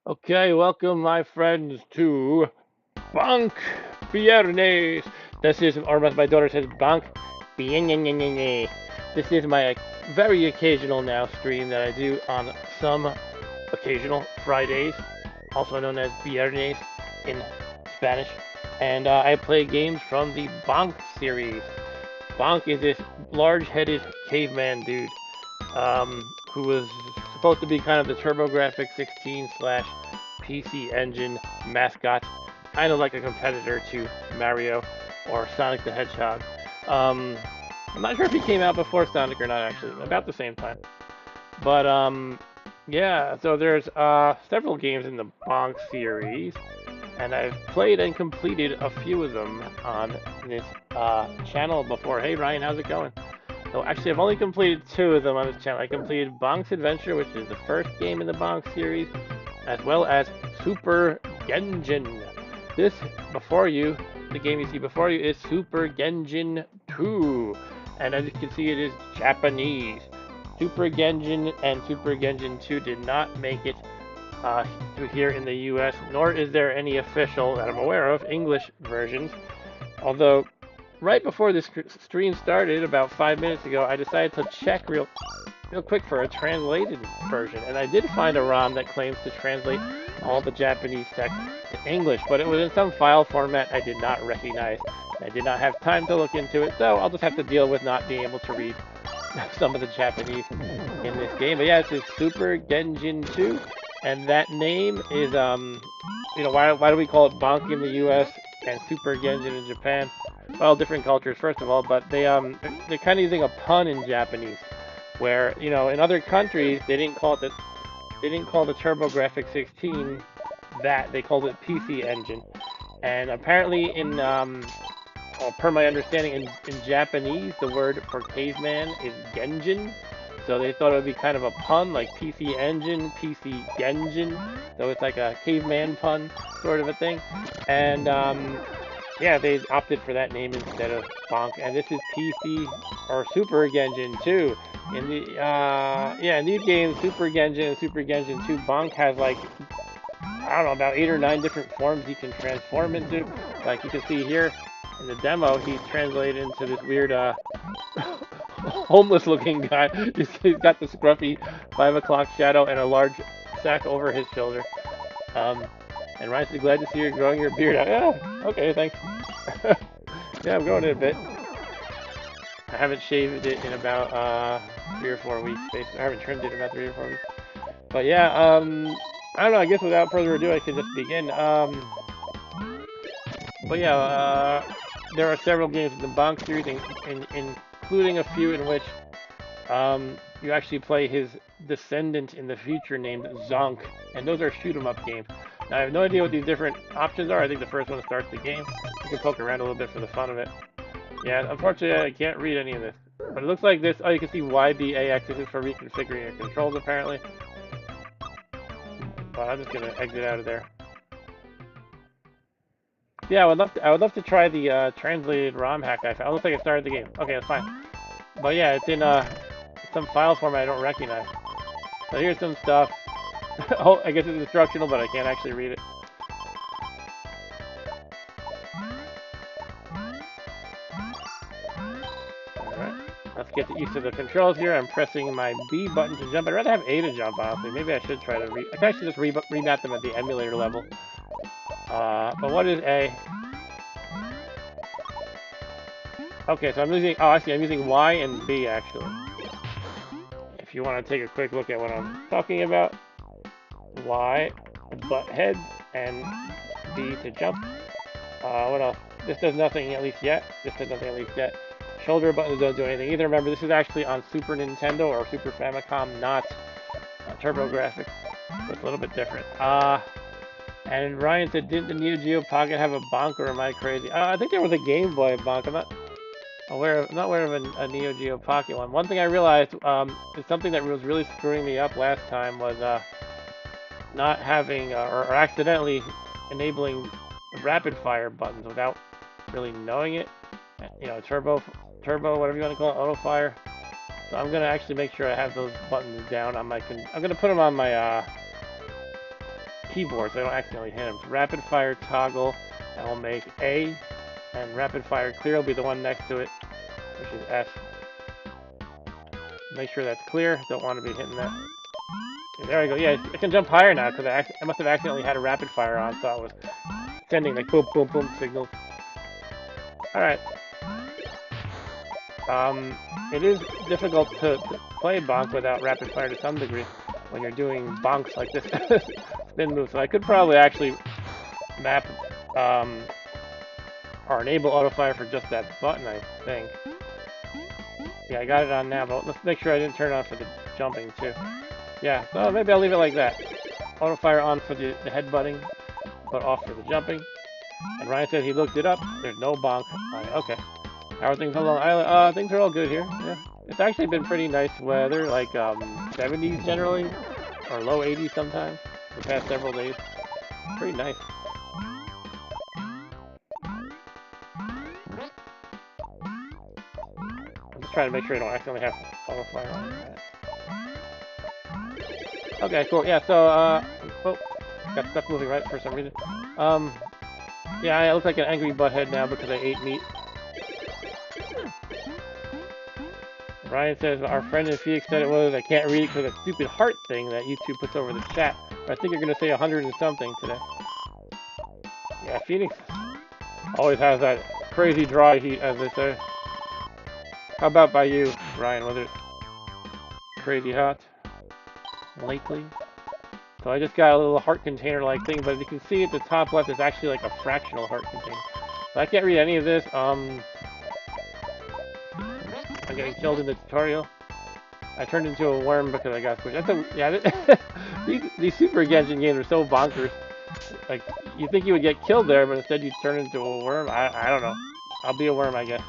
Okay, welcome, my friends, to BONK VIERNES. This is, or as my daughter says, BONK VIERNES. This is my very occasional now stream that I do on some occasional Fridays, also known as Viernes in Spanish. And I play games from the BONK series. BONK is this large-headed caveman dude who was supposed to be kind of the TurboGrafx 16 slash PC Engine mascot, kind of like a competitor to Mario or Sonic the Hedgehog. Um, I'm not sure if he came out before Sonic or not, actually, about the same time. But yeah, so there's several games in the Bonk series, and I've played and completed a few of them on this channel before. Hey Ryan, how's it going? So actually, I've only completed two of them on this channel. I completed Bonk's Adventure, which is the first game in the Bonk series, as well as Super Genjin. This before you, the game you see before you, is Super Genjin 2, and as you can see, it is Japanese. Super Genjin and Super Genjin 2 did not make it to here in the U.S., nor is there any official that I'm aware of English versions. Although right before this stream started, about 5 minutes ago, I decided to check real quick for a translated version, and I did find a ROM that claims to translate all the Japanese text to English, but it was in some file format I did not recognize. I did not have time to look into it, so I'll just have to deal with not being able to read some of the Japanese in this game. But yeah, this is Super Genjin 2, and that name is why do we call it Bonk in the U.S. and Super Genjin in Japan? Well, different cultures first of all, but they're kind of using a pun in Japanese, where in other countries they didn't call the TurboGrafx 16 that, they called it PC Engine, and apparently well, per my understanding, in Japanese, the word for caveman is Genjin. So they thought it would be kind of a pun, like PC Engine, PC Genjin. So it's like a caveman pun, sort of a thing. And yeah, they opted for that name instead of Bonk. And this is PC or Super Genjin 2. In the yeah, in these games, Super Genjin and Super Genjin 2, Bonk has like, I don't know, about 8 or 9 different forms he can transform into. Like you can see here in the demo, he's translated into this weird homeless looking guy. He's got the scruffy 5 o'clock shadow and a large sack over his shoulder. Um, and Ryan said, glad to see you're growing your beard out. Yeah, okay, thanks. Yeah, I'm growing it a bit. I haven't shaved it in about 3 or 4 weeks. Basically. I haven't trimmed it in about 3 or 4 weeks. But yeah, I don't know. I guess without further ado, I could just begin. But yeah, there are several games in the Bonk series, including a few in which you actually play his descendant in the future named Zonk, and those are shoot 'em up games. Now, I have no idea what these different options are. I think the first one starts the game. You can poke around a little bit for the fun of it. Yeah, unfortunately, I can't read any of this. But it looks like this. Oh, you can see YBAX. This is for reconfiguring your controls, apparently. But I'm just gonna exit out of there. Yeah, I would love to try the translated ROM hack I found. It looks like I started the game. Okay, that's fine. But yeah, it's in some file format I don't recognize. So here's some stuff. Oh, I guess it's instructional, but I can't actually read it. Alright, let's get used to the controls here. I'm pressing my B button to jump. I'd rather have A to jump, honestly. Maybe I should try to I can actually just remap them at the emulator level. But what is A? Okay, so I'm using, oh, I see, I'm using Y and B, actually. If you want to take a quick look at what I'm talking about. Y, butt head, and B to jump. What else? This does nothing, at least yet. This does nothing, at least yet. Shoulder buttons don't do anything either. Remember, this is actually on Super Nintendo or Super Famicom, not TurboGrafx. So it's a little bit different. And Ryan said, didn't the Neo Geo Pocket have a bonk, or am I crazy? I think there was a Game Boy bonk. I'm not aware of a Neo Geo Pocket one. One thing I realized is something that was really screwing me up last time was not having or accidentally enabling rapid fire buttons without really knowing it. You know, turbo, whatever you want to call it, auto fire. So I'm gonna actually make sure I have those buttons down on my. I'm gonna put them on my keyboard so I don't accidentally hit them. So rapid fire toggle, I will make A, and rapid fire clear will be the one next to it, which is F. Make sure that's clear. Don't want to be hitting that. Okay, there we go. Yeah, I can jump higher now because I must have accidentally had a rapid fire on, so I was sending like boom, boom, boom signals. All right. It is difficult to play bonk without rapid fire to some degree when you're doing bonks like this spin move. So I could probably actually map or enable auto fire for just that button, I think. Yeah, I got it on now, but let's make sure I didn't turn it on for the jumping too. Yeah, so maybe I'll leave it like that. Auto fire on for the headbutting, but off for the jumping. And Ryan says he looked it up. There's no bonk on it. Okay. How are things on Long Island? Things are all good here. Yeah. It's actually been pretty nice weather, like 70s generally, or low 80s sometimes, the past several days. Pretty nice. I'm just trying to make sure I don't accidentally have auto fire on. Okay, cool. Yeah, so, oh, got stuck moving right for some reason. Yeah, I look like an angry butthead now because I ate meat. Ryan says, our friend in Phoenix said it was, I can't read it because of the stupid heart thing that YouTube puts over the chat. But I think you're going to say 100 and something today. Yeah, Phoenix always has that crazy dry heat, as they say. How about by you, Ryan? Was it crazy hot lately? So I just got a little heart container-like thing, but as you can see at the top left, it's actually like a fractional heart container. So I can't read any of this. I'm getting killed in the tutorial. I turned into a worm because I got squished. Yeah, these Super Genjin games are so bonkers. Like, you think you would get killed there, but instead you turn into a worm? I don't know. I'll be a worm, I guess.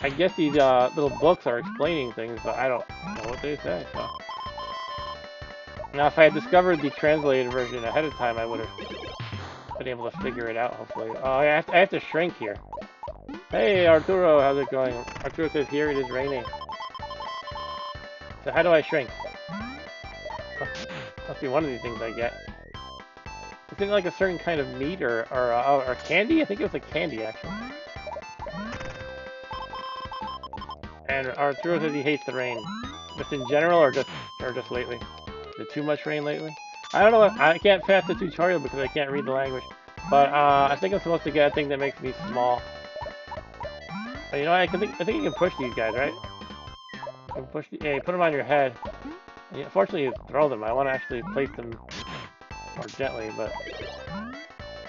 I guess these little books are explaining things, but I don't know what they say, so. Now, if I had discovered the translated version ahead of time, I would have been able to figure it out, hopefully. Oh, I have to shrink here. Hey, Arturo, how's it going? Arturo says, here it is raining. So how do I shrink? Must be one of these things I get. Isn't it like a certain kind of meat or candy? I think it was a candy, actually. And Arturo says he hates the rain. Just in general, or just lately? Is it too much rain lately? I don't know. I can't pass the tutorial because I can't read the language. But I think I'm supposed to get a thing that makes me small. You know, I think you can push these guys, right? You can push. Yeah, you put them on your head. And unfortunately, you throw them. I want to actually place them more gently, but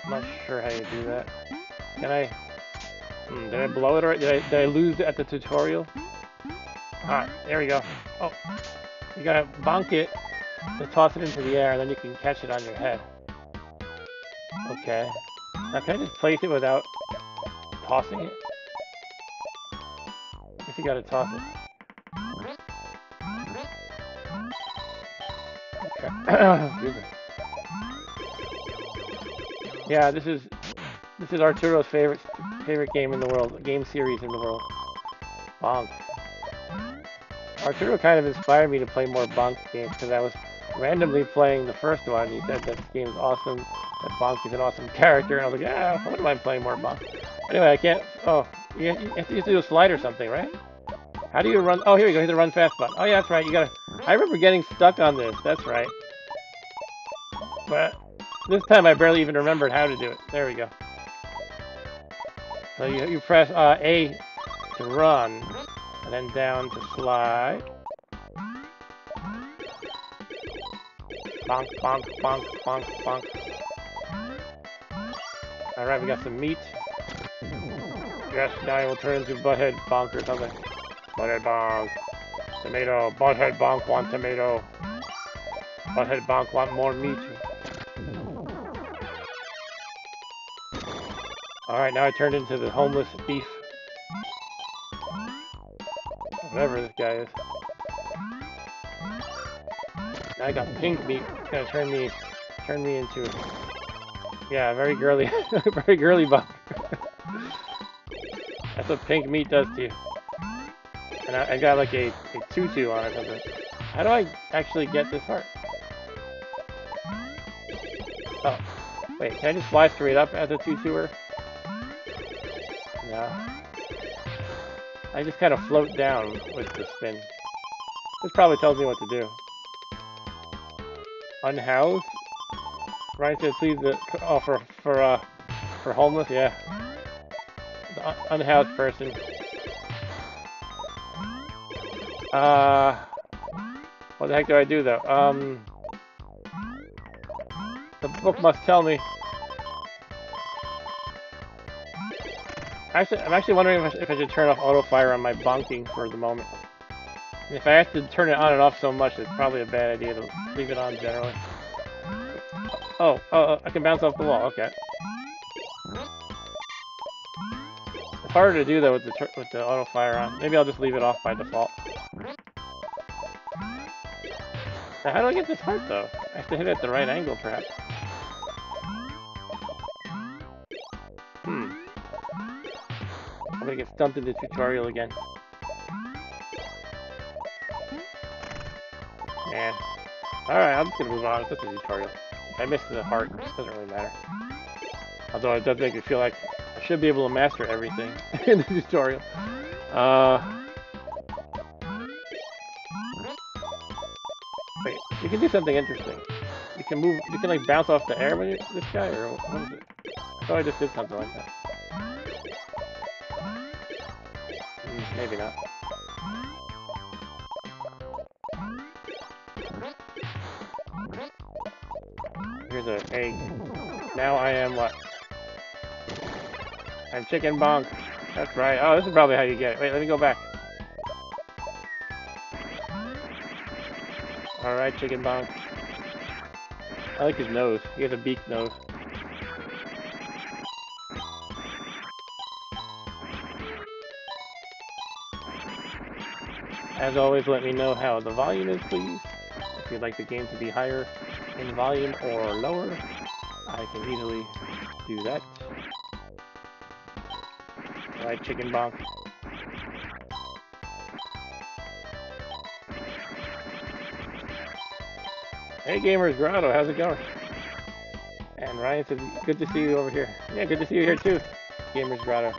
I'm not sure how you do that. Can I? Did I blow it already? Did I lose it at the tutorial? Ah, there we go. Oh, you gotta bonk it to toss it into the air, and then you can catch it on your head. Okay. Now can I just place it without tossing it? I guess you gotta toss it. Okay. Excuse me. Yeah, this is Arturo's favorite game in the world, game series in the world. Bonk. Arturo kind of inspired me to play more Bonk games because I was randomly playing the first one. He said that this game is awesome, that Bonk is an awesome character, and I was like, yeah, I wouldn't mind playing more Bonk. Anyway, I can't. Oh, you have to do a slide or something, right? How do you run? Oh, here we go. Hit the run fast button. Oh, yeah, that's right. You gotta. I remember getting stuck on this. That's right. But this time I barely even remembered how to do it. There we go. So you press A to run, and then down to slide. Bonk, bonk, bonk, bonk, bonk. Alright, we got some meat. Yes, now I will turn into Butthead Bonk or something. Butthead Bonk. Tomato. Butthead Bonk want tomato. Butthead Bonk want more meat. Alright, now I turned into the homeless thief. Whatever this guy is. Now I got pink meat. It's gonna turn me into, yeah, very girly, very girly Bonk. That's what pink meat does to you. And I got like a tutu on it or something. How do I actually get this heart? Oh, wait, can I just fly straight up as a tutuer? No. I just kind of float down with the spin. This probably tells me what to do. Unhoused? Ryan said please oh for homeless, yeah. The unhoused person. What the heck do I do though? The book must tell me. Actually, I'm actually wondering if I should turn off auto fire on my bonking for the moment. If I have to turn it on and off so much, it's probably a bad idea to leave it on generally. Oh, I can bounce off the wall. Okay. It's harder to do though with the auto fire on. Maybe I'll just leave it off by default. Now, how do I get this heart though? I have to hit it at the right angle, perhaps. I'm gonna get stumped in the tutorial again. Man. Alright, I'm just gonna move on. It's just a tutorial. If I miss the heart, it doesn't really matter. Although it does make me feel like I should be able to master everything in the tutorial. Wait, you can do something interesting. You can move, you can like bounce off the air when you're this guy, or what is it? I thought I just did something like that. Maybe not. Here's an egg. Now I am what? I'm Chicken Bonk. That's right. Oh, this is probably how you get it. Wait, let me go back. Alright, Chicken Bonk. I like his nose. He has a beak nose. As always, let me know how the volume is, please. If you'd like the game to be higher in volume or lower, I can easily do that. Alright, Chicken Bonk. Hey Gamers Grotto, how's it going? And Ryan said, good to see you over here. Yeah, good to see you here too, Gamers Grotto.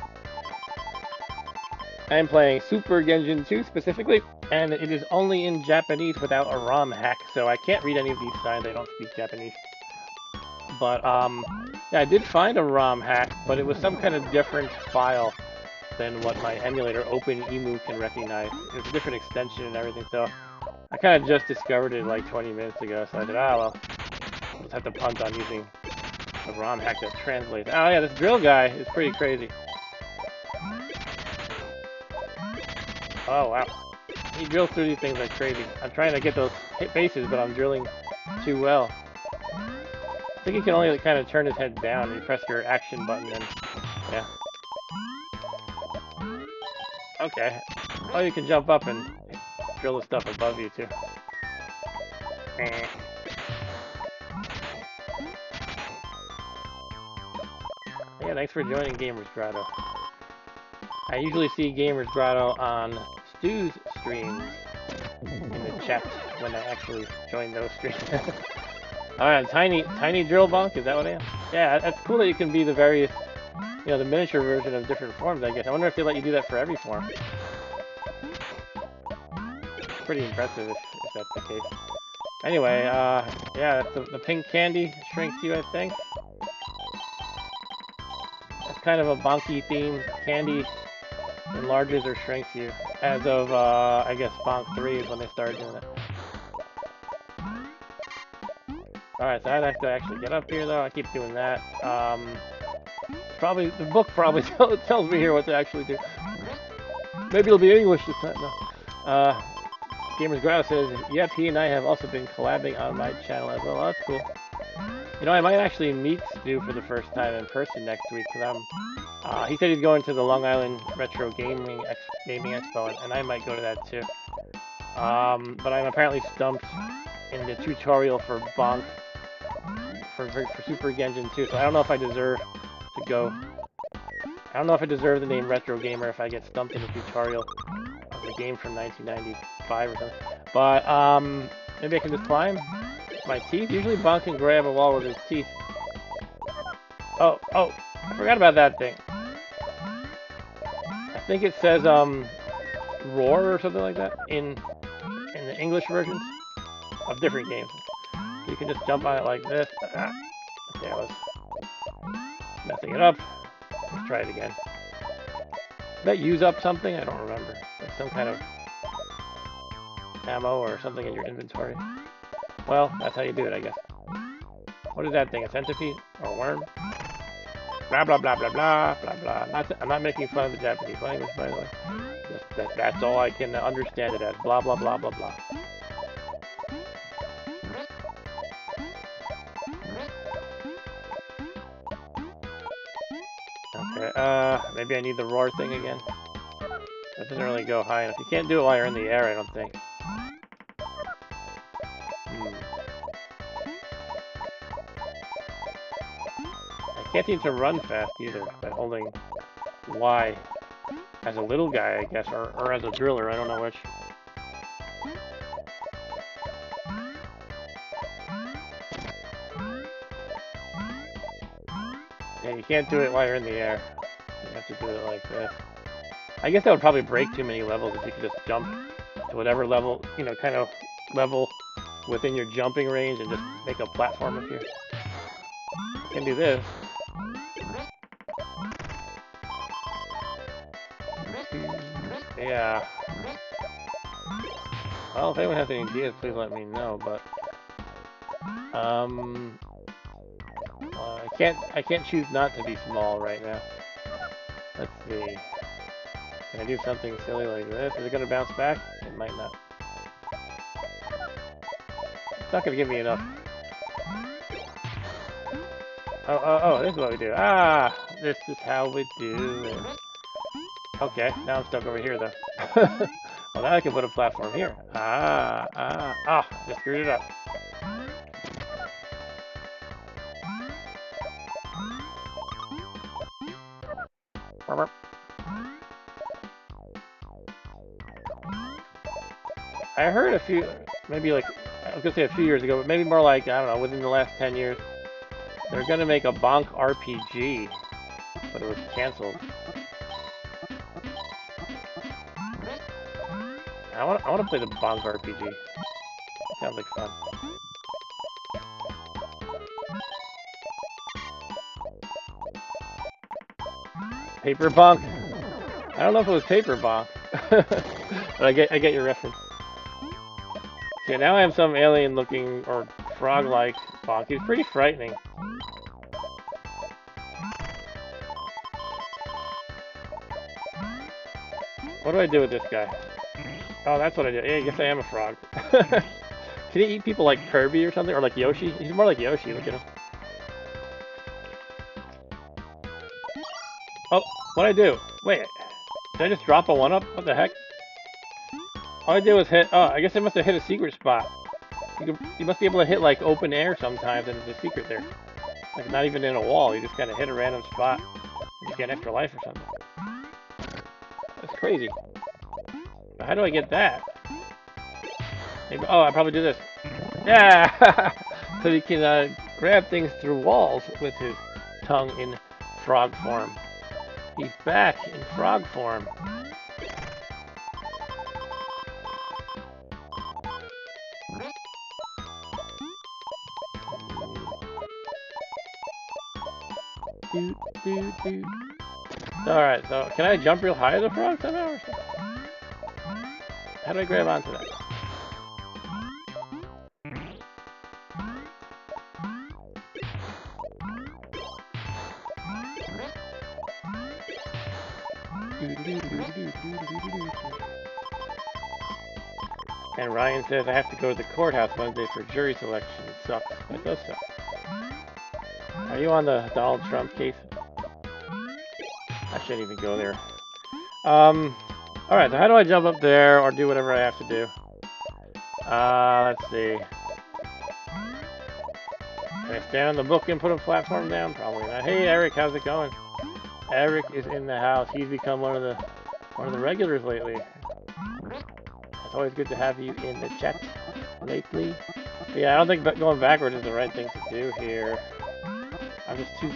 I'm playing Super Genjin 2 specifically, and it is only in Japanese without a ROM hack, so I can't read any of these signs, I don't speak Japanese. But, yeah, I did find a ROM hack, but it was some kind of different file than what my emulator OpenEMU can recognize. It was a different extension and everything, so I kind of just discovered it like 20 minutes ago, so I said, well, I'll just have to punt on using a ROM hack that translates. Oh yeah, this drill guy is pretty crazy. Oh wow. He drills through these things like crazy. I'm trying to get those hit bases, but I'm drilling too well. I think you can only kind of turn his head down. You press your action button and yeah. Okay. Oh, you can jump up and drill the stuff above you too. Yeah, thanks for joining Gamers Grotto. I usually see Gamers Grotto on Stu's streams in the chat when I actually join those streams. Alright, tiny drill bonk, is that what I am? Yeah, that's cool that you can be the various, you know, the miniature version of different forms, I guess. I wonder if they let you do that for every form. Pretty impressive if that's the case. Anyway, yeah, the pink candy shrinks you, I think. That's kind of a bonky theme. Candy enlarges or shrinks you. As of, I guess, Bonk 3 is when they started doing it. Alright, so I'd have to actually get up here, though. I keep doing that. The book probably tells me here what to actually do. Maybe it'll be English this time, no. Gamers Grotto says, yep, he and I have also been collabing on my channel as well. Oh, that's cool. You know, I might actually meet Stu for the first time in person next week, because he said he's going to the Long Island Retro Gaming Expo, and I might go to that too. But I'm apparently stumped in the tutorial for Bonk, for Super Genjin 2, so I don't know if I deserve to go. I don't know if I deserve the name Retro Gamer if I get stumped in the tutorial of a game from 1995 or something. But maybe I can just climb. My teeth. Usually Bonk can grab a wall with his teeth. Oh, I forgot about that thing. I think it says roar or something like that in the English versions of different games. You can just jump on it like this. Okay, I was messing it up. Let's try it again. Did that use up something? I don't remember. Like some kind of ammo or something in your inventory. Well, that's how you do it, I guess. What is that thing? A centipede? Or a worm? Blah, blah, blah, blah, blah, blah, blah. I'm not making fun of the Japanese language, by the way. That's all I can understand it as. Blah, blah, blah, blah, blah. Okay, maybe I need the roar thing again. That doesn't really go high enough. You can't do it while you're in the air, I don't think. I can't seem to run fast either by holding Y as a little guy, I guess, or as a driller, I don't know which. Yeah, you can't do it while you're in the air. You have to do it like this. I guess that would probably break too many levels if you could just jump to whatever level, you know, kind of level within your jumping range and just make a platform up here. You can do this. Yeah. Well, if anyone has any ideas, please let me know, but I can't choose not to be small right now. Let's see. Can I do something silly like this? Is it gonna bounce back? It might not. It's not gonna give me enough. Oh, this is what we do. Ah, this is how we do it. Okay, now I'm stuck over here though. Well, now I can put a platform here. Just screwed it up. I heard a few, maybe like, I was gonna say a few years ago, but maybe more like, I don't know, within the last 10 years, they're gonna make a Bonk RPG, but it was canceled. I want to play the Bonk RPG. Sounds like fun. Paper Bonk. I don't know if it was Paper Bonk, but I get your reference. Okay, now I have some alien-looking or frog-like Bonk. He's pretty frightening. What do I do with this guy? Oh, that's what I do. Yeah, I guess I am a frog. Can he eat people like Kirby or something? Or like Yoshi? He's more like Yoshi, look at him. Oh, what'd I do? Wait, did I just drop a 1-up? What the heck? All I did was hit... Oh, I guess I must have hit a secret spot. You must be able to hit like open air sometimes and there's a secret there. Like not even in a wall, you just kind of hit a random spot and you get extra life or something. That's crazy. How do I get that? Maybe, oh, I probably do this. Yeah! So he can grab things through walls with his tongue in frog form. He's back in frog form. Alright, so can I jump real high as a frog somehow or something? How do I grab onto that? And Ryan says I have to go to the courthouse Wednesday for jury selection. It sucks. It does suck. Are you on the Donald Trump case? I shouldn't even go there. Alright, so how do I jump up there or do whatever I have to do? Let's see. Can I stand on the book and put a platform down? Probably not. Hey Eric, how's it going? Eric is in the house. He's become one of the regulars lately. It's always good to have you in the chat lately. But yeah, I don't think going backwards is the right thing to do here. I'm just too...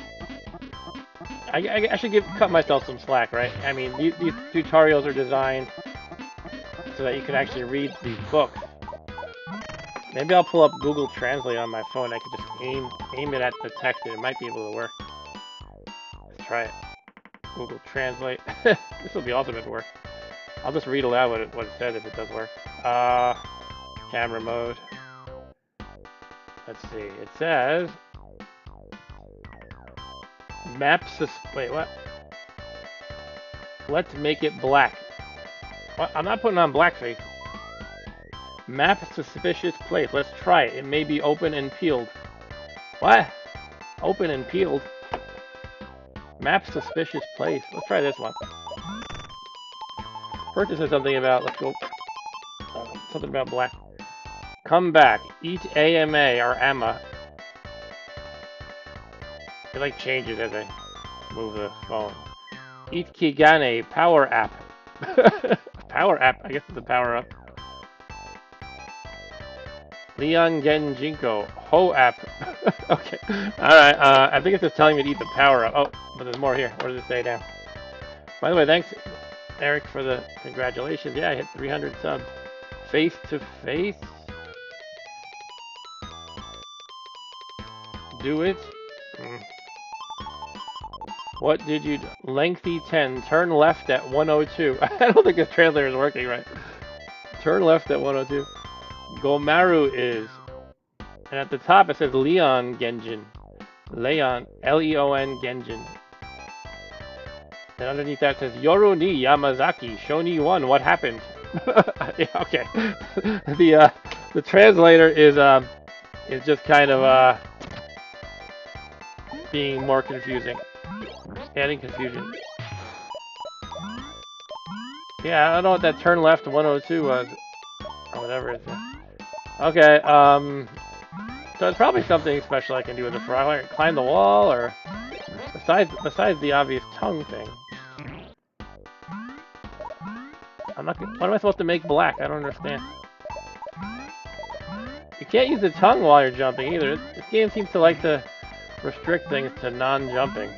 I should cut myself some slack, right? I mean, these tutorials are designed so that you can actually read these books. Maybe I'll pull up Google Translate on my phone. I could just aim it at the text and it might be able to work. Let's try it. Google Translate. This will be awesome if it works. I'll just read aloud what it says if it does work. Camera mode. Let's see. It says... Wait, what? Let's make it black. What? I'm not putting on blackface. Map suspicious place. Let's try it. It may be open and peeled. What? Open and peeled? Map suspicious place. Let's try this one. First it says something about, let's go, something about black. Come back. Eat AMA or AMA. It like changes as I move the phone. Eat Kigane. Power app. Power app. I guess it's a power up. Leon Genjinko. Ho app. Okay. Alright, I think it's just telling me to eat the power up. Oh, but there's more here. What does it say now? By the way, thanks, Eric, for the congratulations. Yeah, I hit 300 subs. Face to face? Do it? What did you do? Lengthy 10. Turn left at 102. I don't think this translator is working right. Turn left at 102. Gomaru is. And at the top it says Leon Genjin. Leon. Leon Genjin. And underneath that says Yoru ni Yamazaki. Shoni 1. What happened? Yeah, okay. The translator is just kind of being more confusing. Adding confusion. Yeah, I don't know what that turn left 102 was. Or whatever it is. Okay, so it's probably something special I can do with the frog. Climb the wall, or besides the obvious tongue thing. I'm not. What am I supposed to make black? I don't understand. You can't use the tongue while you're jumping either. This game seems to like to restrict things to non-jumping.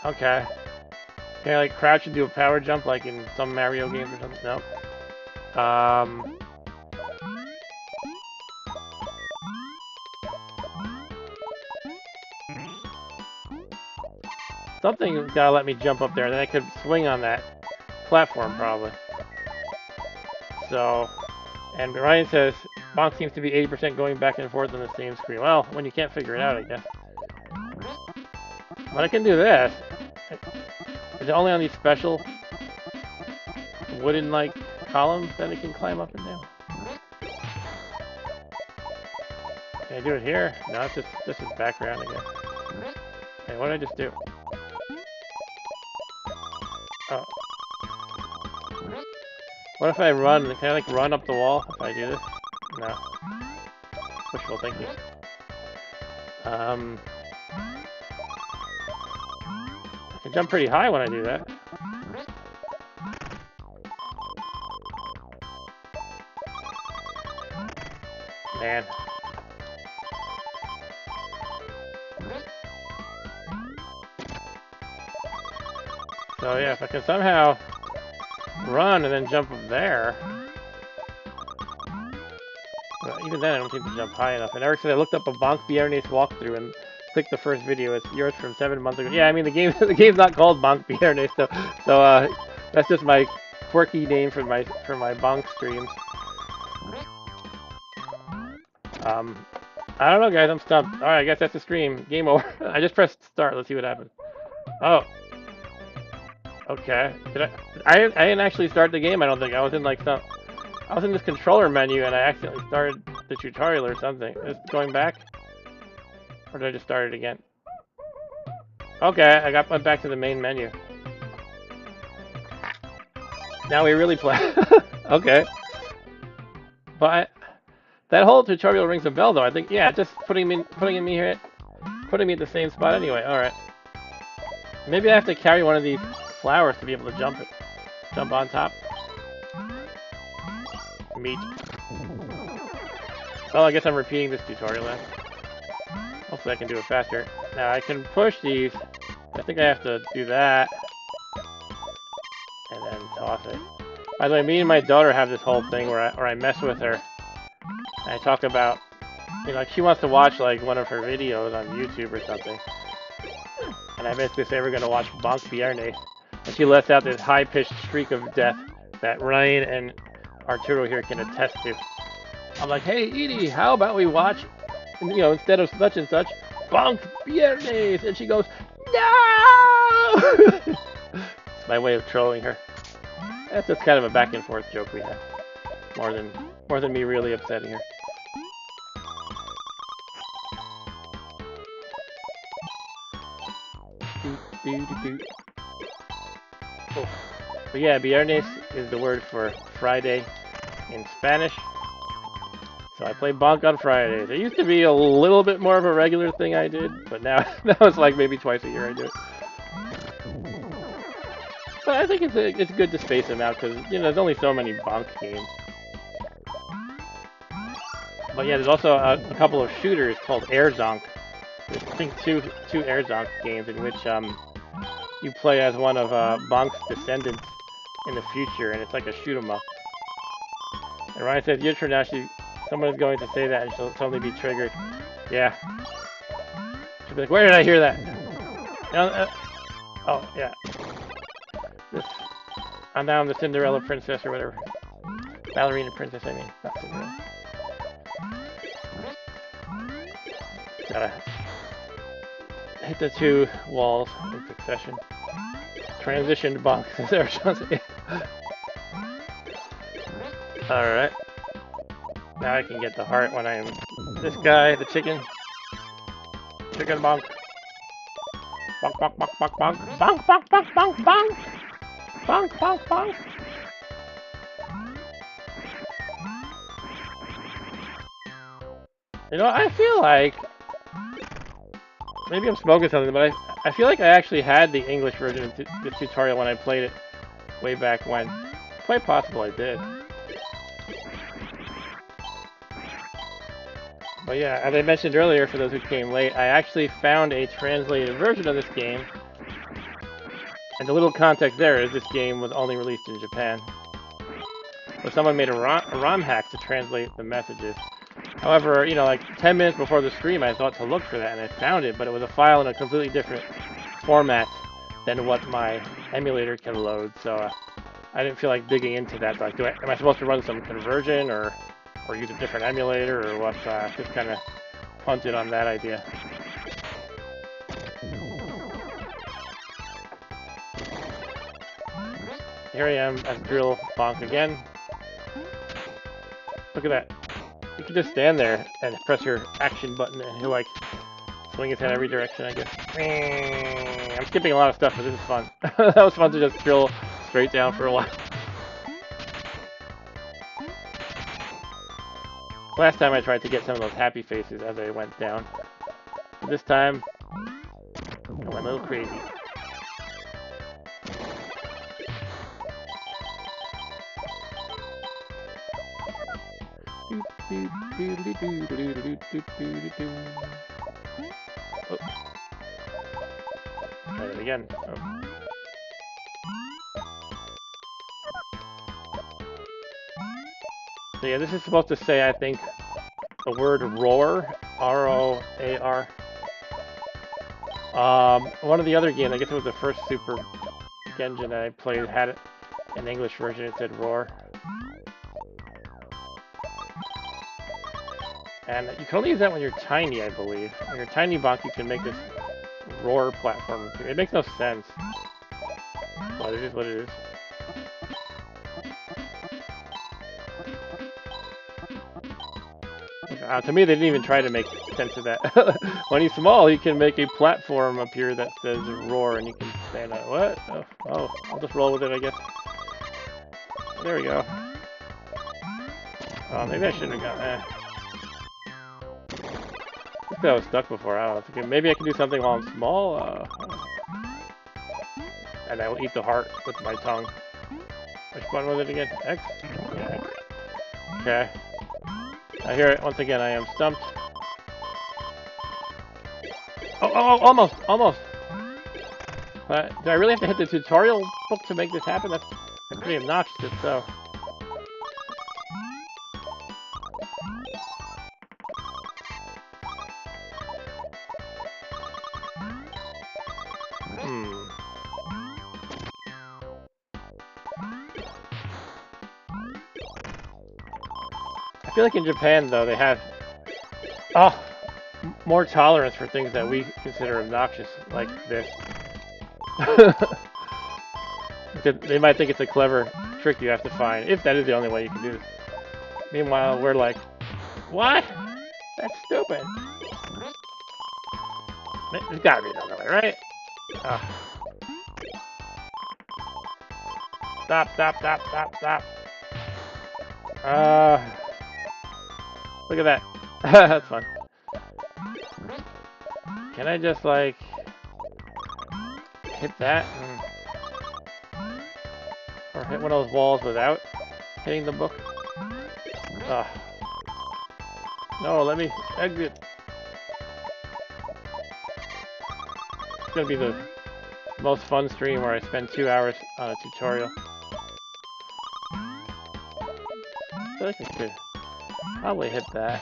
Okay. Can I like crouch and do a power jump like in some Mario games or something? No. Something's gotta let me jump up there, then I could swing on that platform probably. So, and Ryan says, Bonk seems to be 80% going back and forth on the same screen. Well, when you can't figure it out, I guess. But I can do this. Is it only on these special wooden, like, columns that it can climb up and down? Can I do it here? No, it's just, this is background, I guess. Hey, what did I just do? Oh. What if I run? Can I, like, run up the wall if I do this? No. Wishful thinking. I can jump pretty high when I do that. Man. So yeah, if I can somehow run and then jump up there. Well, even then I don't seem to jump high enough. And Eric said I looked up a BONK VIERNES walkthrough and clicked the first video. It's yours from 7 months ago. Yeah, I mean the game's not called BONK VIERNES, so that's just my quirky name for my BONK streams. I don't know, guys. I'm stumped. All right, I guess that's the stream. Game over. I just pressed start. Let's see what happens. Oh. Okay. I didn't actually start the game. I don't think I was in like some. I was in this controller menu and I accidentally started the tutorial or something. Is it going back? Or did I just start it again? Okay, I went back to the main menu. Now we really play. Okay. But that whole tutorial rings a bell, though. I think, yeah, just putting me at the same spot anyway. All right. Maybe I have to carry one of these flowers to be able to jump on top. meat. Well, I guess I'm repeating this tutorial then. Hopefully I can do it faster. Now I can push these. I think I have to do that. And then toss it. By the way, me and my daughter have this whole thing where I mess with her. And I talk about, you know, like she wants to watch like one of her videos on YouTube or something. And I basically say we're going to watch BONK VIERNES. And she lets out this high-pitched shriek of death that Ryan and Arturo here can attest to. I'm like, hey, Edie, how about we watch, you know, instead of such and such, BONK VIERNES? And she goes, no! It's my way of trolling her. That's just kind of a back and forth joke we have. More than me really upsetting her. Oh. But yeah, viernes is the word for Friday in Spanish. So I play BONK on Fridays. It used to be a little bit more of a regular thing I did, but now it's like maybe twice a year I do it. But I think it's good to space them out because, you know, there's only so many BONK games. But yeah, there's also a couple of shooters called Air Zonk. There's, I think, two Air Zonk games in which you play as one of BONK's descendants in the future, and it's like a shoot 'em up. And Ryan says, years from now, someone is going to say that and she'll totally be triggered. Yeah. She'll be like, where did I hear that? Oh, yeah. I'm now the Cinderella princess or whatever. Ballerina princess, I mean. Not Cinderella. Gotta hit the two walls in succession. Transitioned BONK, says Air Zonk. Alright. Now I can get the heart when I am this guy, the chicken. Chicken BONK. BONK, BONK, BONK, BONK, BONK. BONK, BONK, BONK, BONK, BONK. BONK, BONK, BONK. You know, I feel like maybe I'm smoking something, but I feel like I actually had the English version of this tutorial when I played it way back when. Quite possible I did. But yeah, as I mentioned earlier, for those who came late, I actually found a translated version of this game. And the little context there is this game was only released in Japan. So someone made a ROM hack to translate the messages. However, you know, like 10 minutes before the stream, I thought to look for that, and I found it, but it was a file in a completely different format than what my emulator can load. So I didn't feel like digging into that. Like, am I supposed to run some conversion or use a different emulator or what? Just kind of punted on that idea. Here I am as Drill BONK again. Look at that. You can just stand there and press your action button and he'll like swing his head every direction, I guess. I'm skipping a lot of stuff, but this is fun. That was fun to just drill straight down for a while. Last time I tried to get some of those happy faces as I went down. But this time, I went a little crazy. Oh. Try that again. Oh. So yeah, this is supposed to say, I think, the word roar, R-O-A-R. One of the other games, I guess it was the first Super Genjin that I played, had it an English version. It said roar. And you can only use that when you're tiny, I believe. When you're tiny BONK, you can make this roar platform. It makes no sense, but it is what it is. To me, they didn't even try to make sense of that. When he's small, he can make a platform appear that says roar, and you can stand on it. What? Oh, I'll just roll with it, I guess. There we go. Oh, maybe I shouldn't have got that. I think I was stuck before. I don't know. Maybe I can do something while I'm small. And I will eat the heart with my tongue. Which button was it again? X? Yeah, X. Okay. I hear it once again. I am stumped. Oh, almost, almost. Do I really have to hit the tutorial book to make this happen? That's pretty obnoxious, if so. I feel like in Japan, though, they have more tolerance for things that we consider obnoxious, like this. They might think it's a clever trick you have to find, if that is the only way you can do this. Meanwhile, we're like, what? That's stupid. There's gotta be another way, right? Stop, stop, stop, stop, stop. Look at that. That's fun. Can I just, like, hit that? Or hit one of those walls without hitting the book? No, let me exit. It's gonna be the most fun stream where I spend 2 hours on a tutorial. I feel like I could probably hit that.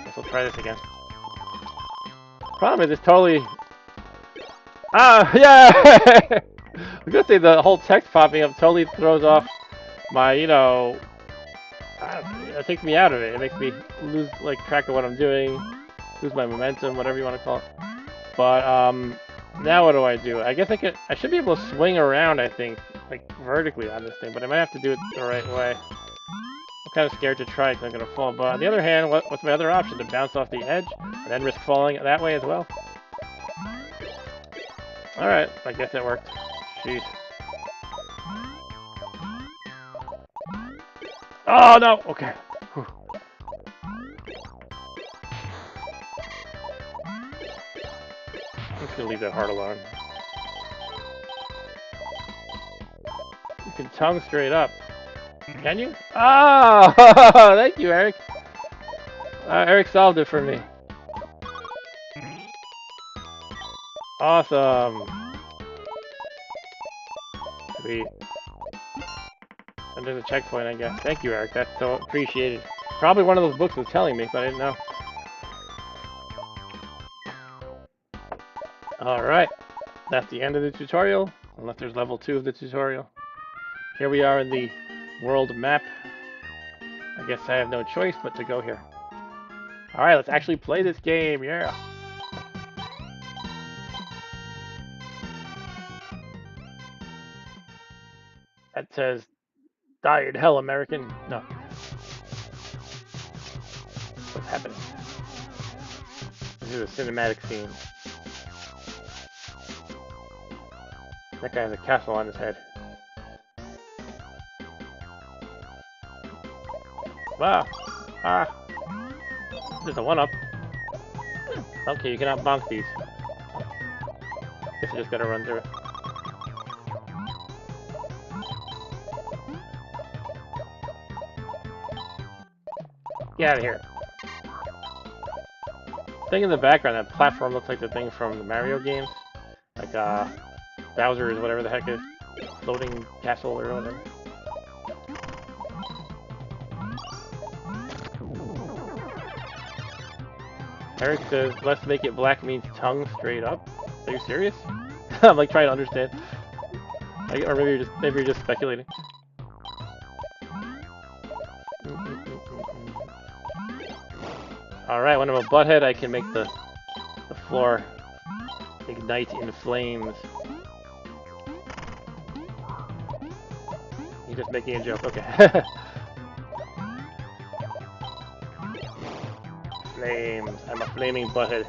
Guess we'll try this again. Problem is, it's totally... yeah! I was gonna say the whole text popping up totally throws off my, you know... it takes me out of it. It makes me lose, like, track of what I'm doing, lose my momentum, whatever you want to call it. But, now what do? I guess I should be able to swing around, I think, like, vertically on this thing, but I might have to do it the right way. I'm kind of scared to try because I'm going to fall. But on the other hand, what's my other option? To bounce off the edge and then risk falling that way as well? Alright, I guess that worked. Jeez. Oh, no! Okay. Whew. I'm just going to leave that heart alone. You can tongue straight up. Can you? Oh! Thank you, Eric. Eric solved it for me. Awesome. Sweet. And there's a checkpoint, I guess. Thank you, Eric. That's so appreciated. Probably one of those books was telling me, but I didn't know. Alright. That's the end of the tutorial. Unless there's level 2 of the tutorial. Here we are in the world map. I guess I have no choice but to go here. Alright, let's actually play this game. Yeah. That says, die in hell, American. No. What's happening? This is a cinematic scene. That guy has a castle on his head. Wow. There's a 1-up. Okay, you cannot bonk these. Guess I just gotta run through it. Get out of here. Thing in the background, that platform looks like the thing from the Mario games. Like, Bowser's, whatever the heck is. Floating castle or whatever. Eric says, let's make it black means tongue straight up. Are you serious? I'm like trying to understand. Or maybe you're just speculating. Alright, when I'm a butthead, I can make the floor ignite in flames. You're just making a joke, okay. Flames. I'm a flaming butthead.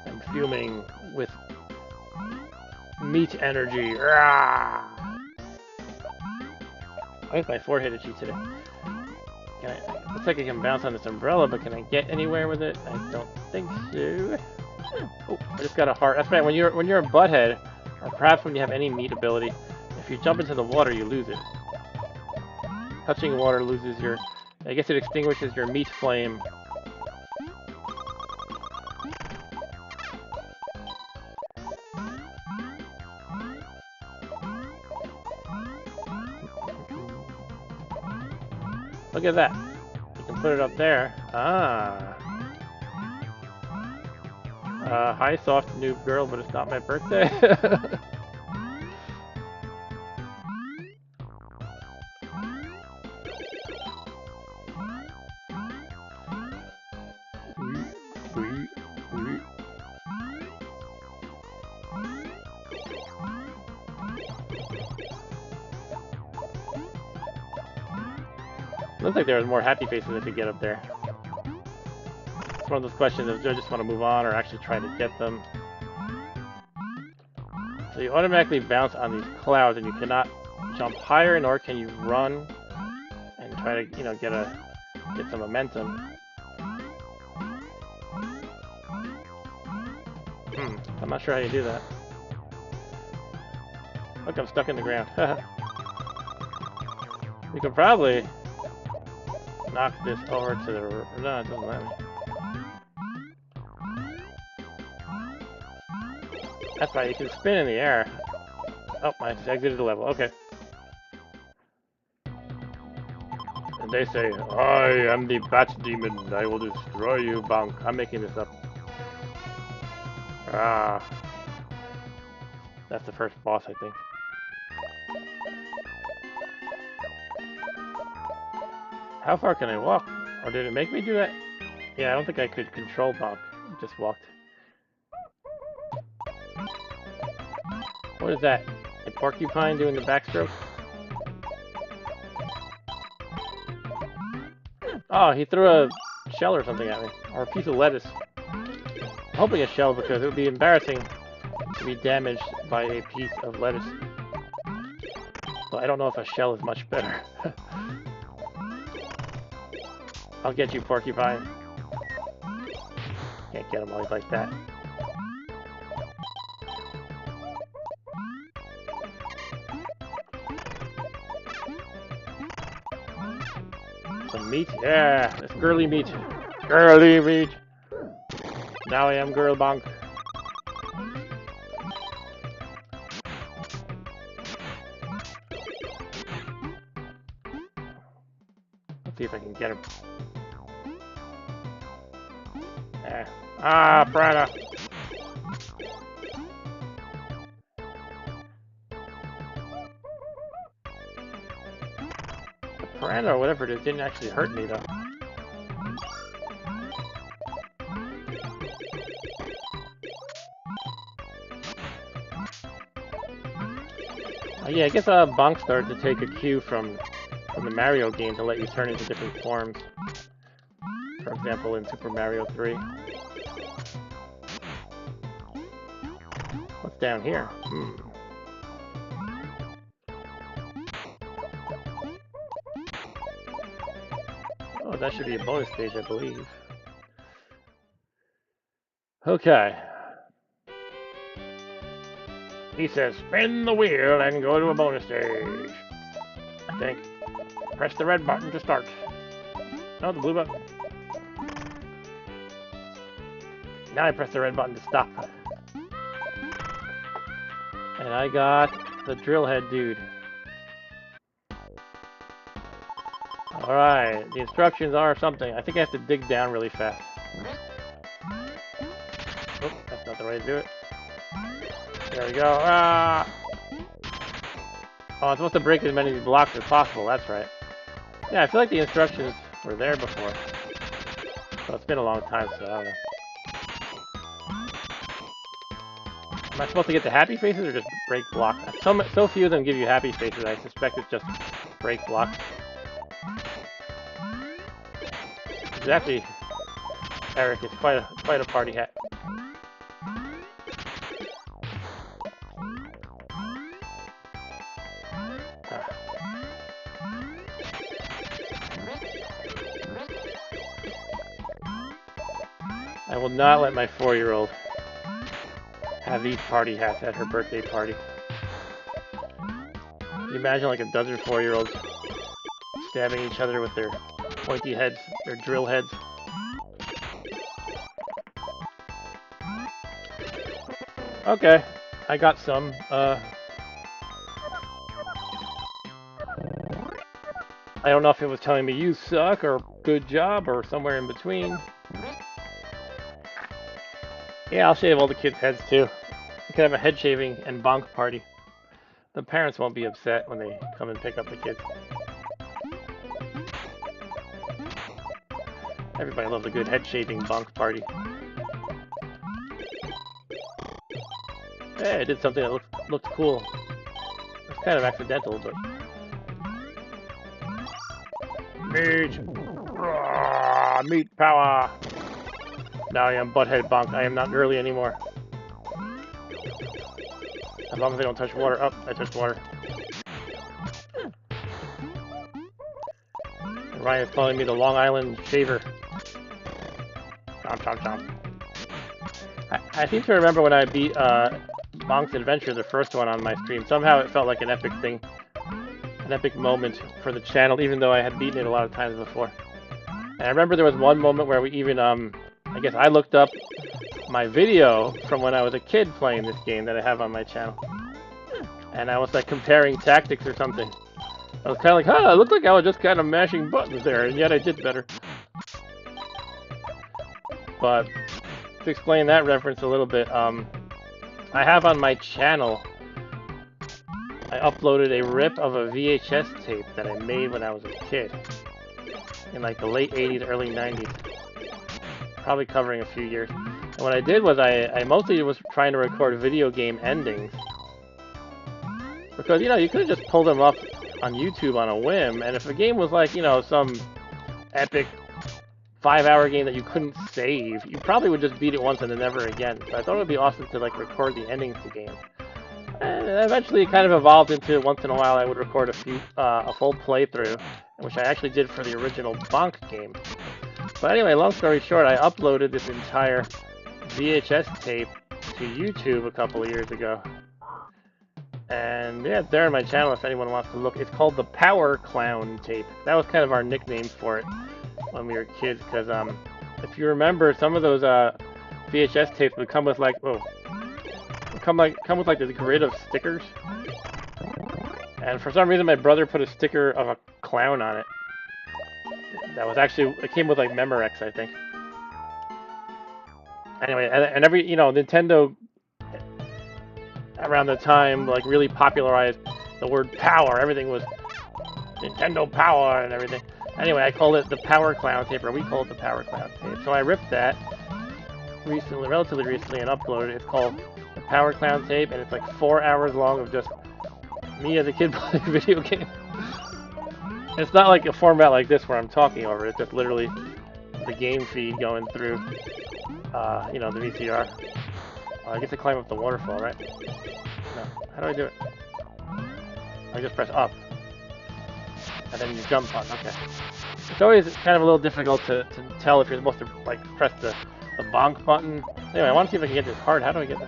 I'm fuming with meat energy. Rah! Why is my forehead itchy today? Looks like I can bounce on this umbrella, but can I get anywhere with it? I don't think so. Oh, I just got a heart. That's right. When you're a butthead, or perhaps when you have any meat ability, if you jump into the water, you lose it. Touching water loses your. I guess it extinguishes your meat flame. Look at that. You can put it up there. Ah. Hi, soft noob girl, but it's not my birthday. Looks like there was more happy faces if you get up there. It's one of those questions of do I just want to move on or actually try to get them. So you automatically bounce on these clouds and you cannot jump higher, nor can you run and try to, get some momentum. I'm not sure how you do that. Look, I'm stuck in the ground. We could probably knock this over to the... No, it doesn't let me. That's right, you can spin in the air. Oh, I just exited the level. Okay. And they say, I am the Bat Demon. I will destroy you, Bonk. I'm making this up. Ah. That's the first boss, I think. How far can I walk? Or did it make me do that? Yeah, I don't think I could control Bonk. I just walked. What is that? A porcupine doing the backstroke? Oh, he threw a shell or something at me. Or a piece of lettuce. I'm hoping a shell because it would be embarrassing to be damaged by a piece of lettuce. But I don't know if a shell is much better. I'll get you, porcupine. Can't get him always like that. Some meat? Yeah, it's girly meat. Girly meat! Now I am Girl Bonk. Let's see if I can get him. There. Ah, Prada! The Prada or whatever it is didn't actually hurt me though. Yeah, I guess Bonk started to take a cue from the Mario game to let you turn into different forms. For example, in Super Mario 3. What's down here? Oh, that should be a bonus stage, I believe. Okay. He says, spin the wheel and go to a bonus stage. I think. Press the red button to start. No, the blue button. Now I press the red button to stop. And I got the drill head dude. Alright, the instructions are something. I think I have to dig down really fast. Oh, that's not the way to do it. There we go. Ah! Oh, I'm supposed to break as many blocks as possible, that's right. Yeah, I feel like the instructions were there before. So it's been a long time, so I don't know. Am I supposed to get the happy faces or just break blocks? So few of them give you happy faces, I suspect it's just break blocks. Exactly, Eric, it's quite a party hat. I will not let my 4-year-old have these party hats at her birthday party. Can you imagine like a dozen 4-year-olds stabbing each other with their pointy heads, their drill heads? Okay, I got some. I don't know if it was telling me you suck or good job or somewhere in between. Yeah, I'll shave all the kids' heads too. We could have a head shaving and bonk party. The parents won't be upset when they come and pick up the kids. Everybody loves a good head shaving bonk party. Hey, I did something that looked cool. It's kind of accidental, but... Meat! Meat power! Now I am butthead bonk. I am not girly anymore. As long as I don't touch water. Oh, I touched water. And Ryan is calling me the Long Island Shaver. Chomp, chomp, chomp. I seem to remember when I beat Bonk's Adventure, the first one on my stream. Somehow it felt like an epic thing. An epic moment for the channel, even though I had beaten it a lot of times before. And I remember there was one moment where we even, I guess I looked up my video from when I was a kid playing this game that I have on my channel. And I was like comparing tactics or something. I was kind of like, huh, it looked like I was just kind of mashing buttons there, and yet I did better. But to explain that reference a little bit, I have on my channel, I uploaded a rip of a VHS tape that I made when I was a kid. In like the late 80s, early 90s. Probably covering a few years. And what I did was I mostly was trying to record video game endings. Because, you know, you could have just pulled them up on YouTube on a whim, and if a game was like, you know, some epic 5-hour game that you couldn't save, you probably would just beat it once and then never again. So I thought it would be awesome to like record the endings to games. And eventually it kind of evolved into once in a while I would record a full playthrough, which I actually did for the original Bonk game. But anyway, long story short, I uploaded this entire VHS tape to YouTube a couple of years ago. And yeah, it's there on my channel if anyone wants to look. It's called the Power Clown tape. That was kind of our nickname for it when we were kids, because if you remember, some of those VHS tapes would come with like, come with like this grid of stickers. And for some reason my brother put a sticker of a clown on it. That was actually, it came with like Memorex, I think. Anyway, and every, you know, Nintendo around the time like really popularized the word power. Everything was Nintendo Power and everything. Anyway, I called it the Power Clown tape, or we call it the Power Clown tape. So I ripped that recently, relatively recently, and uploaded it. It's called the Power Clown tape, and it's like 4 hours long of just me as a kid playing a video game. It's not like a format like this where I'm talking over it. It's just literally the game feed going through, you know, the VCR. I get to climb up the waterfall, right? No. How do I do it? I just press up. And then you jump on. Okay. It's always kind of a little difficult to tell if you're supposed to like press the bonk button. Anyway, I want to see if I can get this hard. How do I get the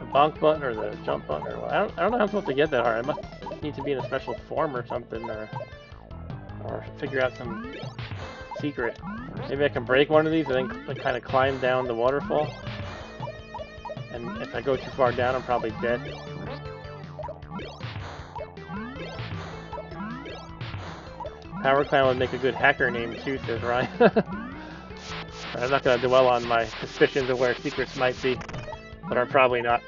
bonk button or the jump button or what? I don't know how I'm supposed to get that hard. I must need to be in a special form or something, or figure out some secret. Maybe I can break one of these and then kind of climb down the waterfall. And if I go too far down, I'm probably dead. Power Clown would make a good hacker name too, says Ryan. I'm not going to dwell on my suspicions of where secrets might be, but are probably not.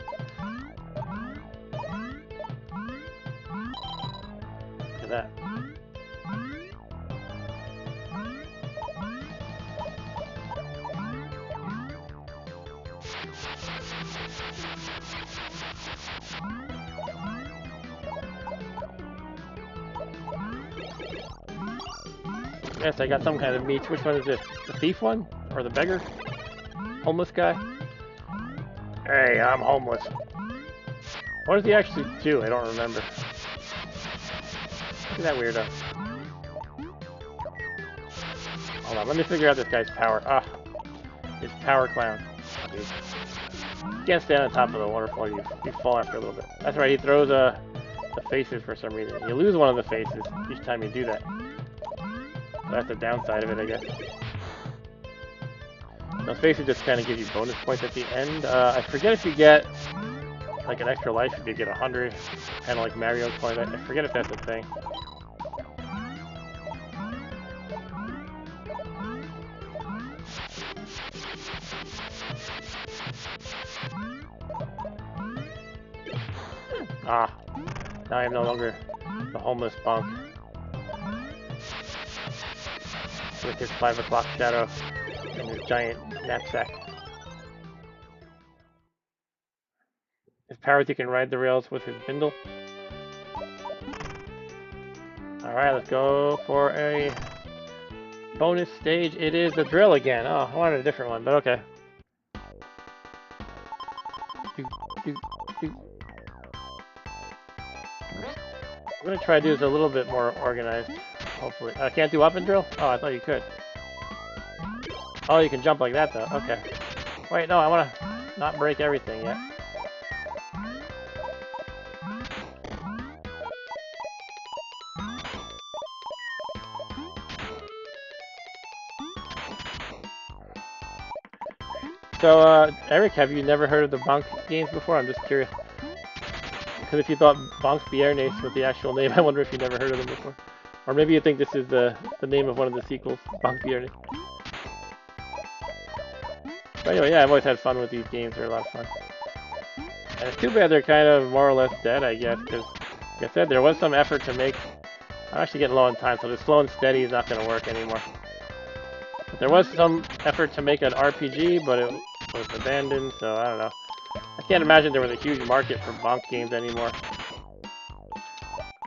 Look at that. Yes, I got some kind of meat. Which one is this? The thief one? Or the beggar? Homeless guy? Hey, I'm homeless. What does he actually do? I don't remember. Look at that weirdo. Hold on, let me figure out this guy's power. Ah, his Power Clown. You can't stand on top of the waterfall. You fall after a little bit. That's right. He throws the faces for some reason. You lose one of the faces each time you do that. So that's the downside of it, I guess. Those faces just kind of give you bonus points at the end. I forget if you get like an extra life if you get 100, kind of like Mario's point. I forget if that's a thing. Ah, now I am no longer the homeless Bonk with his 5 o'clock shadow and his giant knapsack. His powers, he can ride the rails with his bindle. Alright, let's go for a bonus stage. It is the drill again. Oh, I wanted a different one, but okay. I'm gonna try to do this a little bit more organized, hopefully. I can't do up and drill? Oh, I thought you could. Oh, you can jump like that though. Okay. Wait, no, I wanna not break everything yet. So, Eric, have you never heard of the BONK games before? I'm just curious. Because if you thought BONK VIERNES was the actual name, I wonder if you never heard of them before. Or maybe you think this is the name of one of the sequels, BONK VIERNES. But anyway, yeah, I've always had fun with these games. They're a lot of fun. And it's too bad they're kind of more or less dead, I guess, because, like I said, there was some effort to make... I'm actually getting low on time, so the slow and steady is not going to work anymore. But there was some effort to make an RPG, but it was abandoned, so I don't know. I can't imagine there was a huge market for BONK games anymore.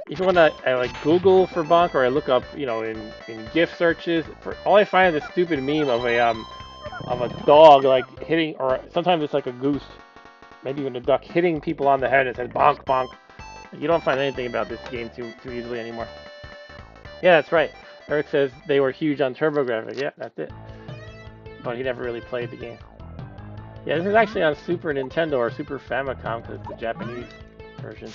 Even when I like Google for BONK, or I look up, you know, in GIF searches, all I find is a stupid meme of a dog like hitting, or sometimes it's like a goose, maybe even a duck hitting people on the head and it says BONK BONK. You don't find anything about this game too easily anymore. Yeah, that's right. Eric says they were huge on TurboGrafx. Yeah, that's it. But he never really played the game. Yeah, this is actually on Super Nintendo or Super Famicom because it's the Japanese version.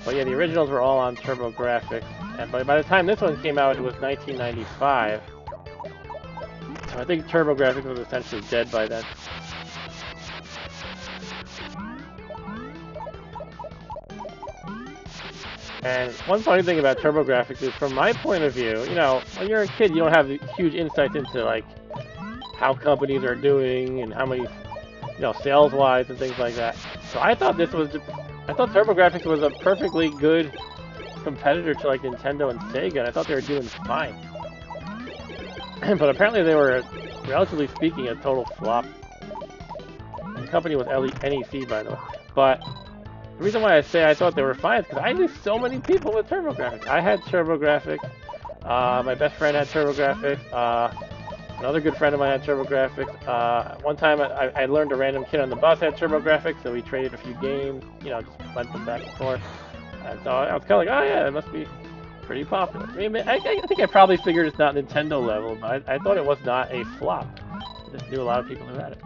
But yeah, the originals were all on TurboGrafx. And by the time this one came out, it was 1995. So I think TurboGrafx was essentially dead by then. And one funny thing about TurboGrafx is, from my point of view, you know, when you're a kid, you don't have huge insights into, like, how companies are doing and how many, you know, sales-wise and things like that. So I thought TurboGrafx was a perfectly good competitor to, like, Nintendo and Sega, and I thought they were doing fine. But apparently they were, relatively speaking, a total flop. The company was NEC, by the way. But the reason why I say I thought they were fine is because I knew so many people with TurboGrafx. I had TurboGrafx. My best friend had TurboGrafx. Another good friend of mine had TurboGrafx. One time I learned a random kid on the bus had TurboGrafx, so we traded a few games, you know, just went them back and forth. And so I was kind of like, oh yeah, it must be pretty popular. I mean, I think I probably figured it's not Nintendo level, but I thought it was not a flop. I just knew a lot of people who had it.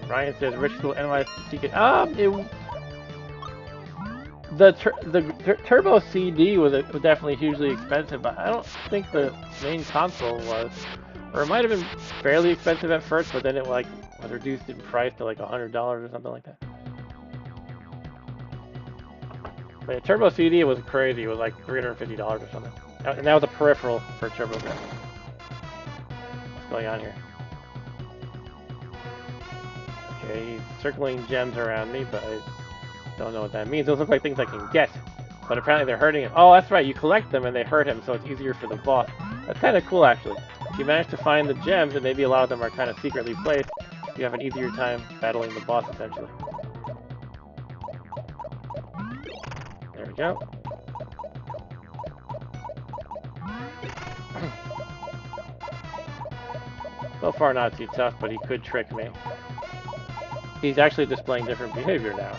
Ryan says, Rich School NYC. The Turbo CD was definitely hugely expensive, but I don't think the main console was. Or it might have been fairly expensive at first, but then it was reduced in price to like $100 or something like that. But yeah, Turbo CD was crazy. It was like $350 or something. And that was a peripheral for TurboGrafx. What's going on here? Okay, he's circling gems around me, but I don't know what that means. Those look like things I can get, but apparently they're hurting him. Oh, that's right, you collect them and they hurt him, so it's easier for the boss. That's kind of cool, actually. If you manage to find the gems, and maybe a lot of them are kind of secretly placed, you have an easier time battling the boss, essentially. There we go. So far not too tough, but he could trick me. He's actually displaying different behavior now.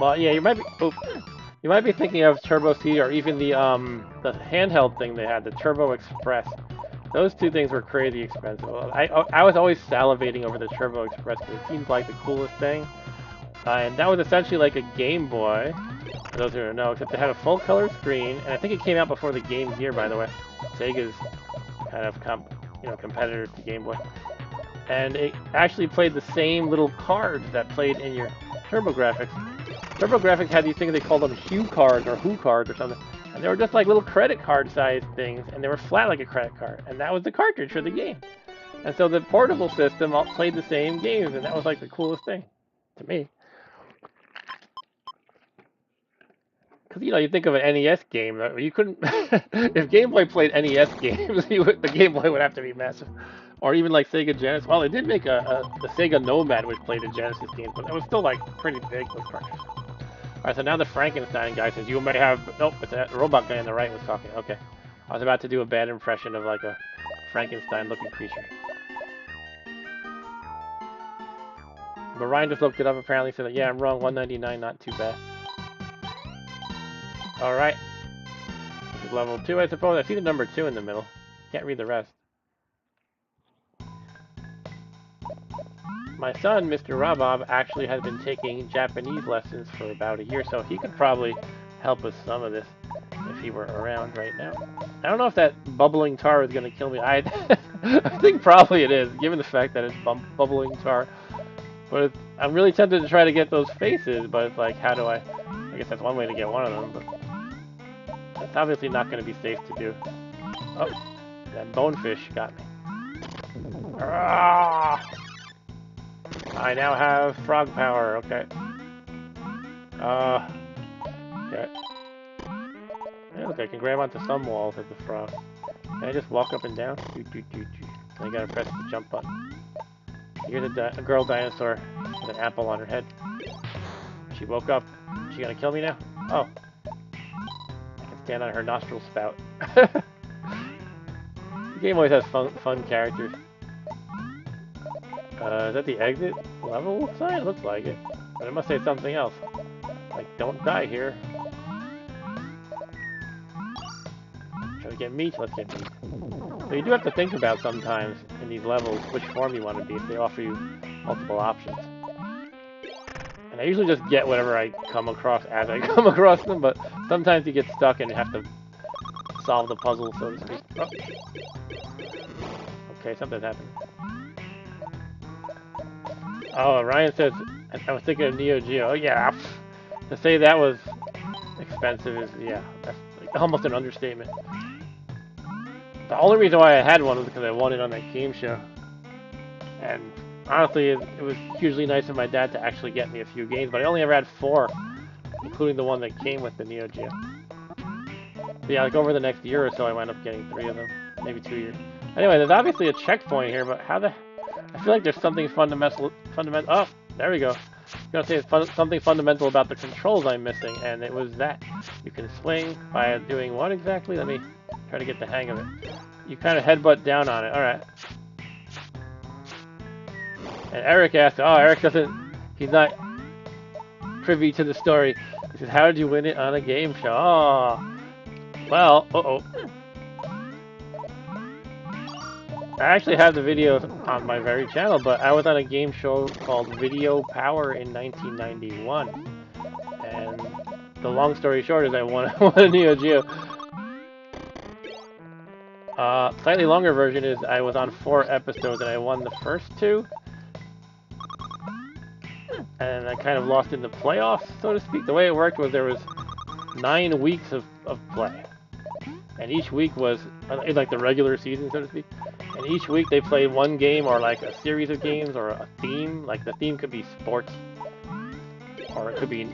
Well, yeah, you might be. Oops. You might be thinking of Turbo C or even the handheld thing they had, the Turbo Express. Those two things were crazy expensive. I was always salivating over the Turbo Express because it seems like the coolest thing. And that was essentially like a Game Boy, for those who don't know, except it had a full color screen, and I think it came out before the Game Gear, by the way. Sega's kind of competitor to Game Boy. And it actually played the same little cards that played in your TurboGrafx. TurboGrafx had these things, they called them Hue cards or Who cards or something. And they were just like little credit card sized things, and they were flat like a credit card. And that was the cartridge for the game. And so the portable system all played the same games, and that was like the coolest thing to me. Because, you think of an NES game, you couldn't, if Game Boy played NES games, the Game Boy would have to be massive. Or even like Sega Genesis. Well, they did make the Sega Nomad, which played the Genesis games, but it was still like pretty big, those cartridges. Alright, so now the Frankenstein guy says, you may have, nope, it's that robot guy on the right was talking, okay. I was about to do a bad impression of like a Frankenstein-looking creature. But Ryan just looked it up, apparently said, yeah, I'm wrong, 199, not too bad. Alright. This is level 2, I suppose. I see the number 2 in the middle. Can't read the rest. My son, Mr. Rabob, actually has been taking Japanese lessons for about a year, so he could probably help with some of this if he were around right now. I don't know if that bubbling tar is going to kill me. I think probably it is, given the fact that it's bubbling tar. But I'm really tempted to try to get those faces, but it's like, how do I guess that's one way to get one of them, but that's obviously not going to be safe to do. Oh, that bonefish got me. Ah! I now have frog power, okay. Okay. Hey, look, I can grab onto some walls as a frog. Can I just walk up and down? I gotta press the jump button. Here's a girl dinosaur with an apple on her head. She woke up. Is she gonna kill me now? Oh. I can stand on her nostril spout. The game always has fun characters. Is that the exit level sign? Looks like it. But it must say something else. Like, don't die here. Try to get meat? Let's get meat. So you do have to think about sometimes in these levels which form you want to be if they offer you multiple options. And I usually just get whatever I come across as I come across them, but sometimes you get stuck and you have to solve the puzzle, so to speak. Oh. Okay, something's happened. Oh, Ryan says, I was thinking of Neo Geo. Oh, yeah. To say that was expensive is, yeah, that's like almost an understatement. The only reason why I had one was because I won it on that game show. And honestly, it was hugely nice of my dad to actually get me a few games, but I only ever had 4, including the one that came with the Neo Geo. So yeah, like over the next year or so, I wound up getting 3 of them, maybe 2 years. Anyway, there's obviously a checkpoint here, but how the... I feel like there's something fundamental. Oh, there we go. I was gonna say something fundamental about the controls I'm missing, and it was that. You can swing by doing what exactly? Let me try to get the hang of it. You kind of headbutt down on it. All right. And Eric asked, oh, Eric doesn't, he's not privy to the story. He says, how did you win it on a game show? Oh, well, uh-oh. I actually have the videos on my very channel, but I was on a game show called Video Power in 1991. And the long story short is I won a Neo Geo. Slightly longer version is I was on 4 episodes and I won the first 2. And I kind of lost in the playoffs, so to speak. The way it worked was there was 9 weeks of play. And each week was like the regular season, so to speak. And each week they played one game or like a series of games or a theme. Like the theme could be sports. Or it could be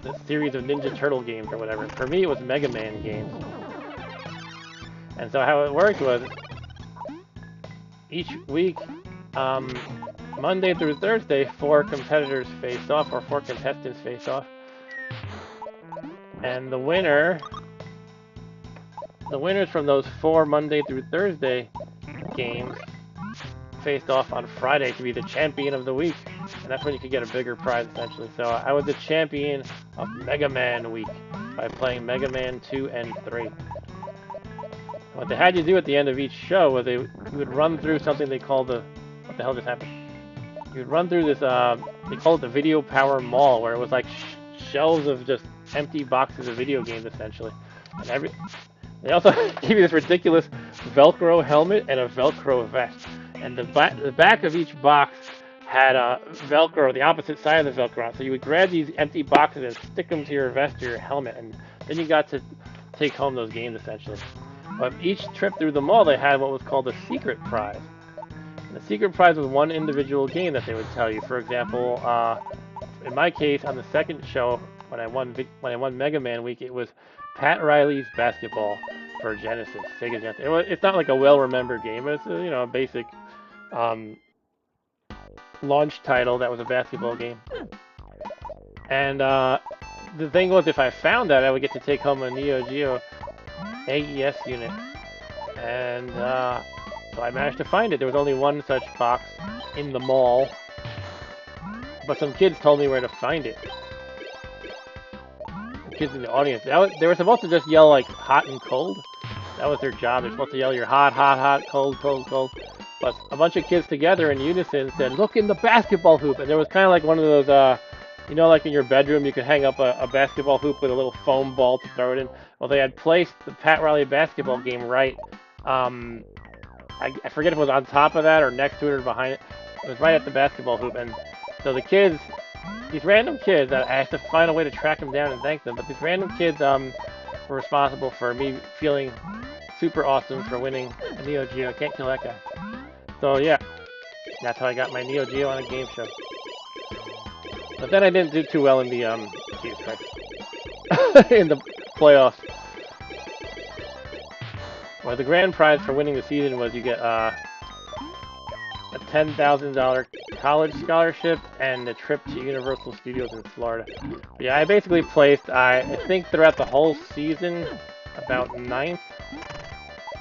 a series of Ninja Turtle games or whatever. For me it was Mega Man games. And so how it worked was each week, Monday through Thursday, 4 competitors faced off, or 4 contestants faced off. And the winners from those 4 Monday through Thursday games faced off on Friday to be the champion of the week. and that's when you could get a bigger prize essentially. So I was the champion of Mega Man Week by playing Mega Man 2 and 3. What they had you do at the end of each show was you would run through something they call the... What the hell just happened? You would run through this, they call it the Video Power Mall, where it was like shelves of just empty boxes of video games, essentially. And they also give you this ridiculous Velcro helmet and a Velcro vest. And the back of each box had Velcro, the opposite side of the Velcro on. So you would grab these empty boxes and stick them to your vest or your helmet, and then you got to take home those games, essentially. But each trip through the mall, they had what was called a secret prize. And the secret prize was one individual game that they would tell you. For example, in my case, on the second show, when I won Mega Man Week, it was Pat Riley's Basketball for Genesis, Sega Genesis. It's not like a well-remembered game. It's a basic launch title that was a basketball game. And the thing was, if I found that, I would get to take home a Neo Geo AES unit. And so I managed to find it. There was only one such box in the mall, but some kids told me where to find it. The kids in the audience, they were supposed to just yell like hot and cold. That was their job. They're supposed to yell, "You're hot, hot, hot, cold, cold, cold." But a bunch of kids together in unison said, "Look in the basketball hoop." And there was kind of like one of those, you know, like in your bedroom, you could hang up a basketball hoop with a little foam ball to throw it in. Well, they had placed the Pat Riley basketball game right. I forget if it was on top of that or next to it or behind it. It was right at the basketball hoop. And so the kids, these random kids, I have to find a way to track them down and thank them. But these random kids were responsible for me feeling super awesome for winning a Neo Geo. I can't kill that guy. So yeah, that's how I got my Neo Geo on a game show. But then I didn't do too well in the Jesus Christ, in the playoffs. Well, the grand prize for winning the season was you get a $10,000 college scholarship and a trip to Universal Studios in Florida. But yeah, I basically placed, I think throughout the whole season, about 9th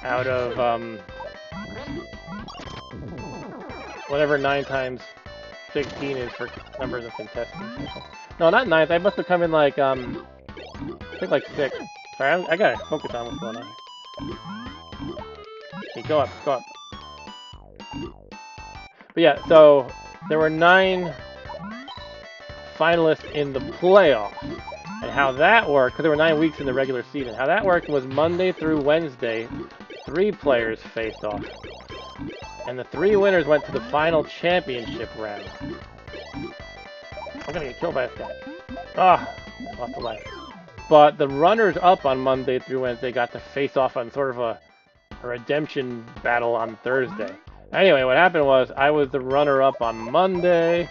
out of whatever 9 times 16 is for numbers of contestants. No, not 9th. I must have come in like, I think like 6th. Sorry, I gotta focus on what's going on. Okay, go up, go up. But yeah, so there were 9 finalists in the playoffs. And how that worked, because there were 9 weeks in the regular season, how that worked was Monday through Wednesday, 3 players faced off. And the 3 winners went to the final championship round. I'm gonna get killed by this guy. Ah, lost a life. But the runners-up on Monday through Wednesday got to face off on sort of a redemption battle on Thursday. Anyway, what happened was I was the runner-up on Monday.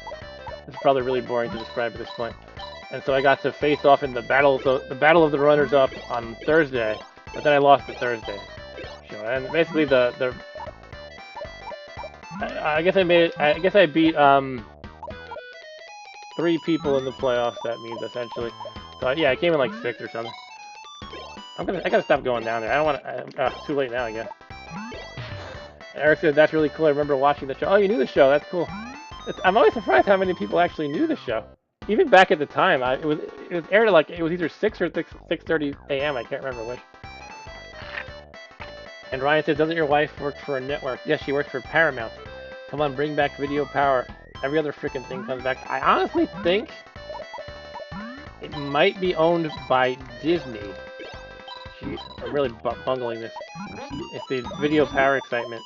It's probably really boring to describe at this point. And so I got to face off in the battle of the runners-up on Thursday. But then I lost the Thursday show. And basically I guess I made it. I guess I beat 3 people in the playoffs. That means essentially. So yeah, I came in like 6th or something. I gotta stop going down there. I don't want to. Too late now, I guess. Eric said that's really cool. I remember watching the show. Oh, you knew the show. That's cool. I'm always surprised how many people actually knew the show. Even back at the time, it was aired at like it was either 6 or 6:30 a.m. I can't remember which. And Ryan says, doesn't your wife work for a network? Yes, she works for Paramount. Come on, bring back Video Power. Every other freaking thing comes back. I honestly think it might be owned by Disney. Jeez, I'm really bungling this. It's the Video Power excitement.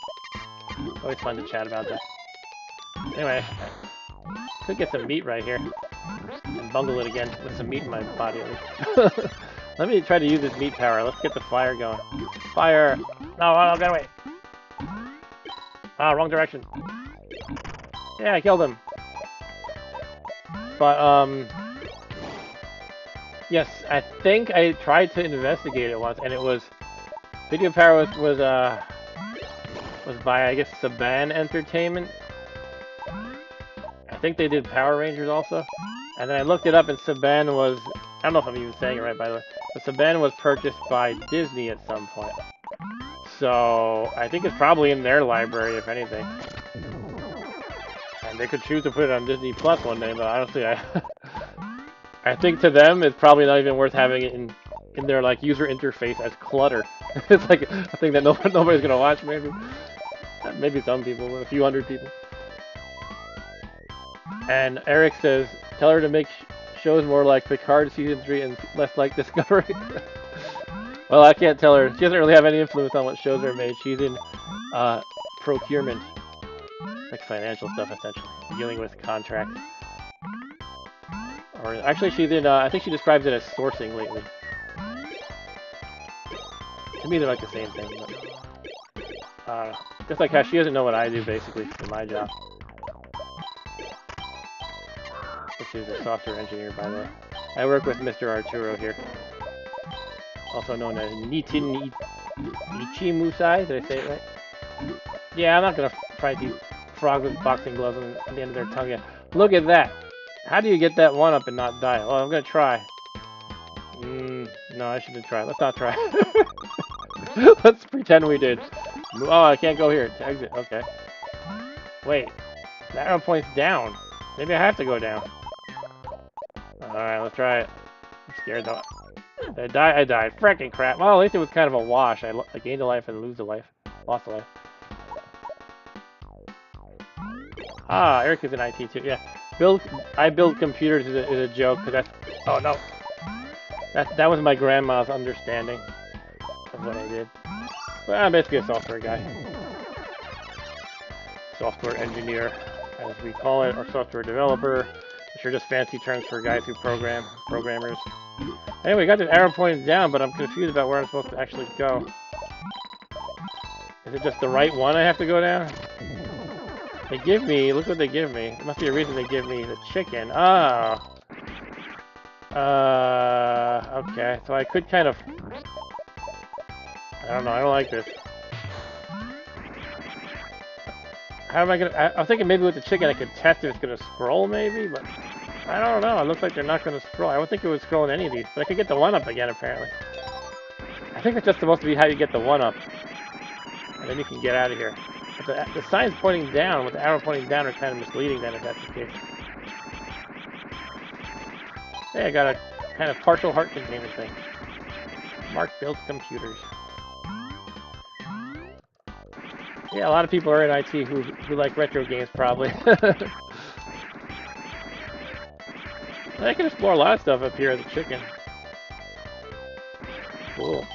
Always fun to chat about that. Anyway, I could get some meat right here. And bungle it again with some meat in my body at least. Let me try to use this meat power. Let's get the fire going. Fire! No, get away! Ah, wrong direction. Yeah, I killed him. But, yes, I think I tried to investigate it once, and it was... Video Power was by, I guess, Saban Entertainment. I think they did Power Rangers also. And then I looked it up, and Saban was... I don't know if I'm even saying it right, by the way. But Saban was purchased by Disney at some point. So, I think it's probably in their library, if anything. And And they could choose to put it on Disney Plus one day, but honestly, I think to them it's probably not even worth having it in their like user interface as clutter. It's like a thing that nobody's gonna watch. Maybe some people, a few hundred people. And Eric says, tell her to make shows more like Picard season 3 and less like Discovery. Well, I can't tell her. She doesn't really have any influence on what shows are made. She's in procurement, like financial stuff essentially, dealing with contracts. Or actually, she's in. I think she describes it as sourcing lately. To me, they're like the same thing. But, just like how she doesn't know what I do basically for my job. Which is a software engineer, by the way. I work with Mr. Arturo here, also known as Nitin Ichimusai. Did I say it right? Yeah, I'm not gonna fight these frogs with boxing gloves on the end of their tongue yet. Look at that! How do you get that one up and not die? Oh, I'm gonna try. No, I shouldn't try. Let's not try. Let's pretend we did. Oh, I can't go here. To exit. Okay. Wait. The arrow points down. Maybe I have to go down. Alright, let's try it. I'm scared though. Did I died. Frickin' crap. Well, at least it was kind of a wash. I gained a life and lose a life. Lost a life. Ah, Eric is in IT too. Yeah. I build computers is a joke, because that's... Oh, no. That was my grandma's understanding of what I did. But I'm basically a software guy. Software engineer, as we call it, or software developer, which are just fancy terms for guys who programmers. Anyway, got this arrow pointing down, but I'm confused about where I'm supposed to actually go. Is it just the right one I have to go down? They give me, look what they give me. There must be a reason they give me the chicken. Oh. Okay, so I could kind of... I don't know, I don't like this. How am I gonna... I'm thinking maybe with the chicken I could test if it's gonna scroll maybe, but... I don't know, it looks like they're not gonna scroll. I don't think it would scroll in any of these, but I could get the 1-up again apparently. I think it's just supposed to be how you get the 1-up. And then you can get out of here. But the signs pointing down, with the arrow pointing down, are kind of misleading then if that's the case. Hey, I got a kind of partial heart container thing. Mark builds computers. Yeah, a lot of people are in IT who like retro games, probably. I can explore a lot of stuff up here as a chicken. Cool.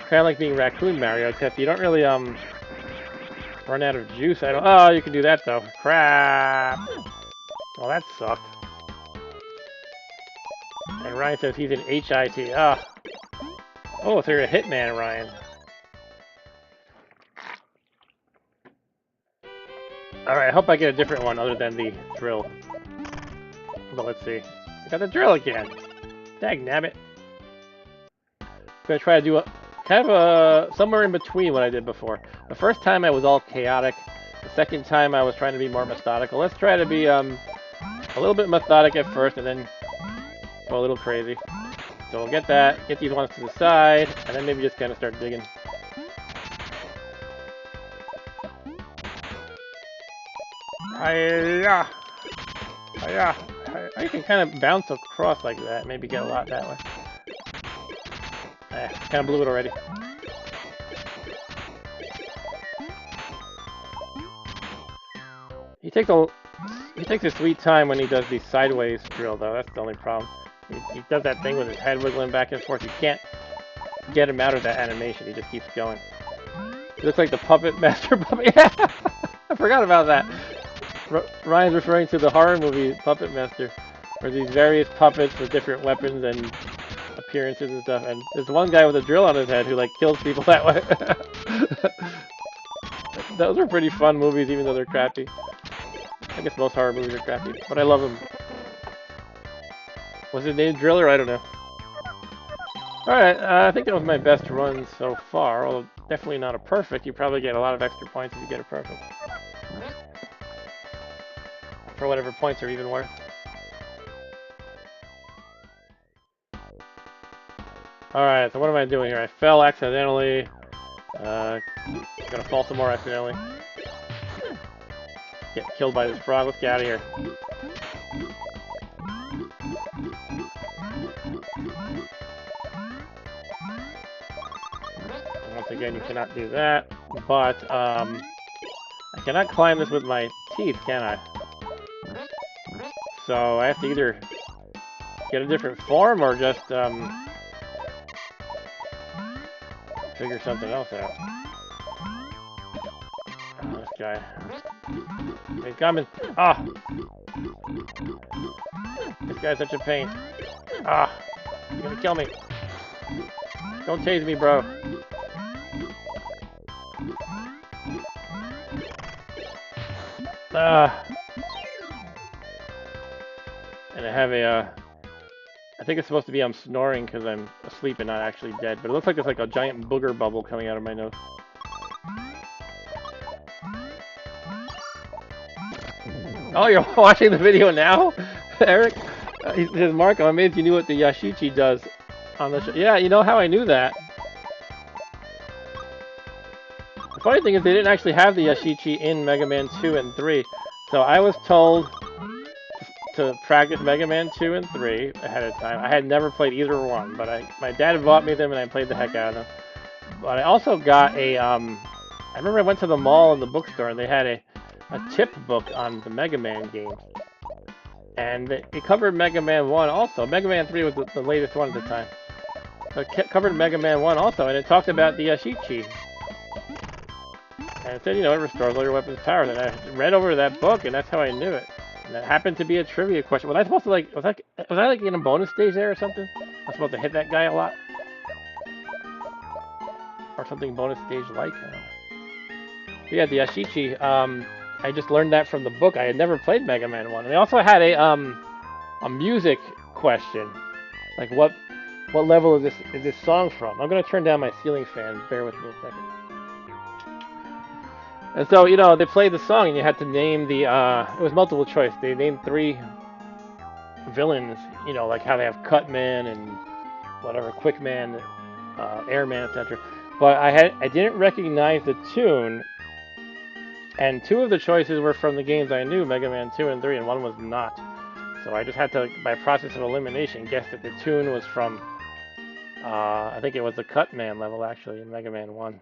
Kind of like being Raccoon Mario, except you don't really run out of juice. Oh, you can do that though. Crap. Well, that sucked. And Ryan says he's in HIT. Ah. Oh, so you're a hitman, Ryan. Alright, I hope I get a different one other than the drill. But let's see. I got the drill again. Dagnabbit. I'm gonna try to do kind of somewhere in between what I did before. The first time I was all chaotic. The second time I was trying to be more methodical. Let's try to be a little bit methodic at first and then go a little crazy. So we'll get that, get these ones to the side, and then maybe just kind of start digging. Hiya! Hiya! You can kind of bounce across like that, maybe get a lot that way. Kind of blew it already. He takes his sweet time when he does the sideways drill, though. That's the only problem. He does that thing with his head wiggling back and forth. You can't get him out of that animation. He just keeps going. He looks like the puppet master puppet. Yeah, I forgot about that. Ryan's referring to the horror movie Puppet Master, where these various puppets with different weapons and appearances and stuff. And there's one guy with a drill on his head who like kills people that way. Those are pretty fun movies, even though they're crappy. I guess most horror movies are crappy, but I love them. Was his name Driller? I don't know. Alright, I think that was my best run so far, although definitely not a perfect. You probably get a lot of extra points if you get a perfect. For whatever points are even worth. Alright, so what am I doing here? I fell accidentally. Gonna fall some more accidentally. Get killed by this frog. Let's get out of here. Once again, you cannot do that. But, I cannot climb this with my teeth, can I? So, I have to either get a different form or just, figure something else out. Oh, this guy. He's coming. Ah! This guy's such a pain. Ah! You're gonna kill me. Don't tase me, bro. Ah! And I have a, I think it's supposed to be I'm snoring because I'm asleep and not actually dead, but it looks like there's like a giant booger bubble coming out of my nose. Oh, you're watching the video now, Eric? He says, Mark, I'm amazed you knew what the Yashichi does on the show. Yeah, you know how I knew that? The funny thing is they didn't actually have the Yashichi in Mega Man 2 and 3. So I was told to practice Mega Man 2 and 3 ahead of time. I had never played either one, but my dad bought me them and I played the heck out of them. But I also got a, I remember I went to the mall in the bookstore and they had a tip book on the Mega Man games. And it covered Mega Man 1 also. Mega Man 3 was the latest one at the time. So it covered Mega Man 1 also, and it talked about the Yashichi. And it said, you know, it restores all your weapons' powers. And I read over that book, and that's how I knew it. And that happened to be a trivia question. Was I supposed to, like, was I like in a bonus stage there or something? I was supposed to hit that guy a lot? Or something bonus stage like? I don't know. But yeah, the Yashichi, I just learned that from the book. I had never played Mega Man 1. And they also had a music question. Like, what level is this song from? I'm going to turn down my ceiling fan. Bear with me a second. And so, you know, they played the song and you had to name the, it was multiple choice. They named 3 villains, you know, like how they have Cutman and whatever, Quickman, Airman, etc. But I didn't recognize the tune, and 2 of the choices were from the games I knew, Mega Man 2 and 3, and 1 was not. So I just had to, by process of elimination, guess that the tune was from, I think it was the Cutman level, actually, in Mega Man 1.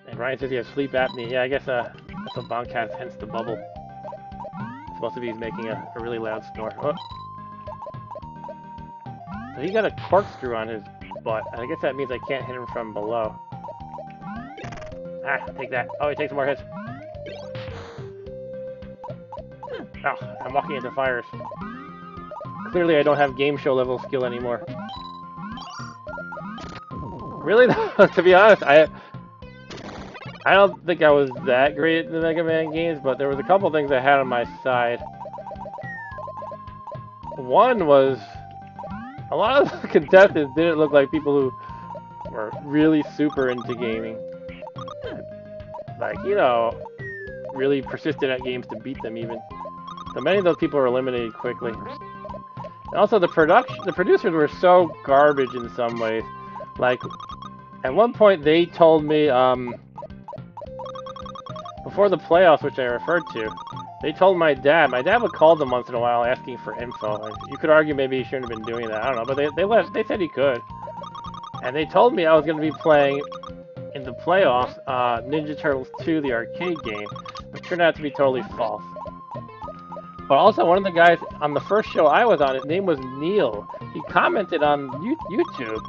And Ryan says he has sleep apnea. Yeah, I guess that's what Bonk has, hence the bubble. It's supposed to be he's making a really loud snore. Oh. So he got a corkscrew on his butt. I guess that means I can't hit him from below. Ah, take that. Oh, he takes some more hits. Oh, I'm walking into fires. Clearly I don't have game show level skill anymore. Really though, to be honest, I don't think I was that great at the Mega Man games, but there was a couple things I had on my side. One was, a lot of the contestants didn't look like people who were really super into gaming. Like, you know, really persistent at games to beat them even. So many of those people were eliminated quickly. And also the producers were so garbage in some ways. Like, at one point they told me, before the playoffs, which I referred to, they told my dad would call them once in a while asking for info. Like, you could argue maybe he shouldn't have been doing that, I don't know, but they said he could. And they told me I was going to be playing, in the playoffs, Ninja Turtles 2, the arcade game, which turned out to be totally false. But also, one of the guys on the first show I was on, his name was Neil. He commented on YouTube,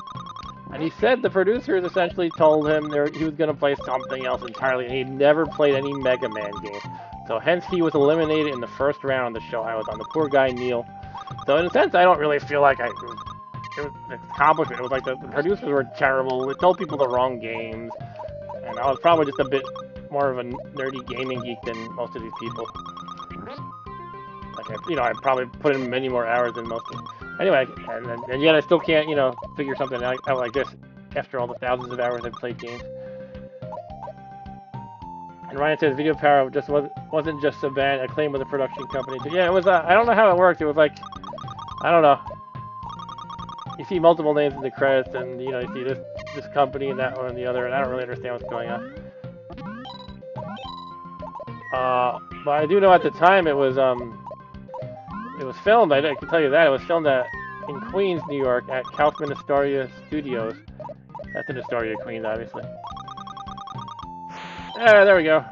and he said the producers essentially told him he was going to play something else entirely, and he'd never played any Mega Man game. So hence he was eliminated in the first round of the show I was on, the poor guy Neil. So in a sense, I don't really feel like it was an accomplishment. It was like the producers were terrible, they told people the wrong games, and I was probably just a bit more of a nerdy gaming geek than most of these people. Like, I probably put in many more hours than most of them. Anyway, and yet I still can't, figure something out like this after all the thousands of hours I've played games. And Ryan says Video Power just wasn't just a band, Acclaim with a production company. So yeah, it was, I don't know how it worked. It was like, I don't know. You see multiple names in the credits, and, you see this this company and that one and the other, and I don't really understand what's going on. But I do know at the time it was filmed. I can tell you that it was filmed in Queens, New York, at Kaufman Astoria Studios. That's in Astoria, Queens, obviously. There we go.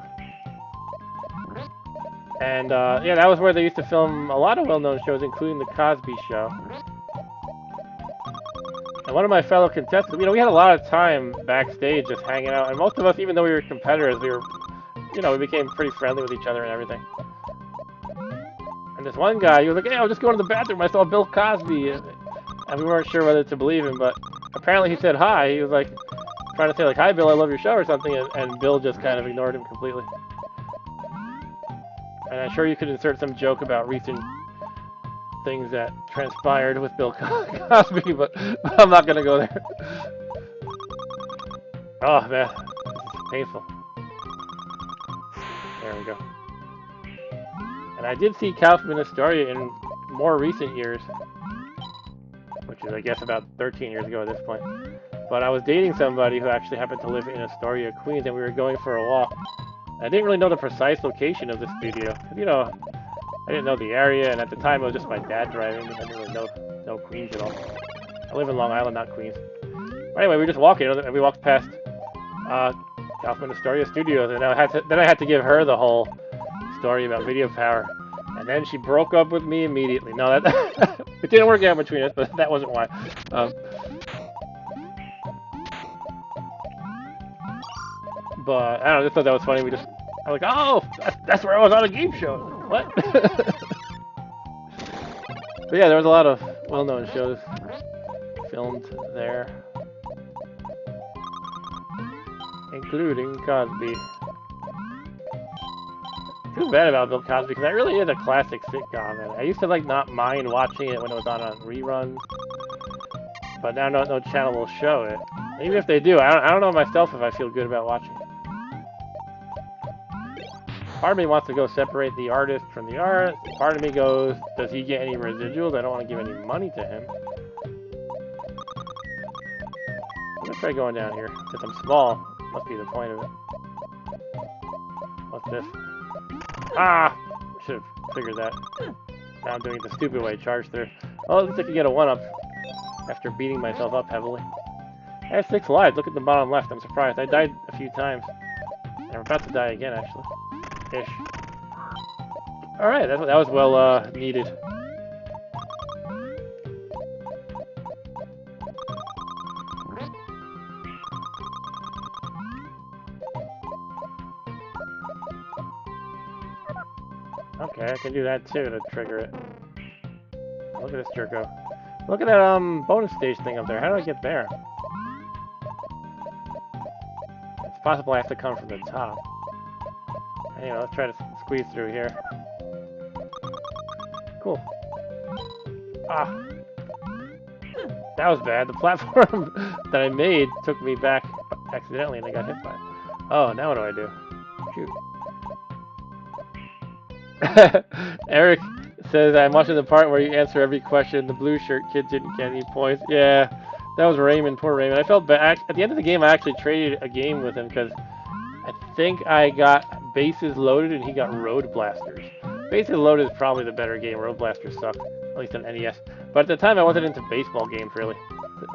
And yeah, that was where they used to film a lot of well-known shows, including The Cosby Show. And one of my fellow contestants, we had a lot of time backstage just hanging out. And most of us, even though we were competitors, we became pretty friendly with each other and everything. And this one guy, he was like, hey, I was just going to the bathroom. I saw Bill Cosby. And we weren't sure whether to believe him, but apparently he said hi. He was like, trying to say like, hi, Bill, I love your show or something. And Bill just kind of ignored him completely. And I'm sure you could insert some joke about recent things that transpired with Bill Cosby, but I'm not going to go there. Oh, man. It's painful. There we go. And I did see Kaufman Astoria in more recent years, which is, I guess, about 13 years ago at this point. But I was dating somebody who actually happened to live in Astoria, Queens, and we were going for a walk. I didn't really know the precise location of the studio. I didn't know the area, and at the time it was just my dad driving. I didn't really know Queens at all. I live in Long Island, not Queens. But anyway, we were just walking, and we walked past Kaufman Astoria Studios, and then I had to give her the whole story about Video Power, and then she broke up with me immediately. No, that it didn't work out between us, but that wasn't why. But I don't know, I just thought that was funny. I'm like, oh, that's where I was on a game show. What? But yeah, there was a lot of well-known shows filmed there, including Cosby. Too bad about Bill Cosby, because that really is a classic sitcom. And I used to not mind watching it when it was on reruns, but now no channel will show it. Even if they do, I don't know myself if I feel good about watching it. Part of me wants to go separate the artist from the art. Part of me goes, does he get any residuals? I don't want to give any money to him. I'm gonna try going down here. Since I'm small, must be the point of it. What's this? Ah! I should have figured that. Now I'm doing it the stupid way, charge through. Oh, at least I can get a 1-up after beating myself up heavily. I have 6 lives. Look at the bottom left. I'm surprised. I died a few times. And I'm about to die again, actually. Ish. Alright, that was well needed. Okay, I can do that too to trigger it. Look at this jerko. Look at that bonus stage thing up there. How do I get there? It's possible I have to come from the top. Anyway, let's try to squeeze through here. Cool. Ah. That was bad. The platform that I made took me back accidentally and I got hit by it. Oh, now what do I do? Shoot. Eric says, I'm watching the part where you answer every question. The blue shirt kid didn't get any points. Yeah, that was Raymond. Poor Raymond. I felt bad. At the end of the game, I actually traded a game with him because I think I got Bases Loaded and he got Road Blasters. Bases Loaded is probably the better game. Road Blasters suck, at least on NES. But at the time, I wasn't into baseball games, really.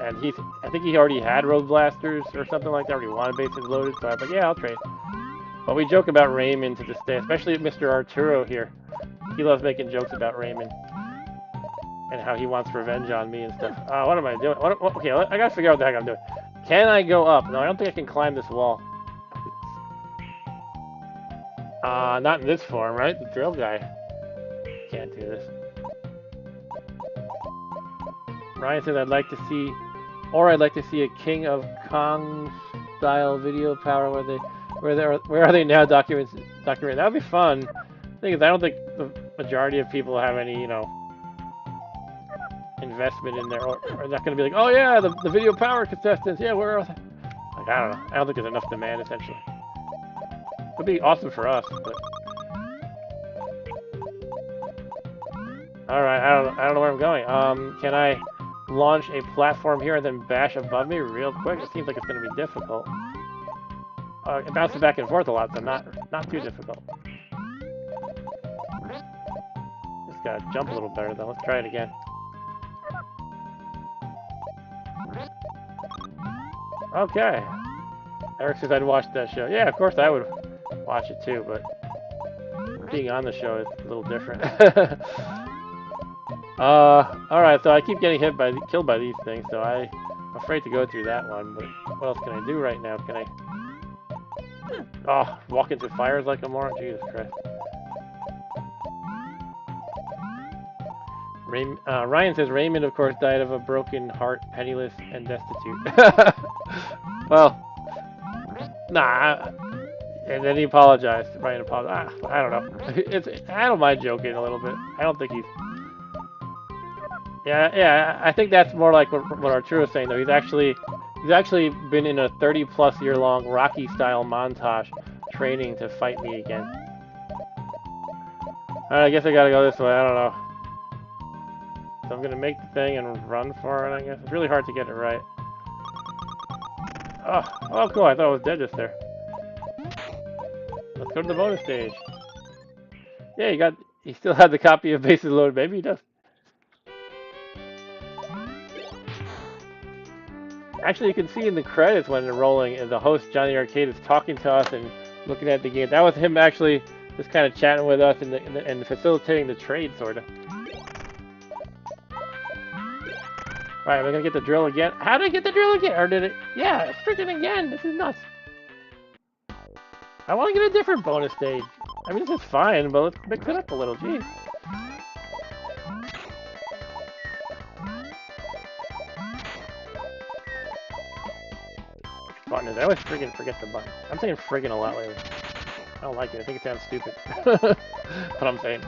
And I think he already had Road Blasters or something like that, or he wanted Bases Loaded, so I was like, yeah, I'll trade. But we joke about Raymond to this day, especially Mr. Arturo here. He loves making jokes about Raymond and how he wants revenge on me and stuff. What am I doing? Okay, I gotta figure out what the heck I'm doing. Can I go up? No, I don't think I can climb this wall. Not in this form, right? The drill guy can't do this. Ryan says, I'd like to see a King of Kong style Video Power where are they now documented? That would be fun. The thing is, I don't think the majority of people have any, investment in there, or are not going to be like, oh yeah, the Video Power contestants, yeah, where are they? Like, I don't know. I don't think there's enough demand, essentially. It would be awesome for us, but... Alright, I don't know where I'm going. Can I launch a platform here and then bash above me real quick? It seems like it's going to be difficult. It bounces back and forth a lot, so not too difficult. Just gotta jump a little better though. Let's try it again. Okay. Eric says I'd watch that show. Yeah, of course I would watch it too, but being on the show is a little different. Alright, so I keep getting killed by these things, so I'm afraid to go through that one, but what else can I do right now? Can I... Oh, walk into fires like a moron? Jesus Christ. Ryan says Raymond, of course, died of a broken heart, penniless, and destitute. Well, nah. And then he apologized. Ryan apologized. I don't know. I don't mind joking a little bit. I don't think he's... Yeah, I think that's more like what Arturo was saying, though. He's actually been in a 30-plus year long Rocky-style montage training to fight me again. Alright, I guess I gotta go this way. I don't know. So I'm gonna make the thing and run for it, I guess. It's really hard to get it right. Oh, cool. I thought I was dead just there. Let's go to the bonus stage. Yeah, he still had the copy of Bases Loaded. Maybe he does. Actually, you can see in the credits when they're rolling, the host, Johnny Arcade, is talking to us and looking at the game. That was him actually just kind of chatting with us and facilitating the trade, sort of. Alright, we're gonna get the drill again. How did I get the drill again? Or did it? Yeah, freaking again. This is nuts. I want to get a different bonus stage. I mean, this is fine, but let's mix it up a little. Jeez. Button is. I always friggin' forget the button. I'm saying friggin' a lot lately. I don't like it. I think it sounds stupid. But I'm saying.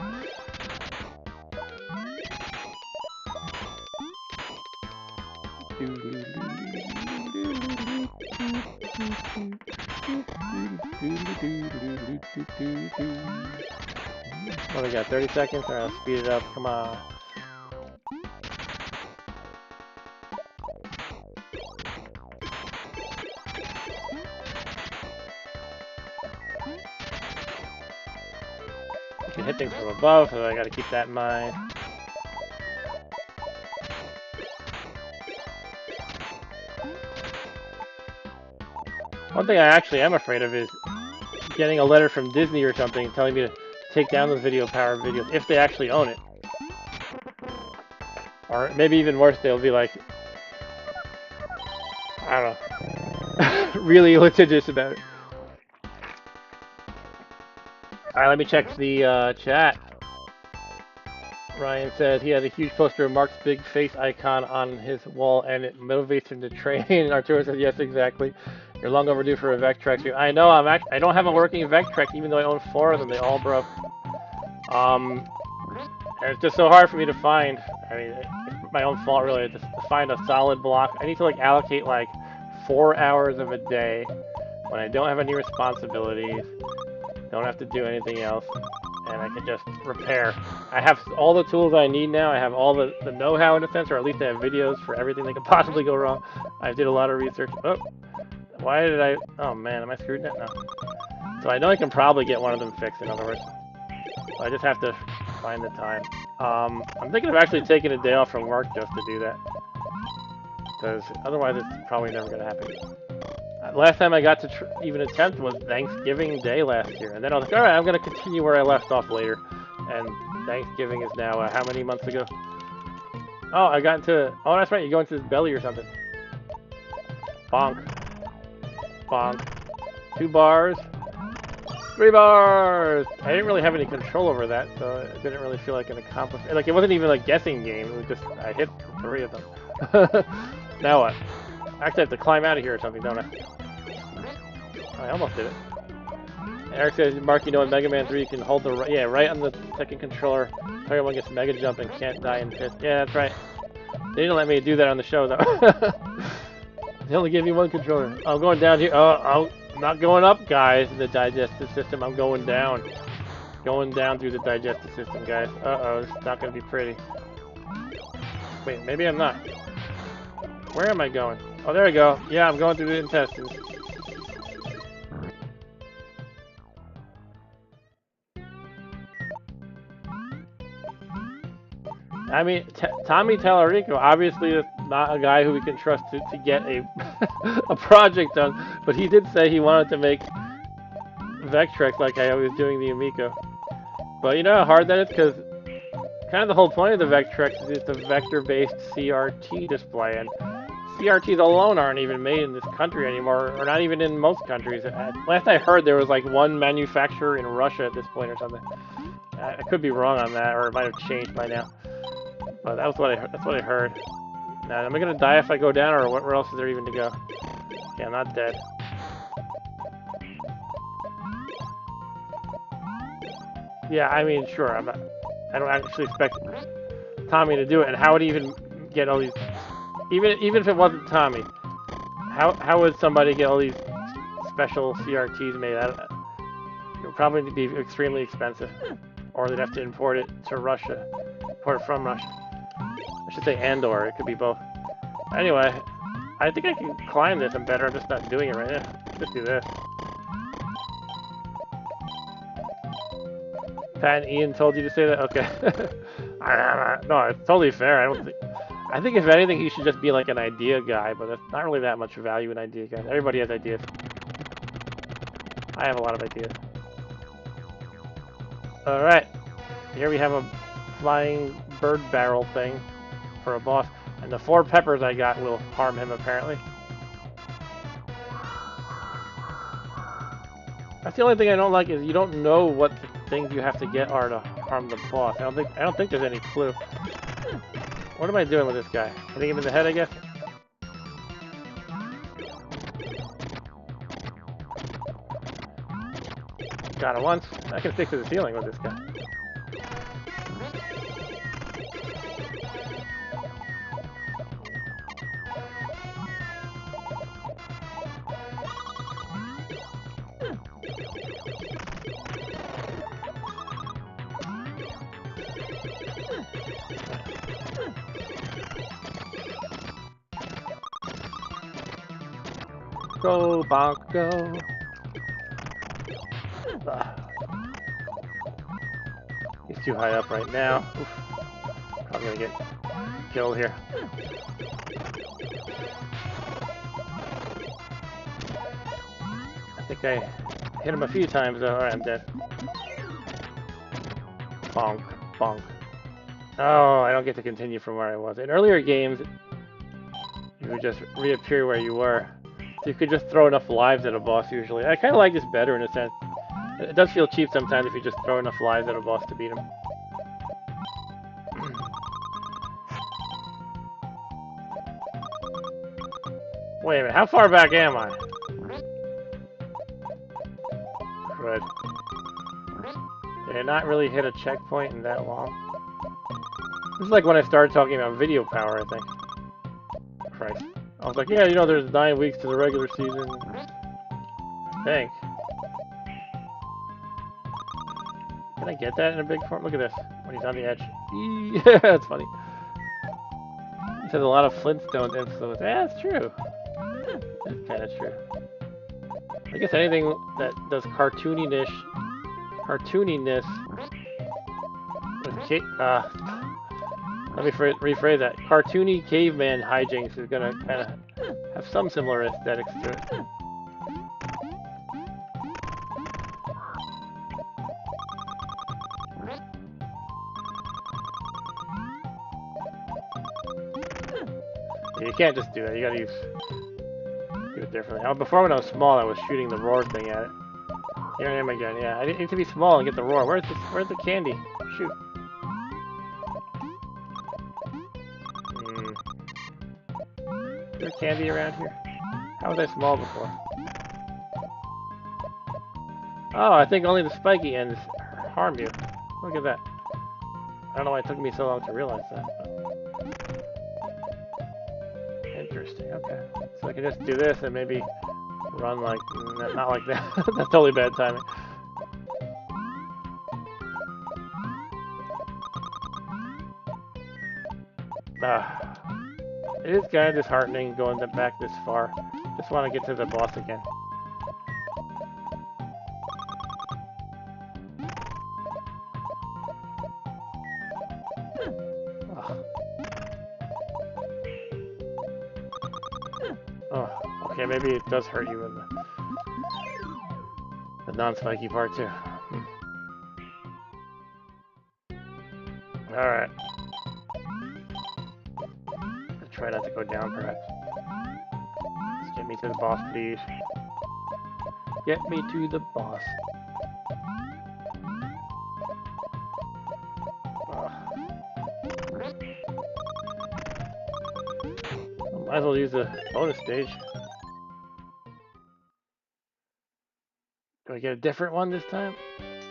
What do we got? 30 seconds? Alright, let's speed it up. Come on. You can hit things from above, so I gotta keep that in mind. One thing I actually am afraid of is getting a letter from Disney or something telling me to take down those video power videos if they actually own it. Or maybe even worse, they'll be like, I don't know, really litigious about it. Alright, let me check the chat. Ryan says he has a huge poster of Mark's big face icon on his wall and it motivates him to train. Arturo says, yes, exactly. You're long overdue for a Vectrex. I know, I don't have a working Vectrex, even though I own 4 of them. They all broke. And it's just so hard for me to find. I mean, it's my own fault, really, to find a solid block. I need to, like, allocate, like, 4 hours of a day when I don't have any responsibilities, don't have to do anything else, and I can just repair. I have all the tools I need now. I have all the know-how, in a sense, or at least I have videos for everything that could possibly go wrong. I did a lot of research. Oh. Why did I... Oh man, am I screwed now? No. So I know I can probably get one of them fixed, in other words. So I just have to find the time. I'm thinking of actually taking a day off from work just to do that. Because otherwise it's probably never going to happen. Last time I got to even attempt was Thanksgiving Day last year. And then I was like, alright, I'm going to continue where I left off later. And Thanksgiving is now, how many months ago? Oh, I got into... Oh, that's right, you go into his belly or something. Bonk. Bonk. 2 bars. 3 bars! I didn't really have any control over that, so it didn't really feel like an accomplishment. Like, it wasn't even a guessing game, it was just, I hit 3 of them. Now what? Actually, I have to climb out of here or something, don't I? I almost did it. Eric says, Mark, you know in Mega Man 3 you can hold the right on the second controller. Everyone gets Mega Jump and can't die in piss. Yeah, that's right. They didn't let me do that on the show, though. They only gave me 1 controller. I'm going down here. Oh, I'm not going up, guys, in the digestive system. I'm going down. Going down through the digestive system, guys. Uh-oh, it's not going to be pretty. Wait, maybe I'm not. Where am I going? Oh, there we go. Yeah, I'm going through the intestines. I mean, Tommy Tallarico obviously is not a guy who we can trust to get a a project done, but he did say he wanted to make Vectrex like I was doing the Amico. But you know how hard that is? Because kind of the whole point of the Vectrex is it's a vector-based CRT display, and CRTs alone aren't even made in this country anymore, or not even in most countries. Last I heard, there was like one manufacturer in Russia at this point or something. I could be wrong on that, or it might have changed by now. But that was that's what I heard. Now, am I gonna die if I go down, or where else is there even to go? Yeah, I'm not dead. Yeah, I mean, sure. I don't actually expect Tommy to do it, and how would he even get all these? Even if it wasn't Tommy, how would somebody get all these special CRTs made? It would probably be extremely expensive, or they'd have to import it to Russia, import it from Russia. I should say and/or. It could be both. Anyway, I think I can climb this. I'm better. I'm just not doing it right now. Just do this. Pat and Ian told you to say that? Okay. No, it's totally fair. I think if anything, he should just be like an idea guy, but that's not really that much value in idea guys. Everybody has ideas. I have a lot of ideas. Alright. Here we have a flying bird barrel thing for a boss. And the 4 peppers I got will harm him, apparently. That's the only thing I don't like is you don't know what the things you have to get are to harm the boss. I don't think there's any clue. What am I doing with this guy? Hitting him in the head, I guess? Got it once. I can stick to the ceiling with this guy. Go, bonk, go. He's too high up right now. Oof. Probably gonna get killed here. I think I hit him a few times though. Alright, I'm dead. Bonk, bonk. Oh, I don't get to continue from where I was. In earlier games, you would just reappear where you were. So you could just throw enough lives at a boss usually. I kind of like this better in a sense. It does feel cheap sometimes if you just throw enough lives at a boss to beat him. Wait a minute, how far back am I? Good. Did I not really hit a checkpoint in that long? This is like when I started talking about video power, I think. Christ. I was like, yeah, you know, there's 9 weeks to the regular season. I think. Can I get that in a big form? Look at this. When he's on the edge. Yeah, that's funny. He says a lot of Flintstones influence. Yeah, that's true. That's kind of true. I guess anything that does cartooniness with let me rephrase that. Cartoony caveman hijinks is gonna kind of have some similar aesthetics to it. You can't just do that. You gotta do it differently. Before when I was small, I was shooting the roar thing at it. Here I am again. Yeah, I need to be small and get the roar. Where's the candy? Shoot. Is there candy around here? How was I small before? Oh, I think only the spiky ends harm you. Look at that. I don't know why it took me so long to realize that. Interesting, okay. So I can just do this and maybe run like... not like that. That's totally bad timing. It is kind of disheartening going back this far. Just want to get to the boss again. Ugh. Oh, okay, maybe it does hurt you in the non-spiky part too. Alright. Try not to go down, perhaps. Just get me to the boss, please. Get me to the boss. Might as well use the bonus stage. Do I get a different one this time?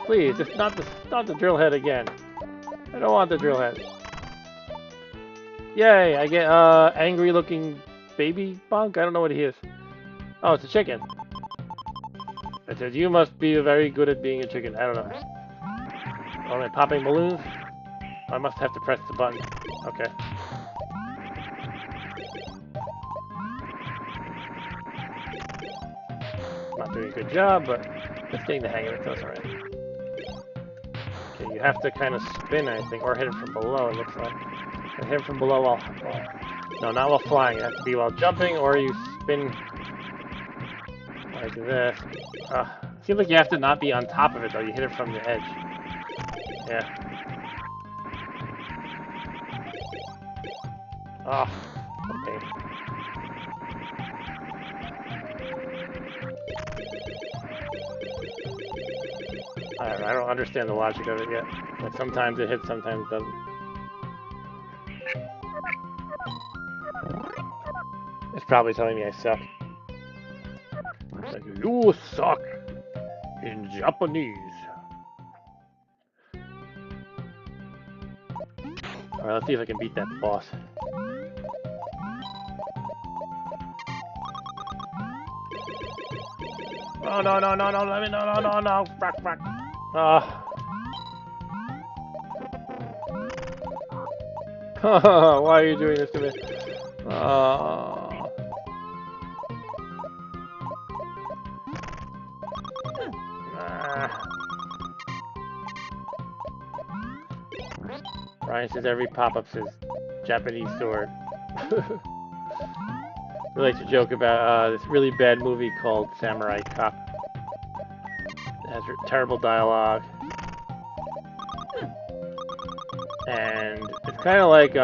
Please, just not the drill head again. I don't want the drill head. Yay! I get angry looking baby bonk. I don't know what he is. Oh, it's a chicken. It says you must be very good at being a chicken. I don't know. Oh, am I popping balloons? I must have to press the button. Okay. Not doing a good job, but just getting the hang of it, so it's alright. Okay, you have to kind of spin, I think, or hit it from below, it looks like. And hit it from below while... No, not while flying. It has to be while jumping, or you spin like this. Seems like you have to not be on top of it, though. You hit it from the edge. Yeah. Oh, okay. I don't understand the logic of it yet. Like sometimes it hits, sometimes it doesn't. It's probably telling me I suck. Like, you suck in Japanese. Alright, let's see if I can beat that boss. Oh, no, no, no, no, let me, no, no, no, no, fuck, fuck. Why are you doing this to me? Ryan says every pop-up says Japanese sword. We like to joke about this really bad movie called Samurai Cop. It has terrible dialogue. And it's kind of like,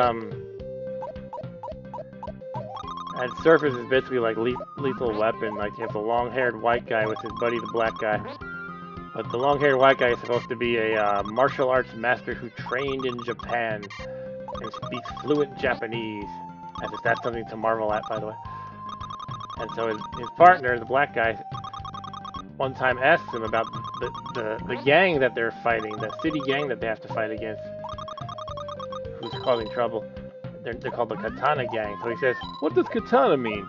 at surface is basically like Lethal Weapon. Like you have the long-haired white guy with his buddy, the black guy. But the long-haired white guy is supposed to be a martial arts master who trained in Japan and speaks fluent Japanese. As if that's something to marvel at, by the way. And so his partner, the black guy, one time asks him about the gang that they're fighting, the city gang that they have to fight against, who's causing trouble. They're called the Katana Gang. So he says, "What does katana mean?"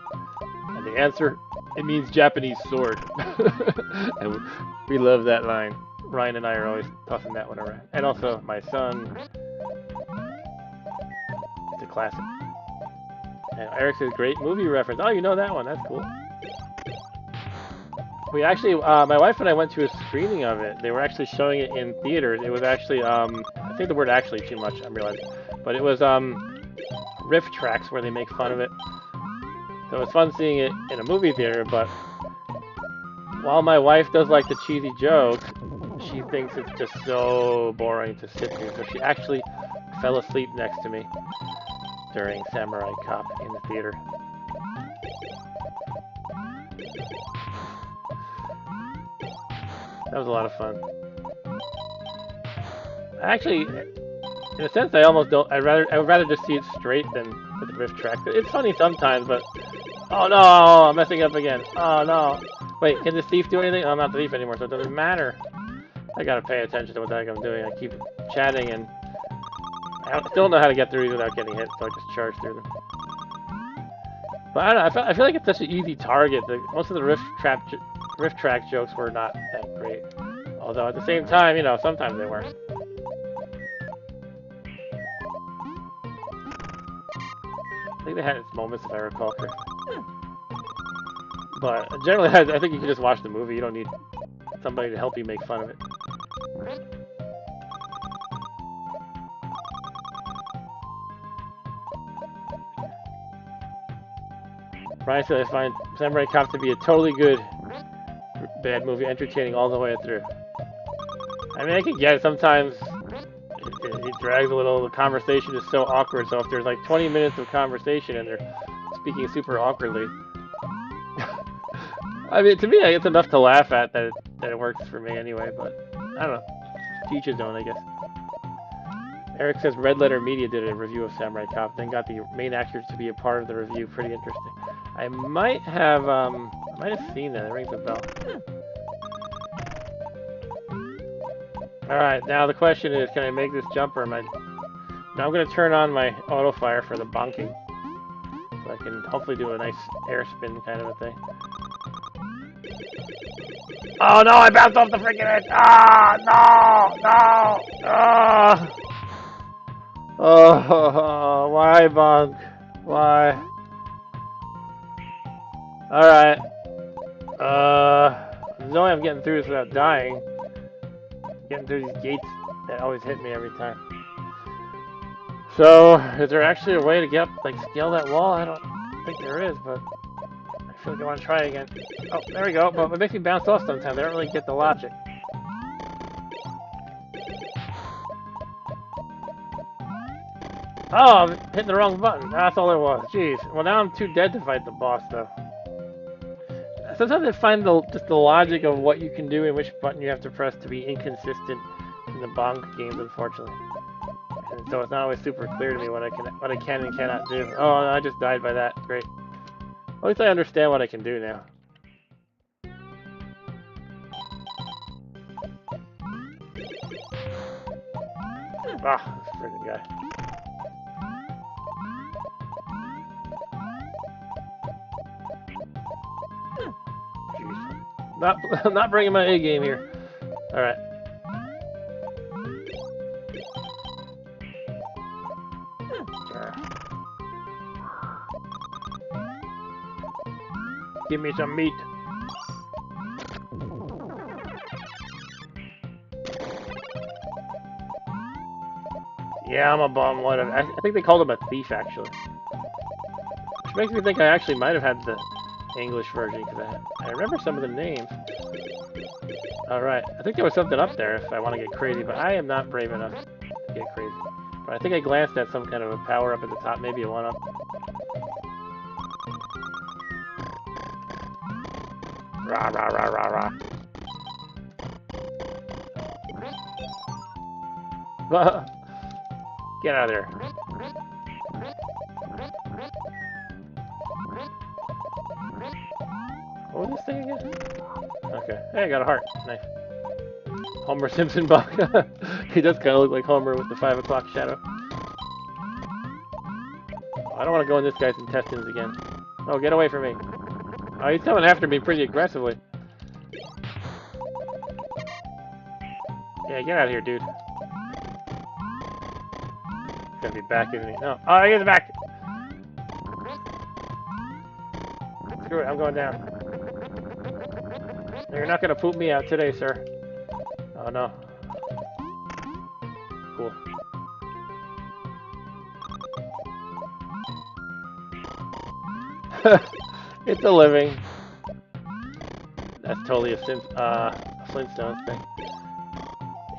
And the answer, it means Japanese sword. And we love that line. Ryan and I are always tossing that one around. And also, my son. It's a classic. And Eric says, great movie reference. Oh, you know that one. That's cool. We actually, my wife and I went to a screening of it. They were actually showing it in theaters. It was actually, I think the word actually too much, I'm realizing. But it was, riff tracks where they make fun of it. So it was fun seeing it in a movie theater, but while my wife does like the cheesy jokes, she thinks it's just so boring to sit through. So she actually fell asleep next to me during Samurai Cop in the theater. That was a lot of fun. Actually, in a sense, I almost don't. I would rather just see it straight than with the riff track. It's funny sometimes, but oh no, I'm messing up again. Oh no. Wait, can this thief do anything? Oh, I'm not the thief anymore, so it doesn't matter. I gotta pay attention to what the heck I'm doing. I keep chatting and I still don't know how to get through these without getting hit, so I just charge through them. But I don't know, I feel like it's such an easy target. Most of the riff track jokes were not that great. Although at the same time, you know, sometimes they were. think they had its moments if I recall correctly. But generally, I think you can just watch the movie. You don't need somebody to help you make fun of it. Brian said I find Samurai Cop to be a totally good bad movie, entertaining all the way through. I mean, I can get it. Sometimes it drags a little. The conversation is so awkward. So if there's like 20 minutes of conversation and they're speaking super awkwardly, I mean, to me, it's enough to laugh at that it works for me anyway. But I don't know. To each his own, I guess. Eric says Red Letter Media did a review of Samurai Cop, then got the main actors to be a part of the review. Pretty interesting. I might have seen that. It rings a bell. All right, now the question is, can I make this jump or am I? Now I'm gonna turn on my auto fire for the bonking, so I can hopefully do a nice air spin kind of a thing. Oh no! I bounced off the freaking edge! Ah! No! No! Ah! Oh, why, Bonk? Why? Alright. There's no way I'm getting through this without dying. Getting through these gates that always hit me every time. So, is there actually a way to get up, like, scale that wall? I don't think there is, but I feel like I want to try again. Oh, there we go. But it makes me bounce off sometimes. I don't really get the logic. Oh, I'm hitting the wrong button. That's all it was. Jeez. Well, now I'm too dead to fight the boss, though. Sometimes I find just the logic of what you can do and which button you have to press to be inconsistent in the Bonk games, unfortunately. And so it's not always super clear to me what I can and cannot do. Oh, no, I just died by that. Great. At least I understand what I can do now. Ah, this freaking guy. Jeez. Not bringing my A game here. All right. Give me some meat. Yeah, I'm a bum. Whatever. I think they called him a thief, actually. Which makes me think I actually might have had the English version, because I remember some of the names. Alright, I think there was something up there if I want to get crazy, but I am not brave enough to get crazy. But I think I glanced at some kind of a power up at the top, maybe a one up. Rah, rah, rah, rah, rah. Get out of there. What was this thing again? Okay. Hey, I got a heart. Nice. Homer Simpson bug. He does kind of look like Homer with the 5 o'clock shadow. I don't want to go in this guy's intestines again. Oh, get away from me. Oh, he's coming after me pretty aggressively. Yeah, get out of here, dude. He's gonna be back, isn't he? No. Oh, he's back! Screw it, I'm going down. No, you're not gonna poop me out today, sir. Oh, no. Cool. It's a living. That's totally a Flintstones thing.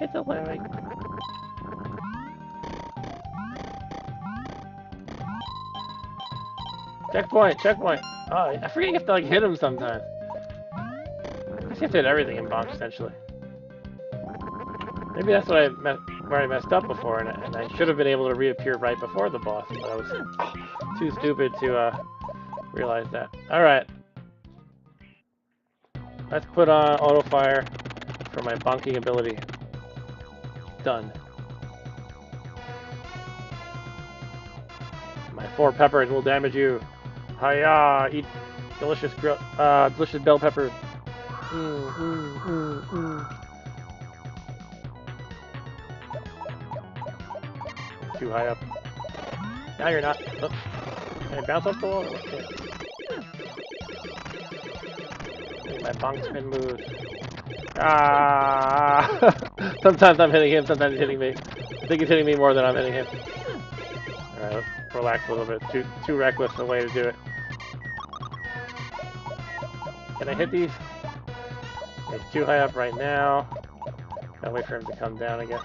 It's a living. Checkpoint, checkpoint. Oh, I forget you have to like hit him sometimes. I guess you have to hit everything in Bonk, essentially. Maybe that's what where I messed up before, and I should have been able to reappear right before the boss, but I was too stupid to realize that. Alright. Let's put on auto fire for my bonking ability. Done. My 4 peppers will damage you. Hiya! Eat delicious delicious bell peppers. Too high up. Now you're not. Oh. Can I bounce off the wall? Okay. Hey, my bonk spin moves. Ah! Sometimes I'm hitting him, sometimes he's hitting me. I think he's hitting me more than I'm hitting him. Alright, let's relax a little bit. Too reckless a way to do it. Can I hit these? He's too high up right now. Gotta wait for him to come down, I guess.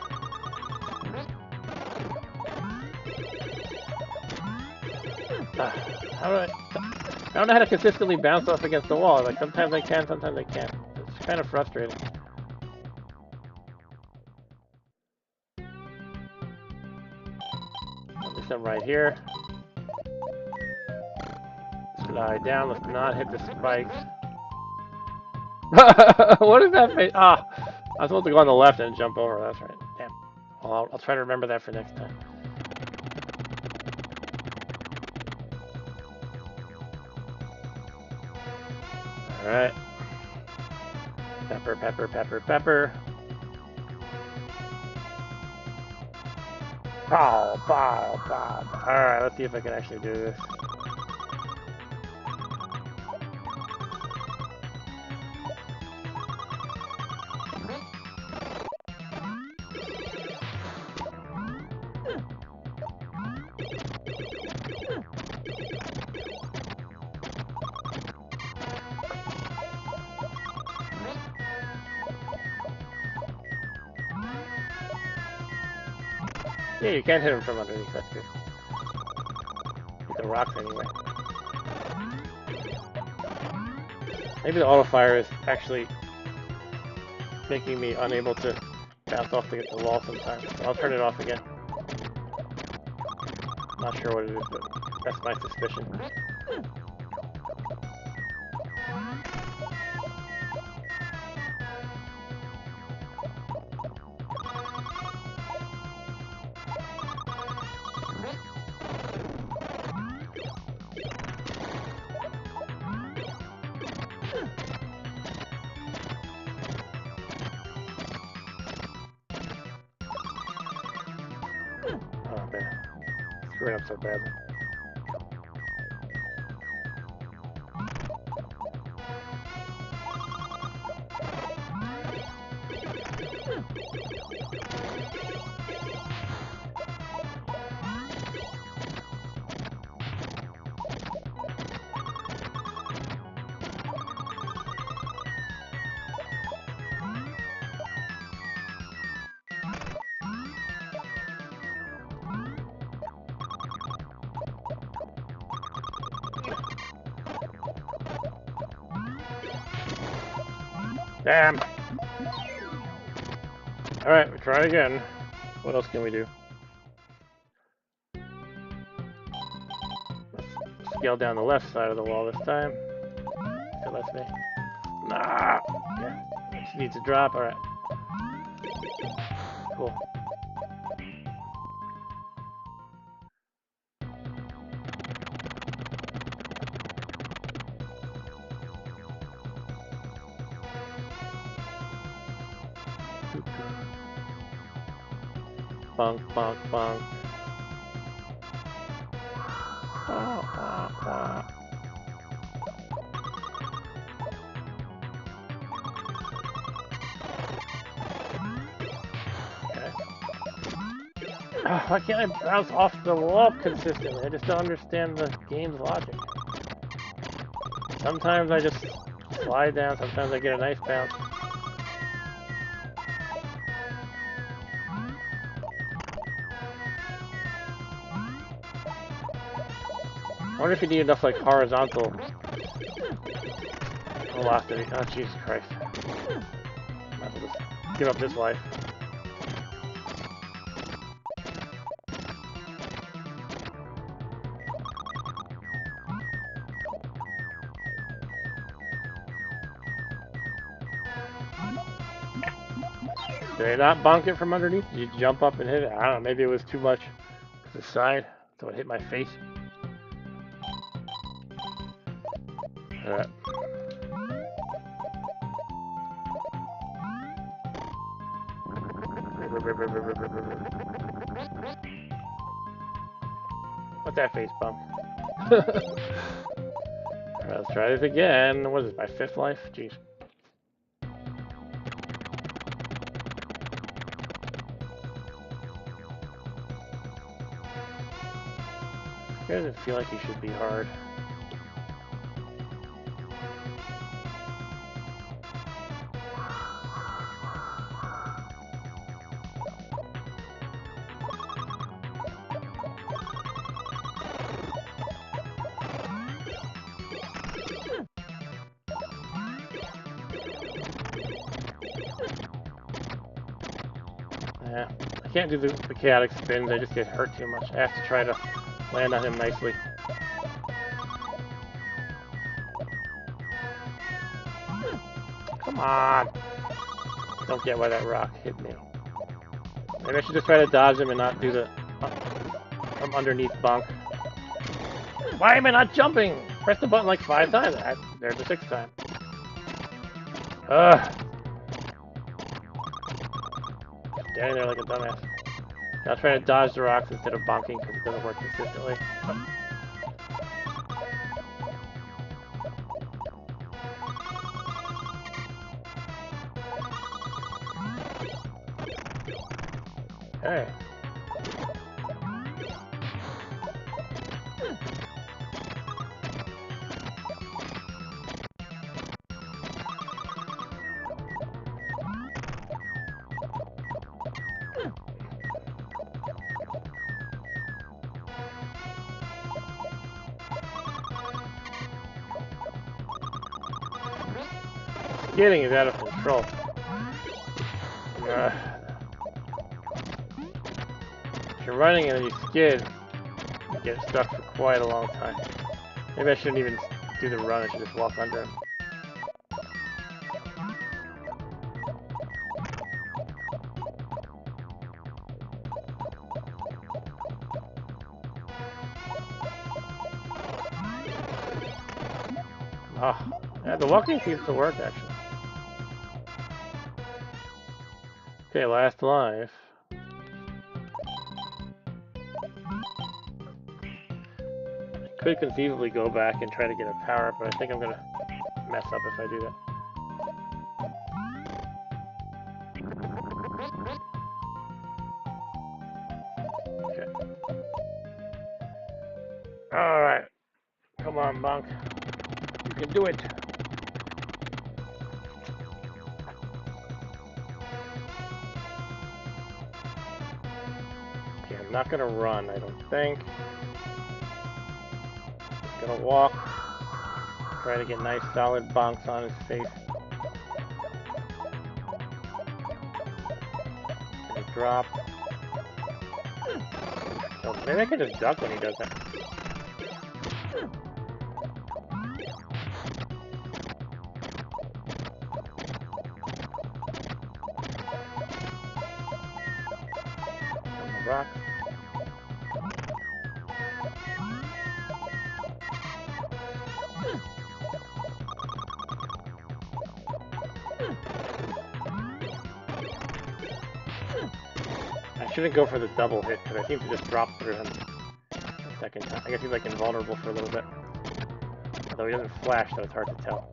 How do I don't know how to consistently bounce off against the wall. Like, sometimes I can, sometimes I can't. It's kind of frustrating. At least I'm right here. Slide down, let's not hit the spikes. What is that face? Ah! I was supposed to go on the left and jump over, that's right. Damn. Well, I'll try to remember that for next time. Alright. Pepper, pepper, pepper, pepper. Pow, pow, pow. Alright, let's see if I can actually do this. Yeah, you can't hit him from underneath, that's good. Hit the rocks anyway. Maybe the auto fire is actually making me unable to bounce off the wall sometimes. So I'll turn it off again. Not sure what it is, but that's my suspicion. Oh man, screwing up so badly. Damn! Alright, we try again. What else can we do? Let's scale down the left side of the wall this time. If it lets me. Nah! Yeah. She needs to drop, alright. Cool. Bonk, bonk, bonk. Wah, wah, wah. Okay. Why can't I bounce off the wall consistently? I just don't understand the game's logic. Sometimes I just slide down, sometimes I get a nice bounce. I wonder if you need enough, like, horizontal velocity. Oh, Jesus Christ. Might as well just give up this life. Did I not bonk it from underneath? Did you jump up and hit it? I don't know, maybe it was too much to the side, so it hit my face. Alright. What's that face bump? Alright, let's try this again. What is it, my 5th life? Jeez. This guy doesn't feel like he should be hard. Yeah, I can't do the chaotic spins, I just get hurt too much. I have to try to land on him nicely. Come on! Don't get why that rock hit me. Maybe I should just try to dodge him and not do the from underneath bonk. Why am I not jumping? Press the button like 5 times. There's the 6th time. Ugh. Standing there like a dumbass. I'll try to dodge the rocks instead of bonking because it doesn't work consistently. Hey. Skidding is out of control. If you're running and then you skid, you get stuck for quite a long time. Maybe I shouldn't even do the run, I should just walk under him. Oh, yeah, the walking seems to work actually. Okay, last life. I could conceivably go back and try to get a power up, but I think I'm gonna mess up if I do that. Okay. Alright. Come on, Bonk. You can do it. Okay, I'm not gonna run, I don't think. Just gonna walk. Try to get nice solid bonks on his face. Gonna drop. Oh, maybe I can just duck when he does that. On the rocks. I shouldn't go for the double hit because I seem to just drop through him the second time. I guess he's like invulnerable for a little bit. Although he doesn't flash, so it's hard to tell.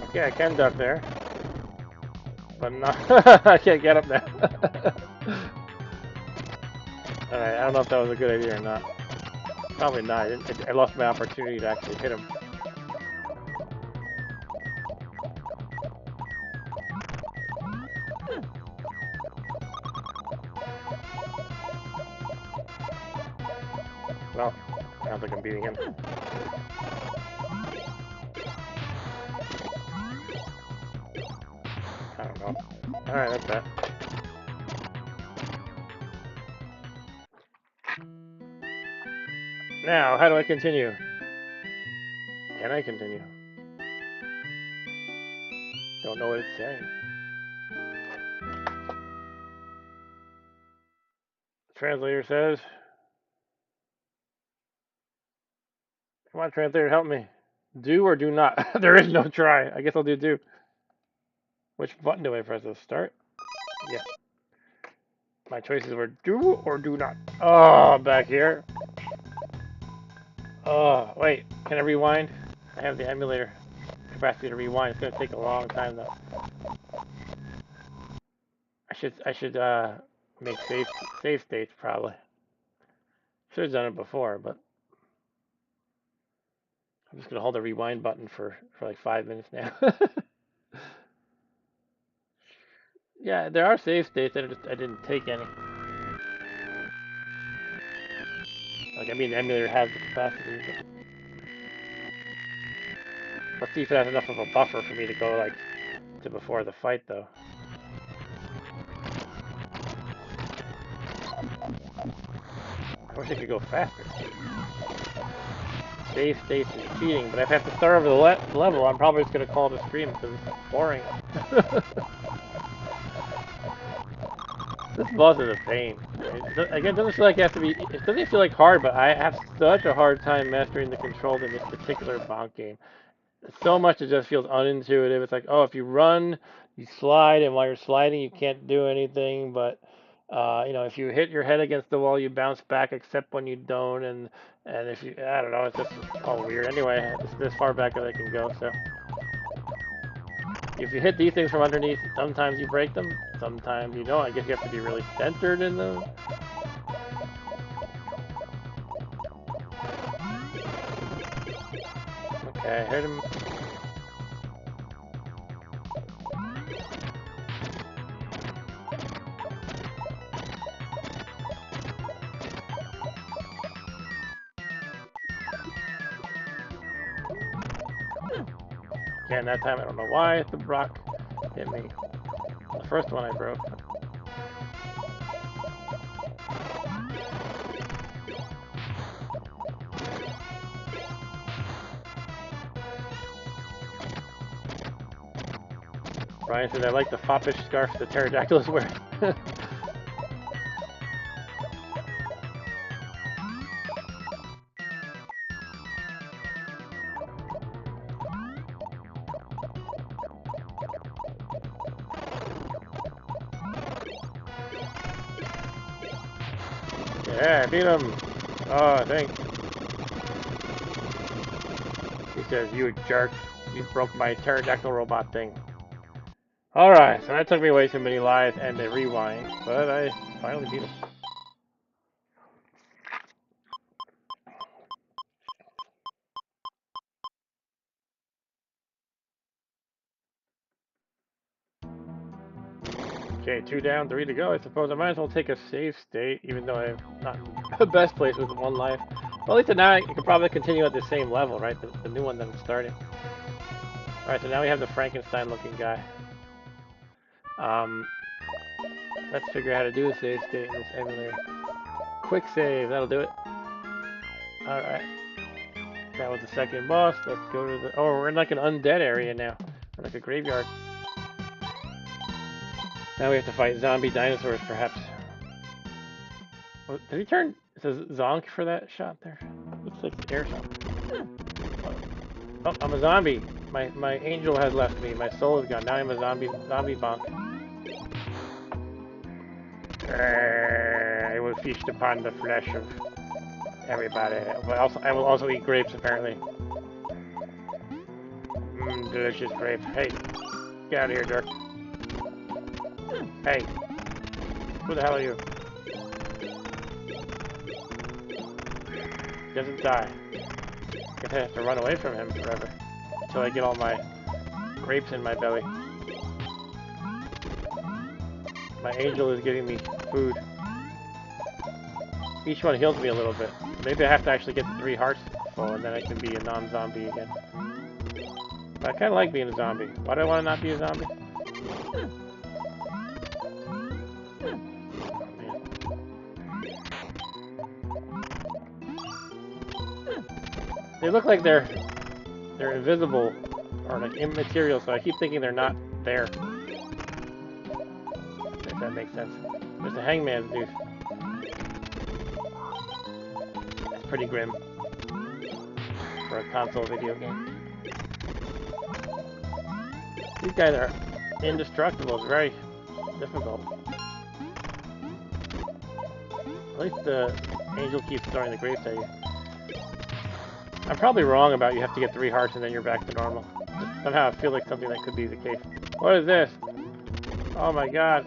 Okay, I can duck there. But not I can't get up there. Alright, I don't know if that was a good idea or not. Probably not. I lost my opportunity to actually hit him. Well, I don't think I'm beating him. I don't know. Alright, that's that. Now, how do I continue? Can I continue? Don't know what it's saying. The translator says, come on, translator, help me. Do or do not? There is no try. I guess I'll do do. Which button do I press? To start? Yeah. My choices were do or do not. Oh, back here. Oh, wait. Can I rewind? I have the emulator capacity to rewind. It's gonna take a long time though. I should make save states probably. Should have done it before, but I'm just gonna hold the rewind button for like 5 minutes now. Yeah, there are save states. I didn't take any. Like I mean, the emulator has the capacity. But let's see if it has enough of a buffer for me to go like to before the fight though. I wish I could go faster. Save states is cheating, but if I have to start over the level, I'm probably just gonna call it a stream because it's boring. This boss is a pain. Again, it doesn't feel like it has to be. It doesn't feel like hard, but I have such a hard time mastering the controls in this particular bonk game. So much it just feels unintuitive. It's like, oh, if you run, you slide, and while you're sliding, you can't do anything. But if you hit your head against the wall, you bounce back, except when you don't. And if you, I don't know, it's just all weird. Anyway, it's this far back as I can go. So if you hit these things from underneath, sometimes you break them, sometimes you don't. I guess you have to be really centered in them. Okay, hit him. Again, that time I don't know why the rock hit me. The first one I broke. Brian said I like the foppish scarf the pterodactyl is wearing. Yeah, beat him. Oh, thanks. He says, you jerk. You broke my pterodactyl robot thing. Alright, so that took me way too many lives and a rewind, but I finally beat him. Okay, 2 down, 3 to go. I suppose I might as well take a save state, even though I'm not in the best place with 1 life. Well, at least now I can probably continue at the same level, right? The new one that I'm starting. Alright, so now we have the Frankenstein-looking guy. Let's figure out how to do a save state in this emulator. Quick save, that'll do it. Alright. That was the second boss. Let's go to the... Oh, we're in like an undead area now. We're like a graveyard. Now we have to fight zombie dinosaurs, perhaps. Oh, did he turn... It says Zonk for that shot there? Looks like Air Zonk. Oh, I'm a zombie. My angel has left me. My soul is gone. Now I'm a zombie bonk. I will feast upon the flesh of everybody. But also, I will also eat grapes, apparently. Delicious grapes. Hey, get out of here, jerk. Hey, who the hell are you? He doesn't die. I guess I have to run away from him forever until I get all my grapes in my belly. My angel is giving me food. Each one heals me a little bit. Maybe I have to actually get the 3 hearts full and then I can be a non-zombie again. But I kind of like being a zombie. Why do I want to not be a zombie? They look like they're invisible or like immaterial, so I keep thinking they're not there. If that makes sense. There's a hangman's dude. That's pretty grim for a console video game. These guys are indestructible. It's very difficult. At least the angel keeps throwing the grapes at you. I'm probably wrong about you have to get 3 hearts and then you're back to normal. Just somehow I feel like something that could be the case. What is this? Oh my god.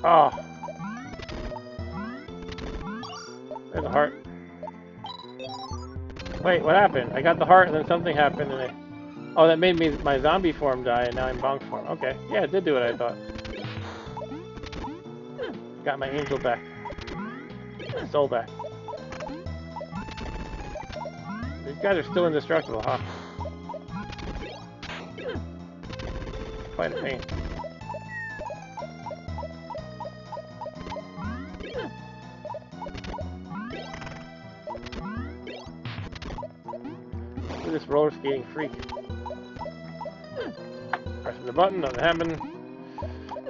Oh. There's a heart. Wait, what happened? I got the heart and then something happened and I... Oh, that made me my zombie form die and now I'm bonk form. Okay. Yeah, it did do what I thought. Got my angel back. My soul back. These guys are still indestructible, huh? Quite a pain. Look at this roller skating freak. Pressing the button, nothing happened.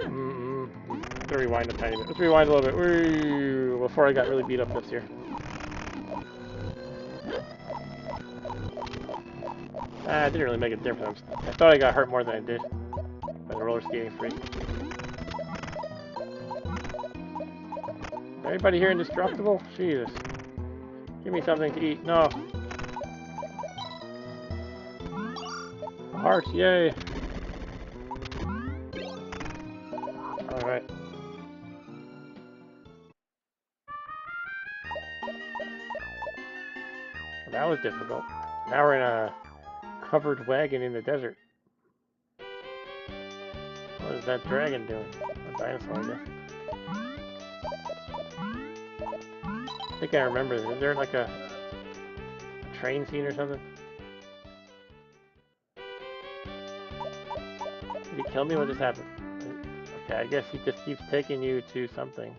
I'm gonna rewind a tiny bit. Let's rewind a little bit. Woo, before I got really beat up this year. It didn't really make a difference. I thought I got hurt more than I did by the roller skating freak. Everybody here indestructible? Jesus. Give me something to eat. No. Hearts, yay. Alright. That was difficult. Now we're in a covered wagon in the desert. What is that dragon doing? A dinosaur, I guess. I think I remember this. Is there like a train scene or something? Did he kill me? What just happened? Okay, I guess he just keeps taking you to something.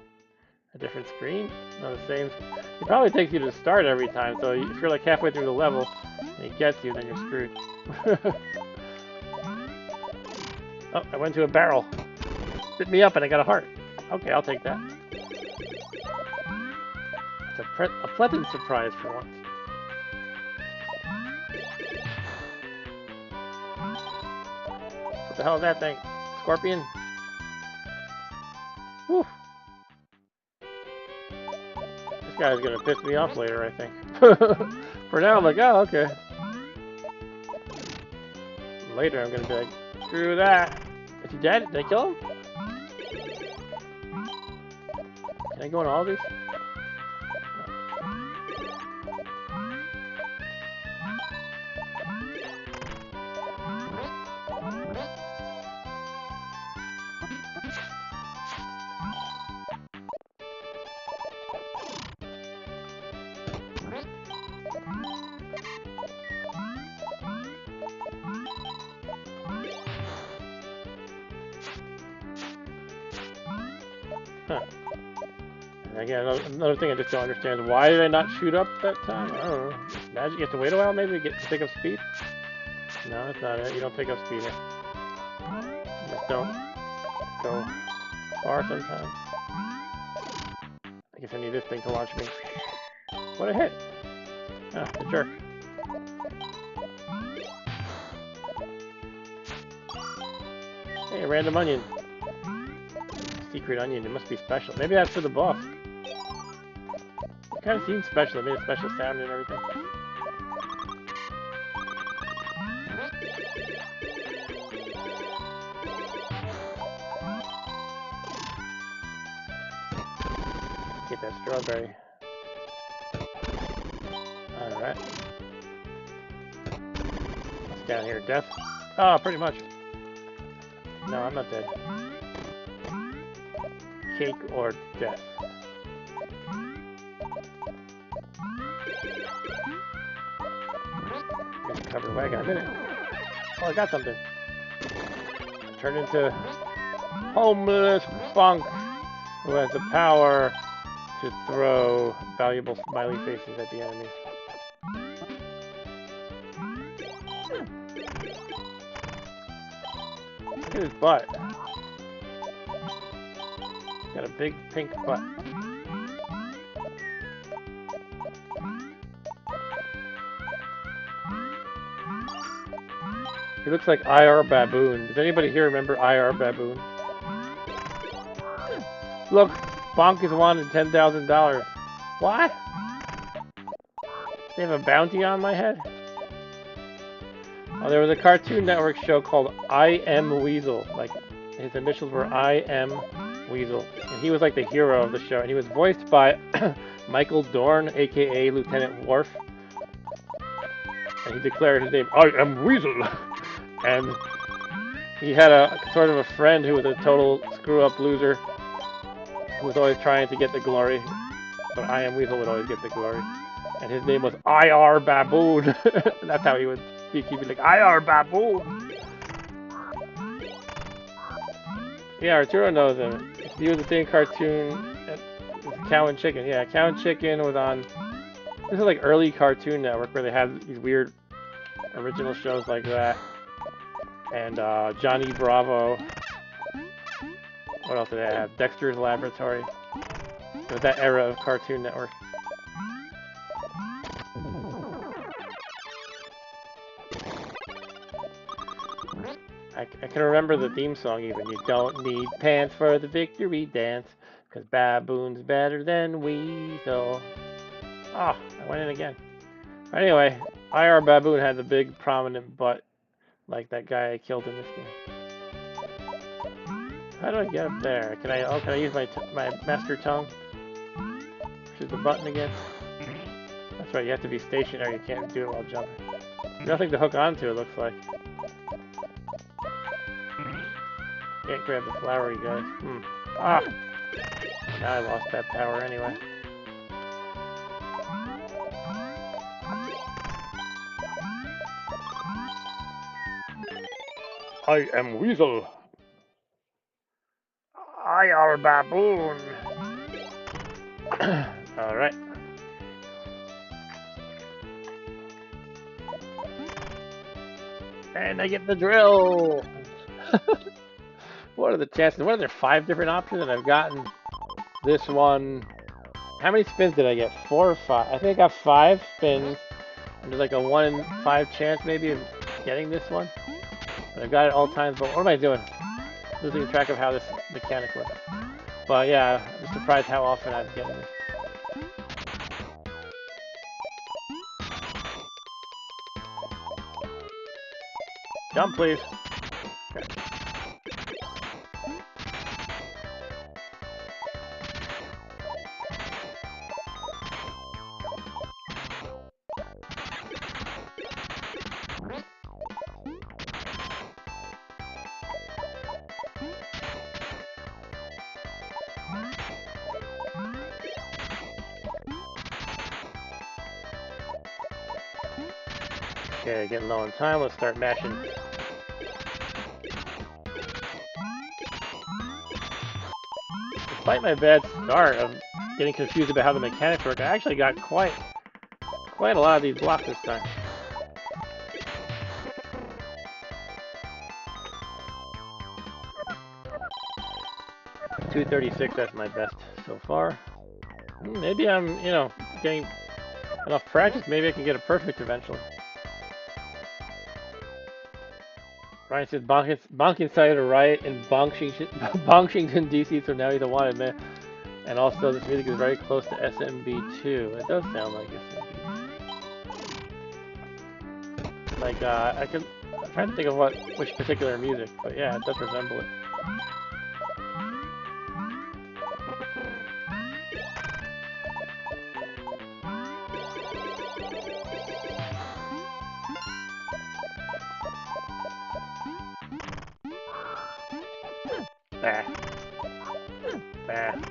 A different screen? No, the same. He probably takes you to the start every time, so if you're like halfway through the level and he gets you, then you're screwed. Oh, I went to a barrel. Bit me up and I got a heart. Okay, I'll take that. It's a pleasant surprise for once. What the hell is that thing? Scorpion? Whew. This guy's gonna piss me off later, I think. For now, I'm like, oh, okay. Later, I'm gonna be like, screw that. Is he dead? Did I kill him? Can I go on all these? Huh. And again, another thing I just don't understand is why did I not shoot up that time? I don't know. Magic, you have to wait a while maybe to pick up speed? No, that's not it. You don't pick up speed here. You just don't go far sometimes. I guess I need this thing to launch me. What a hit! Ah, the jerk. Hey, a random onion. Secret onion, it must be special. Maybe that's for the boss. It kind of seems special. It made a special sound and everything. Get that strawberry. Alright. What's down here? Death? Oh, pretty much. No, I'm not dead. Cake or death. Covered wagon. I'm in it. Oh, I got something. Turned into homeless bonk who has the power to throw valuable smiley faces at the enemies. Look at his butt. Got a big pink butt. He looks like IR Baboon. Does anybody here remember IR Baboon? Look, Bonk is wanted $10,000. What? They have a bounty on my head? Oh, there was a Cartoon Network show called I Am Weasel. Like, his initials were I Am Weasel. And he was like the hero of the show. And he was voiced by Michael Dorn, aka Lieutenant Worf. And he declared his name, I am Weasel. And he had a sort of a friend who was a total screw-up loser who was always trying to get the glory. But I Am Weasel would always get the glory. And his name was IR Baboon. And that's how he would speak. He'd be like, IR Baboon. Yeah, Arturo knows him. He was the same cartoon as Cow and Chicken. Yeah, Cow and Chicken was on... This is like early Cartoon Network where they had these weird original shows like that. And Johnny Bravo. What else did they have? Dexter's Laboratory. It was that era of Cartoon Network. I can remember the theme song even. You don't need pants for the victory dance, 'cause Baboon's better than Weasel. Oh, I went in again. Anyway, IR Baboon had the big prominent butt like that guy I killed in this game. How do I get up there? Can I use my master tongue? Choose the button again. That's right, you have to be stationary, you can't do it while jumping. Nothing to hook onto, it looks like. Can't grab the flowery guys. Ah! Now I lost that power anyway. I am Weasel. IR Baboon. Alright. And I get the drill. What are the chances? What are there? 5 different options, and I've gotten this one. How many spins did I get? 4 or 5? I think I got 5 spins. And there's like a 1 in 5 chance maybe of getting this one. But I've got it all times. But what am I doing? Losing track of how this mechanic works. But yeah, I'm surprised how often I'm getting this. Jump, please. Okay. Okay, getting low on time. Let's start mashing. Despite my bad start of getting confused about how the mechanics work, I actually got quite a lot of these blocks this time. $236, that's my best so far. Maybe I'm, getting enough practice. Maybe I can get a perfect eventually. Ryan says Bonk incited a riot in Washington, D.C., so now he's a wanted man. And also, this music is very close to SMB2. It does sound like SMB2. Like, I'm trying to think of which particular music, but yeah, it does resemble it.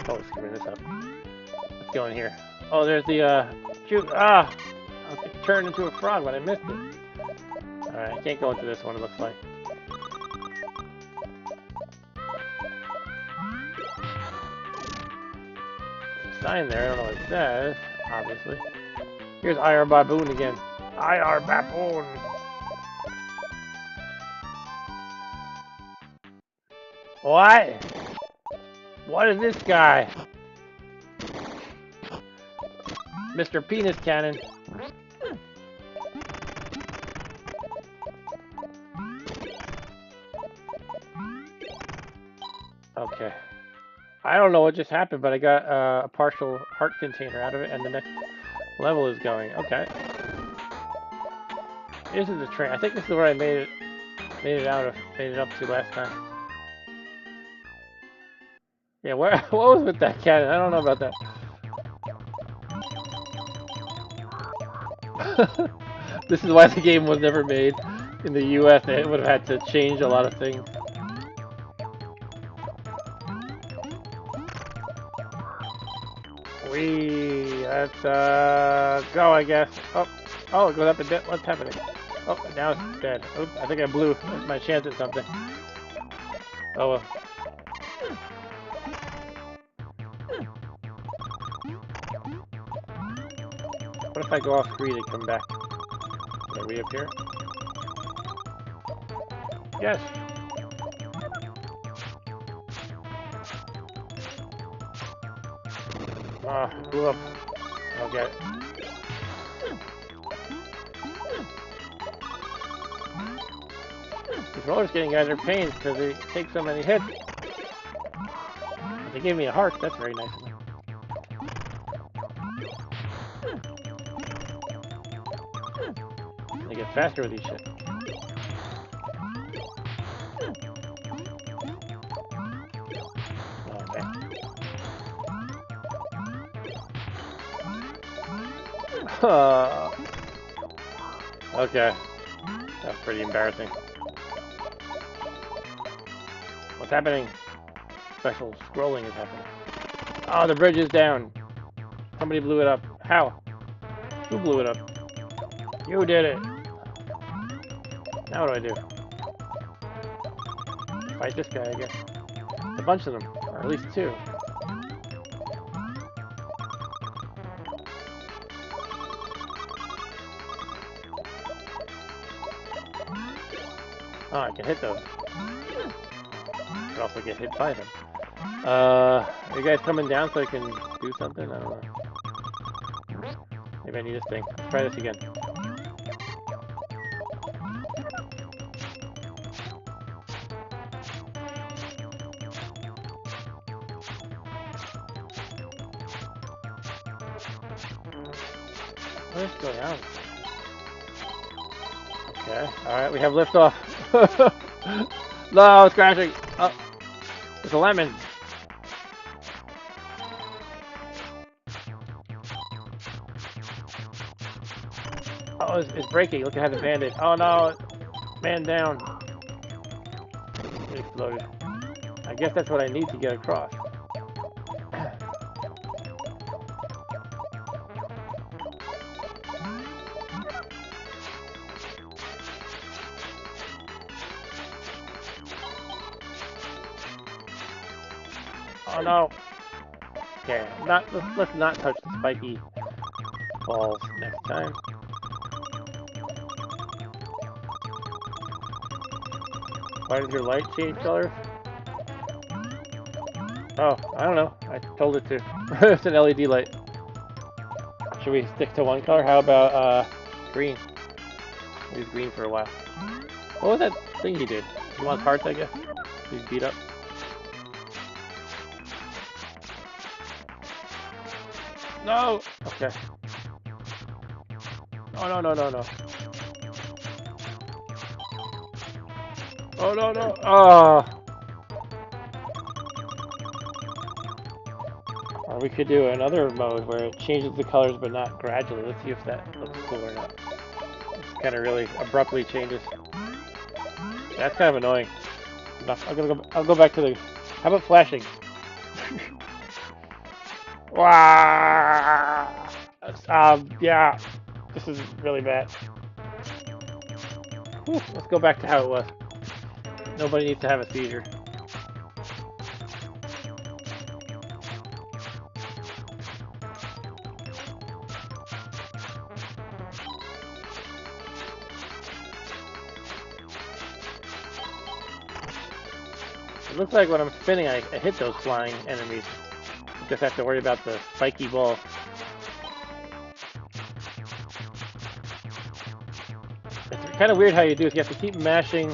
Totally screwing this up. Let's go in here. Oh, there's the, shoot, I was turned into a frog, but I missed it. Alright, I can't go into this one, it looks like. Sign there, I don't know what it says, obviously. Here's IR Baboon again. IR Baboon! What? What is this guy? Mr. Penis Cannon. Okay. I don't know what just happened, but I got a partial heart container out of it, and the next level is going. Okay. This is the train. I think this is where I made it up to last time. Yeah, where? What was with that cannon? I don't know about that. This is why the game was never made in the U.S. They would have had to change a lot of things. Let's go, I guess. Oh, it goes up and dead. What's happening? Oh, now it's dead. Oops, I think I blew my chance at something. Oh well. What if I go off screen and come back? Can I reappear? Yes. Blew up. Okay. These roller skating guys are pains because they take so many hits. But they gave me a heart. That's very nice of them. They get faster with these shit. Oh man. Okay. That's pretty embarrassing. What's happening? Special scrolling is happening. Oh, the bridge is down. Somebody blew it up. How? Who blew it up? You did it. Now what do I do? Fight this guy, I guess. A bunch of them, or at least two. Oh, I can hit those. I can also get hit by them. Are you guys coming down so I can do something? I don't know. Maybe I need this thing. Let's try this again. Let's go down. Okay, alright, we have liftoff. No, it's crashing. Oh, it's a lemon. Oh, it's breaking. Look, I have a bandit. Oh no, man down. It exploded. I guess that's what I need to get across. Oh no. Okay, let's not touch the spiky balls next time. Why does your light change colors? Oh, I don't know. I told it to. It's an LED light. Should we stick to one color? How about green? Use green for a while. What was that thing he did? He wants hearts, I guess. He's beat up. No! Okay. Oh no no no no. Oh no no! Oh! Or we could do another mode where it changes the colors but not gradually. Let's see if that looks cool or not. It's kind of really abruptly changes. That's kind of annoying. I'll go back to the. How about flashing? Wow. Yeah. This is really bad. Whew, let's go back to how it was. Nobody needs to have a seizure. It looks like when I'm spinning, I hit those flying enemies. I just have to worry about the spiky ball. It's kind of weird how you do it. You have to keep mashing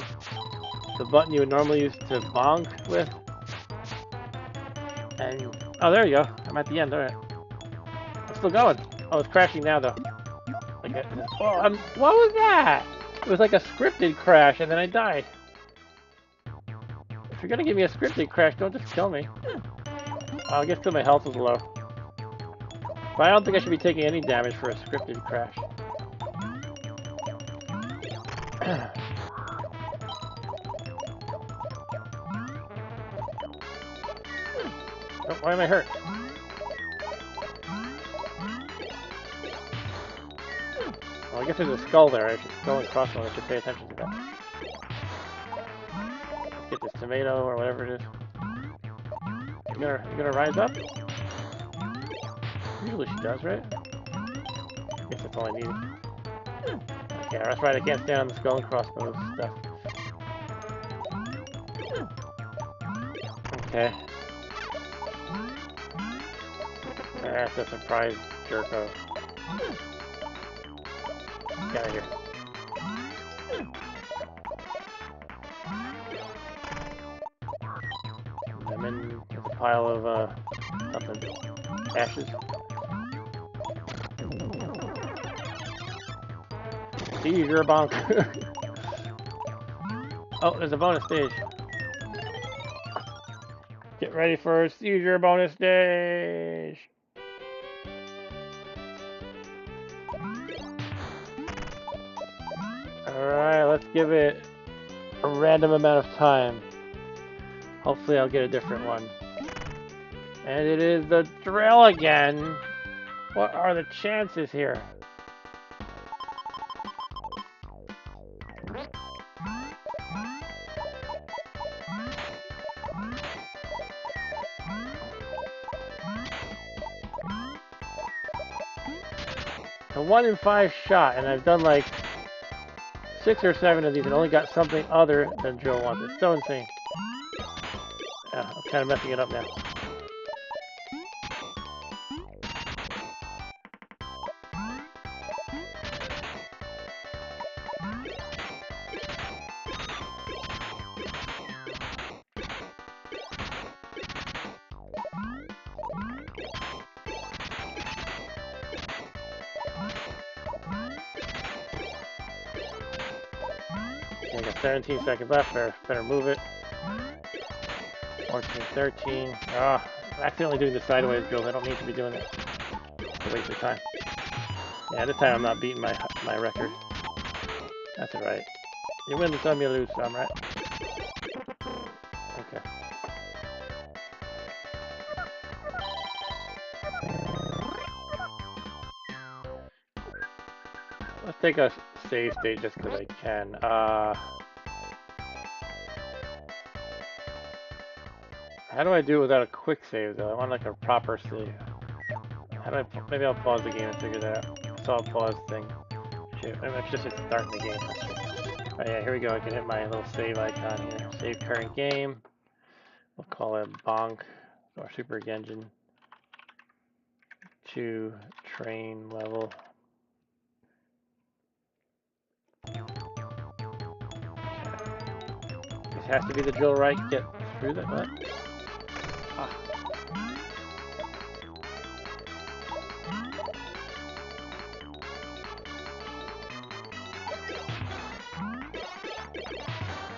the button you would normally use to bonk with. And oh, there you go. I'm at the end. All right. I'm still going. Oh, it's crashing now though. Like, what was that? It was like a scripted crash, and then I died. If you're gonna give me a scripted crash, don't just kill me. Oh, I guess because my health is low. But I don't think I should be taking any damage for a scripted crash. Oh, why am I hurt? Well, I guess there's a skull there. I should skull and crossbones. I should pay attention to that. Let's get this tomato or whatever it is. You gonna rise up? Usually she does, right? I guess that's all I needed. Okay, that's right. I can't stand on the skull and crossbones stuff. Okay. That's a surprise jerko. Get out of here. I'm in with a pile of something. Ashes. Seizure bonk. Oh, there's a bonus stage. Get ready for a seizure bonus stage. Alright, let's give it a random amount of time. Hopefully I'll get a different one. And it is the drill again. What are the chances here? A 1 in 5 shot, and I've done like 6 or 7 of these and only got something other than drill once. It's so insane. Yeah, I'm kind of messing it up now. Okay, I got 17 seconds left. Better move it. 14, 13. Ah, I'm accidentally doing the sideways drills. I don't need to be doing it. It's a waste of time. Yeah, this time I'm not beating my record. That's alright. You win some, you lose some, right? Okay. Let's take a save state just because I can. How do I do it without a quick save though? I want like a proper save. How do I? Maybe I'll pause the game and figure that out. I saw a pause thing. Shoot, maybe I should just hit start in the game. Oh yeah, here we go. I can hit my little save icon here. Save current game. We'll call it BONK or Super Genjin 2 train level. Okay. This has to be the drill right. Get through that. What? Ah.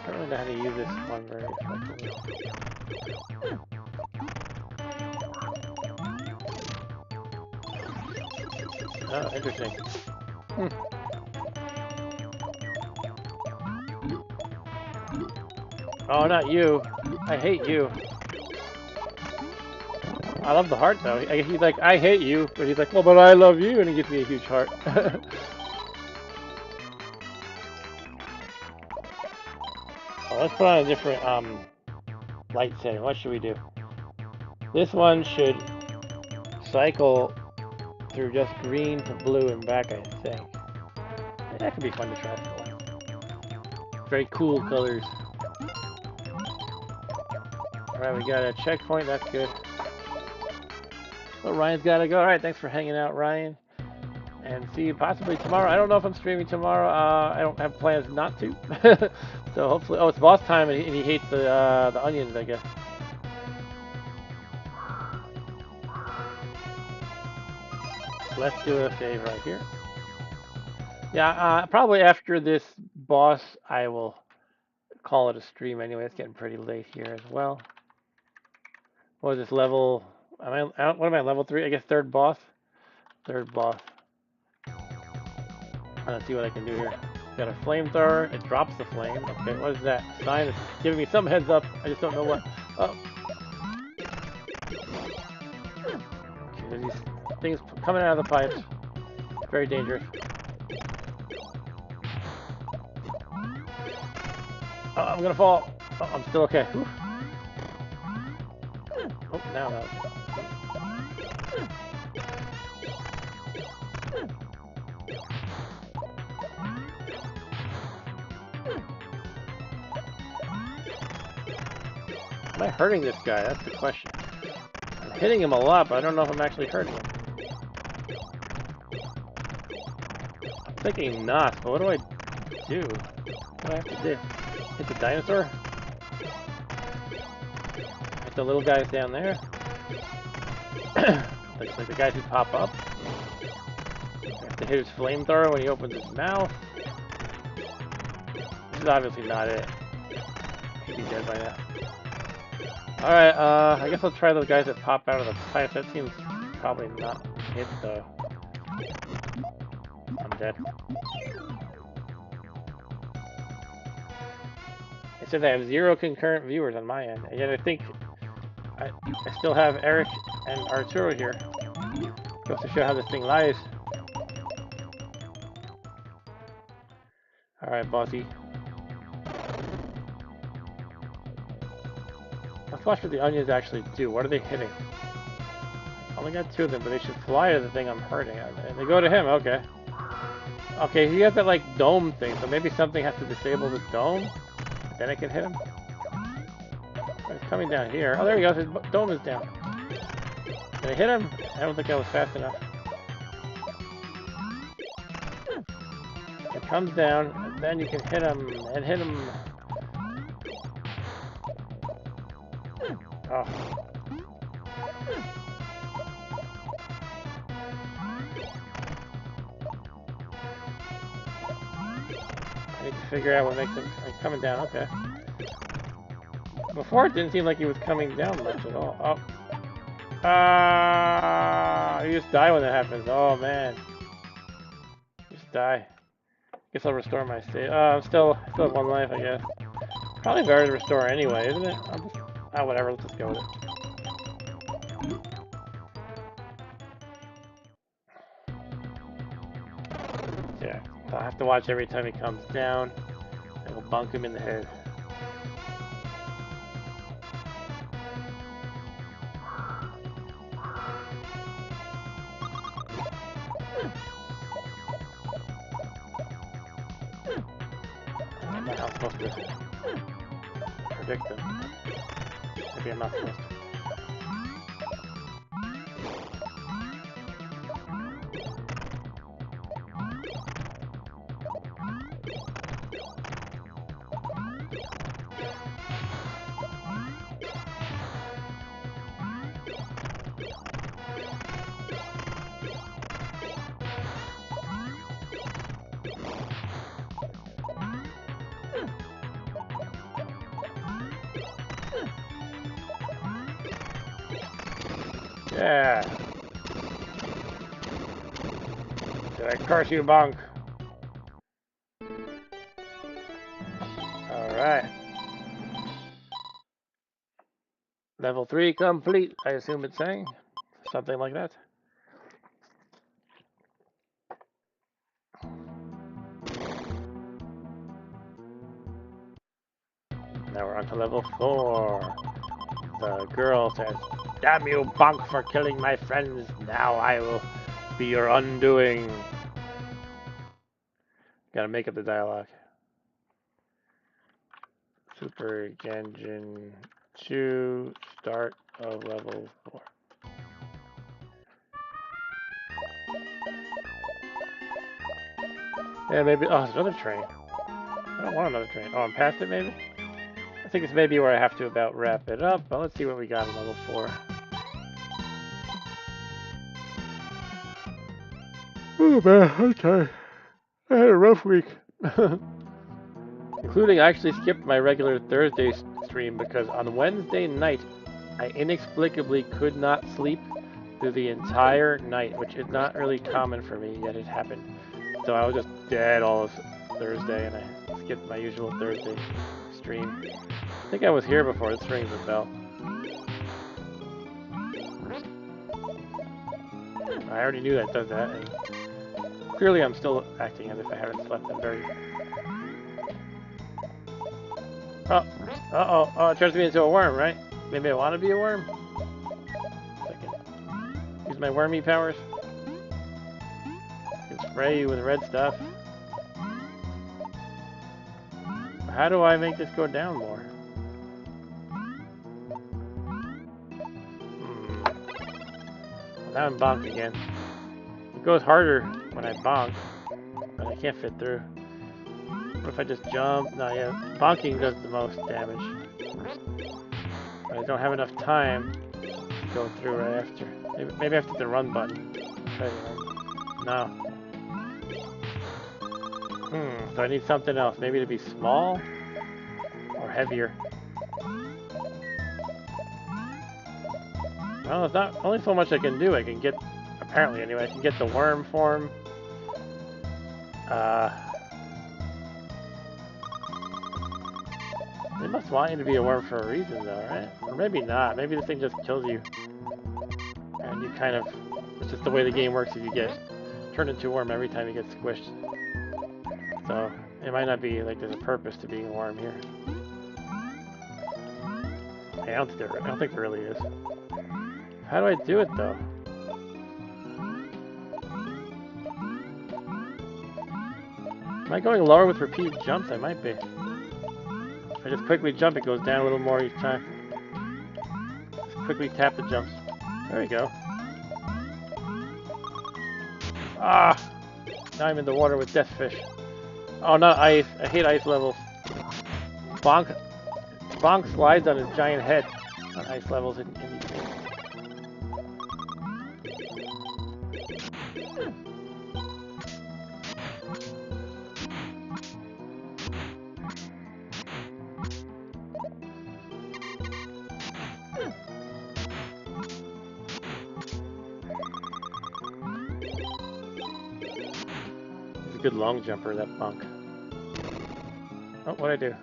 I don't really know how to use this one very effectively. Oh, interesting. Oh, not you. I hate you. I love the heart though. He's like, I hate you, but he's like, well, but I love you, and he gives me a huge heart. Well, let's put on a different light setting. What should we do? This one should cycle through just green to blue and back, I think. That could be fun to try for a while. Very cool colors. Alright, we got a checkpoint, that's good. Well, Ryan's gotta go. Alright, thanks for hanging out, Ryan. And see you possibly tomorrow. I don't know if I'm streaming tomorrow. I don't have plans not to. So hopefully, oh, it's boss time, and he hates the onions, I guess. let's do a save right here. Yeah, probably after this boss, I will call it a stream anyway. It's getting pretty late here as well. What is this level? What am I, level 3? I guess third boss? Third boss. Let's see what I can do here. Got a flamethrower. It drops the flame. Okay, what is that? Sign is giving me some heads up. I just don't know what. Oh. Okay, there's these things coming out of the pipes. Very dangerous. Oh, I'm gonna fall. Oh, I'm still okay. Whew. Oh, now that. Am I hurting this guy? That's the question. I'm hitting him a lot, but I don't know if I'm actually hurting him. I'm thinking not, but what do I do? What do I have to do? Hit the dinosaur? Hit the little guys down there? like the guys who pop up? I have to hit his flamethrower when he opens his mouth? This is obviously not it. He'd be dead by now. Alright, I guess I'll try those guys that pop out of the pipes. That seems probably not it, though. I'm dead. It says I have 0 concurrent viewers on my end, and yet I think I still have Eric and Arturo here. Goes to show how this thing lies. Alright, bossy. Let's watch what the onions actually do. What are they hitting? I only got 2 of them, but they should fly to the thing I'm hurting. And they go to him, okay. Okay, he has that like dome thing, so maybe something has to disable the dome. Then I can hit him. He's coming down here. Oh, there he goes. His dome is down. Did I hit him? I don't think I was fast enough. It comes down, and then you can hit him and hit him. Oh. I need to figure out what makes him coming down. Okay. Before it didn't seem like he was coming down much at all. Oh. You just die when that happens. Oh man. Just die. Guess I'll restore my state. still have 1 life, I guess. Probably better to restore anyway, isn't it? I'll just, whatever. Let's just go with it. Yeah, I'll have to watch every time he comes down, and we'll bunk him in the head. I'm not supposed to predict them. Maybe I'm not supposed to. Yeah. Did I curse you, Bonk? Alright. Level 3 complete, I assume it's saying. Something like that. Now we're on to level 4. The girl says, "Damn you, Bonk, for killing my friends. Now I will be your undoing." Gotta make up the dialogue. Super Genjin 2, start of level 4. Yeah, maybe. Oh, there's another train. I don't want another train. Oh, I'm past it, maybe? I think it's maybe where I have to about wrap it up, but let's see what we got in level 4. Oh man, I'm tired. I had a rough week. Including, I actually skipped my regular Thursday stream because on Wednesday night, I inexplicably could not sleep through the entire night, which is not really common for me, yet it happened. So I was just dead all of Thursday, and I skipped my usual Thursday stream. I think I was here before. This rings a bell. I already knew that does that, and clearly I'm still acting as if I haven't slept. I'm very... Oh, oh, it turns me into a worm, right? Maybe I want to be a worm? Second. Use my wormy powers. I can spray you with red stuff. How do I make this go down more? Well, now I'm bonk again. It goes harder when I bonk, but I can't fit through. What if I just jump? No, yeah, bonking does the most damage. But I don't have enough time to go through right after. Maybe I have to hit the run button. Try to run. No. So I need something else. Maybe to be small or heavier. Well, it's not only so much I can do. I can get, apparently anyway, I can get the worm form. They must want you to be a worm for a reason though, right? Or maybe not. Maybe this thing just kills you. And you kind of, it's just the way the game works if you get turned into a worm every time you get squished. So, it might not be like there's a purpose to being a worm here. I don't think there really is. How do I do it though? Am I going lower with repeated jumps? I might be. If I just quickly jump, it goes down a little more each time. Just quickly tap the jumps. There we go. Ah! Now I'm in the water with deathfish. Oh, not ice. I hate ice levels. Bonk slides on his giant head on ice levels in these games. He's a good long jumper, that Bonk. Oh, what'd I do?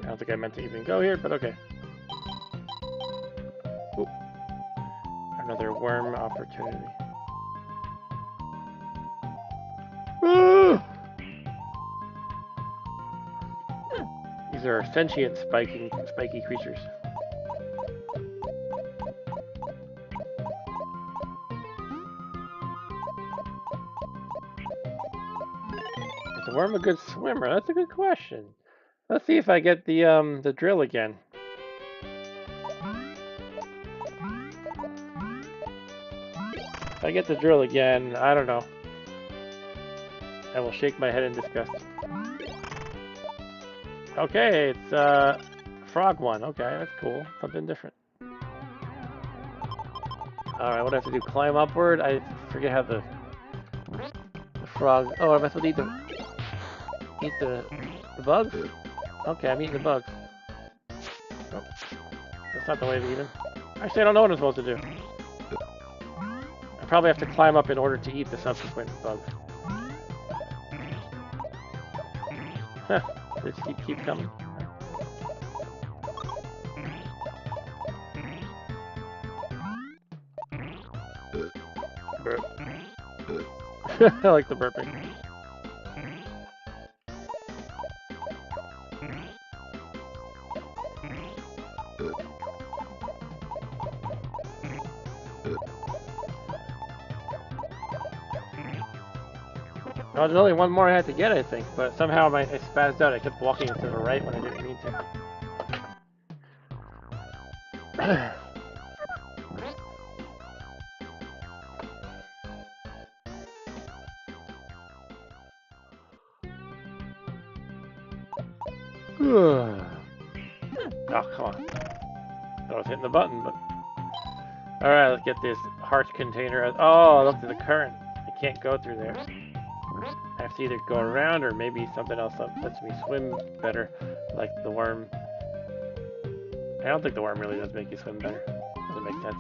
I don't think I meant to even go here, but okay. Oop. Another worm opportunity. These are sentient spiky creatures. Is the worm a good swimmer? That's a good question. Let's see if I get the drill again. If I get the drill again, I don't know. I will shake my head in disgust. Okay, it's frog one. Okay, that's cool. Something different. Alright, what do I have to do? Climb upward? I forget how the frog... Oh, am I supposed to eat the bugs? Okay, I'm eating the bugs. Oh, that's not the way to eat them. Actually, I don't know what I'm supposed to do. I probably have to climb up in order to eat the subsequent bugs. They just keep coming. Burp. I like the burping. Oh, there's only one more I had to get, I think, but somehow I spazzed out. I kept walking to the right when I didn't mean to. Oh, come on. I was hitting the button, but... Alright, let's get this heart container. Oh, look at the current. I can't go through there. I have to either go around or maybe something else that lets me swim better, like the worm. I don't think the worm really does make you swim better. Doesn't make sense.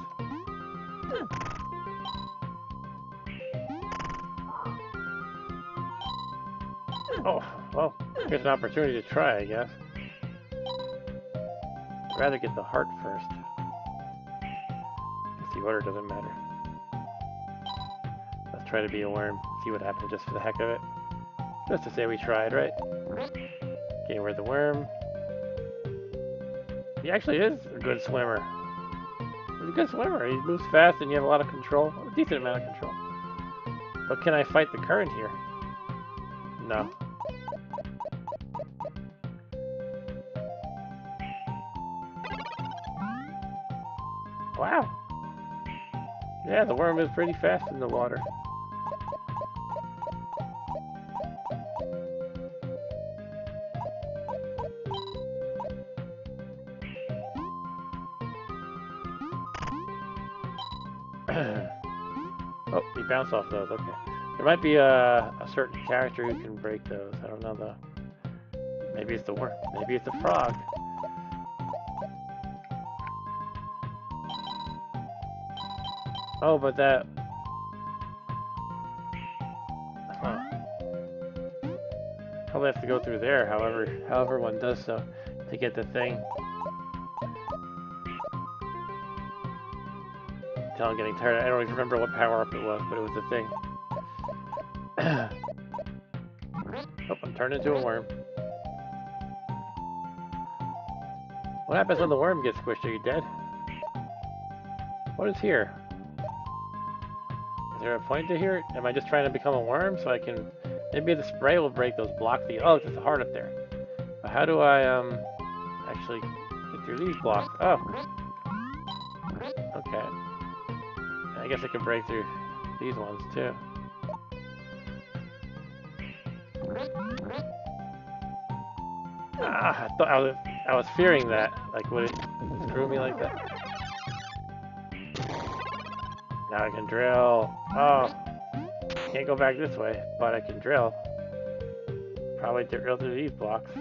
Oh, well, here's an opportunity to try, I guess. I'd rather get the heart first. If the order doesn't matter. Let's try to be a worm, see what happens just for the heck of it. Just to say we tried, right? Okay, we're the worm. He actually is a good swimmer. He's a good swimmer. He moves fast and you have a lot of control. A decent amount of control. But can I fight the current here? No. Wow. Yeah, the worm is pretty fast in the water. Oh, he bounced off those, okay. There might be a certain character who can break those. I don't know though. Maybe it's the worm. Maybe it's the frog. Oh, but that... Huh. Probably have to go through there, however one does so, to get the thing. Until I'm getting tired. I don't even remember what power-up it was, but it was the thing. Oh, I'm turned into a worm. What happens when the worm gets squished? Are you dead? What is here? Is there a point to here? Am I just trying to become a worm so I can... Maybe the spray will break those blocks. Oh, there's a heart up there. But how do I, actually get through these blocks? Oh. Okay. I guess I can break through these ones, too. Ah, I thought I was fearing that. Like, would it screw me like that? Now I can drill. Oh. Can't go back this way, but I can drill. Probably drill through these blocks.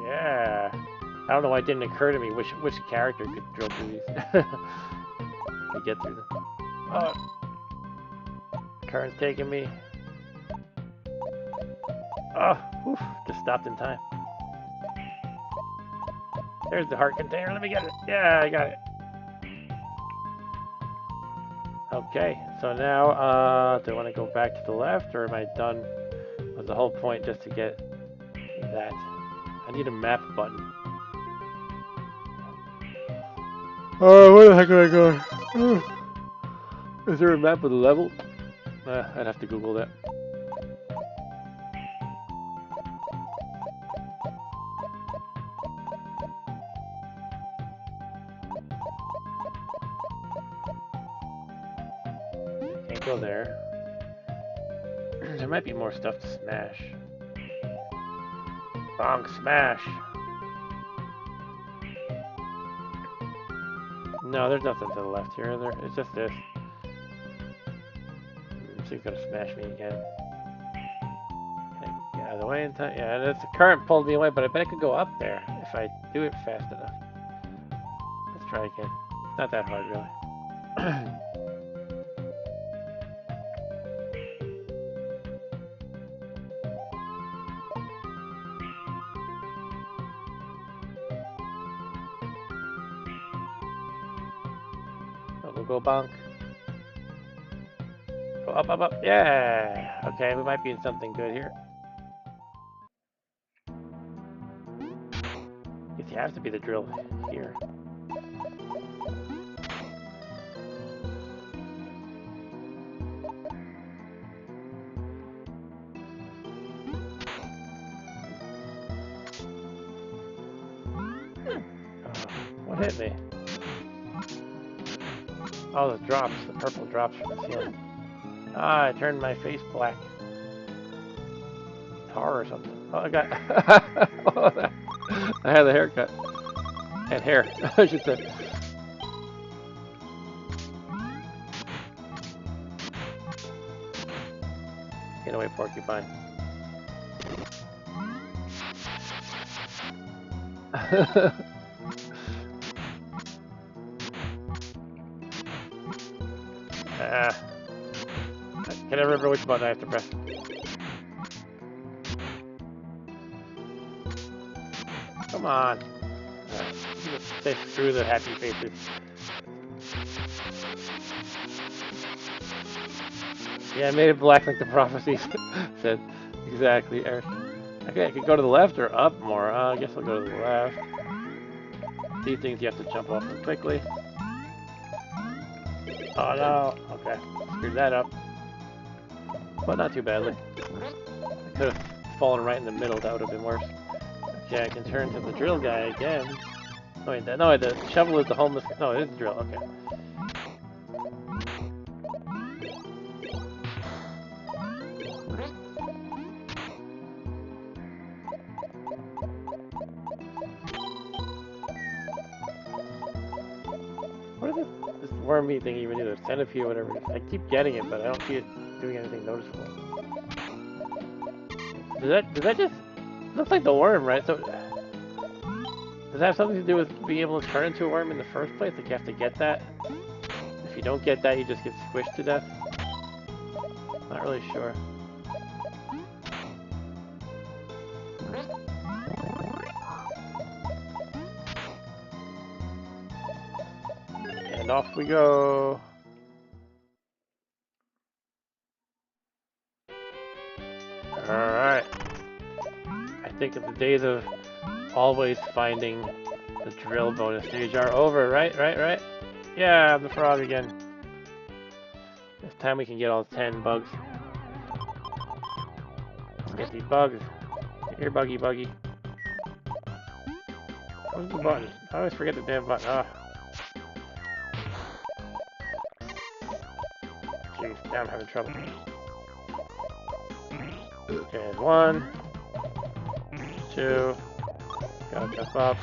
Yeah. I don't know why it didn't occur to me which character could drill through these. To get through them. Oh. Current's taking me. Oh, whew, just stopped in time. There's the heart container. Let me get it. Yeah, I got it. Okay, so now, do I want to go back to the left, or am I done? Was the whole point just to get that? I need a map button. Oh, where the heck am I going? Is there a map of the level? I'd have to Google that. Can't go there. There might be more stuff to smash. Bonk smash! No, there's nothing to the left here. It's just this. She's gonna smash me again. Can I get out of the way in time? Yeah, the current pulled me away, but I bet I could go up there if I do it fast enough. Let's try again. It's not that hard, really. Go bonk. Go up, up, up. Yeah! Okay, we might be in something good here. Guess you have to be the drill here. What hit me? Oh, the drops, the purple drops from the ceiling. Ah, I turned my face black. Tar or something. Oh, I got... I had a haircut. And hair, I should say. Get away, porcupine. Ah. I can never remember which button I have to press. Come on. Say screw the happy faces. Yeah, I made it black like the prophecies said. Exactly, Eric. Okay, I could go to the left or up more. I guess I'll go to the left. These things you have to jump off them quickly. Oh no! Okay, screwed that up. But not too badly. I could have fallen right in the middle, that would have been worse. Okay, I can turn to the drill guy again. Oh, wait, no, the shovel is the homeless. No, it is the drill, okay. What is this wormy thing even do? The centipede or whatever it is. I keep getting it, but I don't see it doing anything noticeable. Does that just... Looks like the worm, right? So... Does that have something to do with being able to turn into a worm in the first place? Like you have to get that? If you don't get that, you just get squished to death? Not really sure. And off we go. Alright. I think of the days of always finding the drill bonus stage are over, right? Yeah, I'm the frog again. This time we can get all 10 bugs. Let's get these bugs. Here, buggy. What's the button? I always forget the damn button. Ah. Jeez, now I'm having trouble. Okay, 1, 2. Gotta jump up.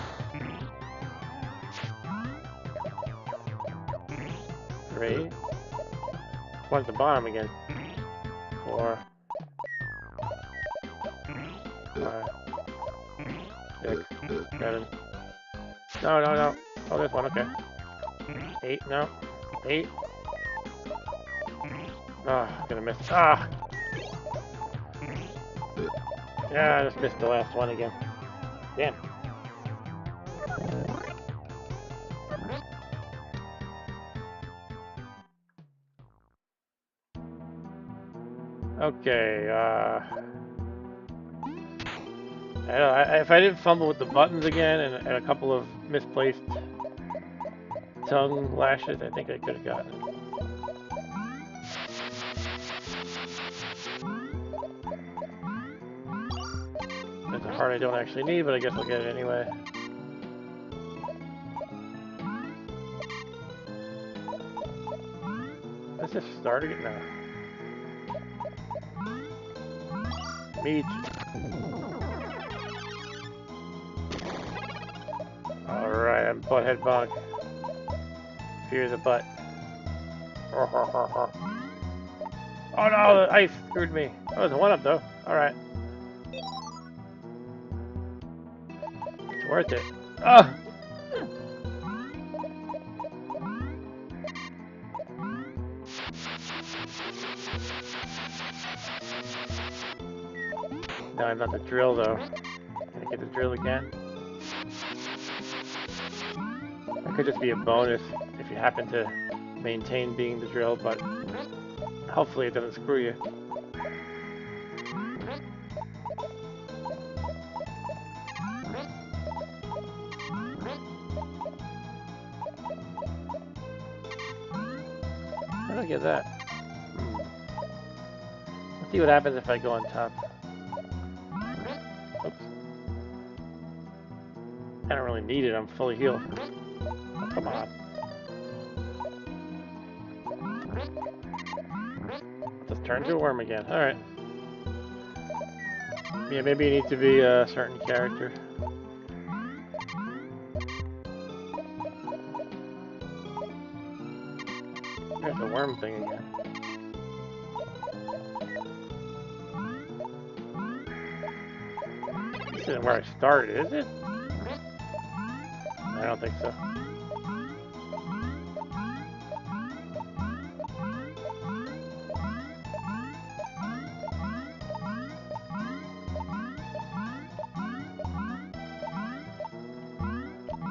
3. One's the bottom again. 4. 5. 6. 7. No. Oh, there's one, okay. 8, no. 8. Ah, gonna miss. Ah! Yeah, I just missed the last one again. Damn. Okay, if I didn't fumble with the buttons again and a couple of misplaced tongue lashes, I think I could have gotten it. That's a heart I don't actually need, but I guess I'll get it anyway. Let's just start it now. Meat. Alright, I'm butthead bonk. Fear the butt. Oh no, the ice screwed me. Oh, there's a 1-up though. Alright. It's worth it. Ah! No, I'm not the drill though. Can I get the drill again? That could just be a bonus if you happen to maintain being the drill, but hopefully it doesn't screw you. How do I get that? Let's see what happens if I go on top. Oops. I don't really need it, I'm fully healed. Oh, come on. Let's turn to a worm again. Alright. Yeah, maybe you need to be a certain character. There's the worm thing again. isn't where I started, is it? I don't think so.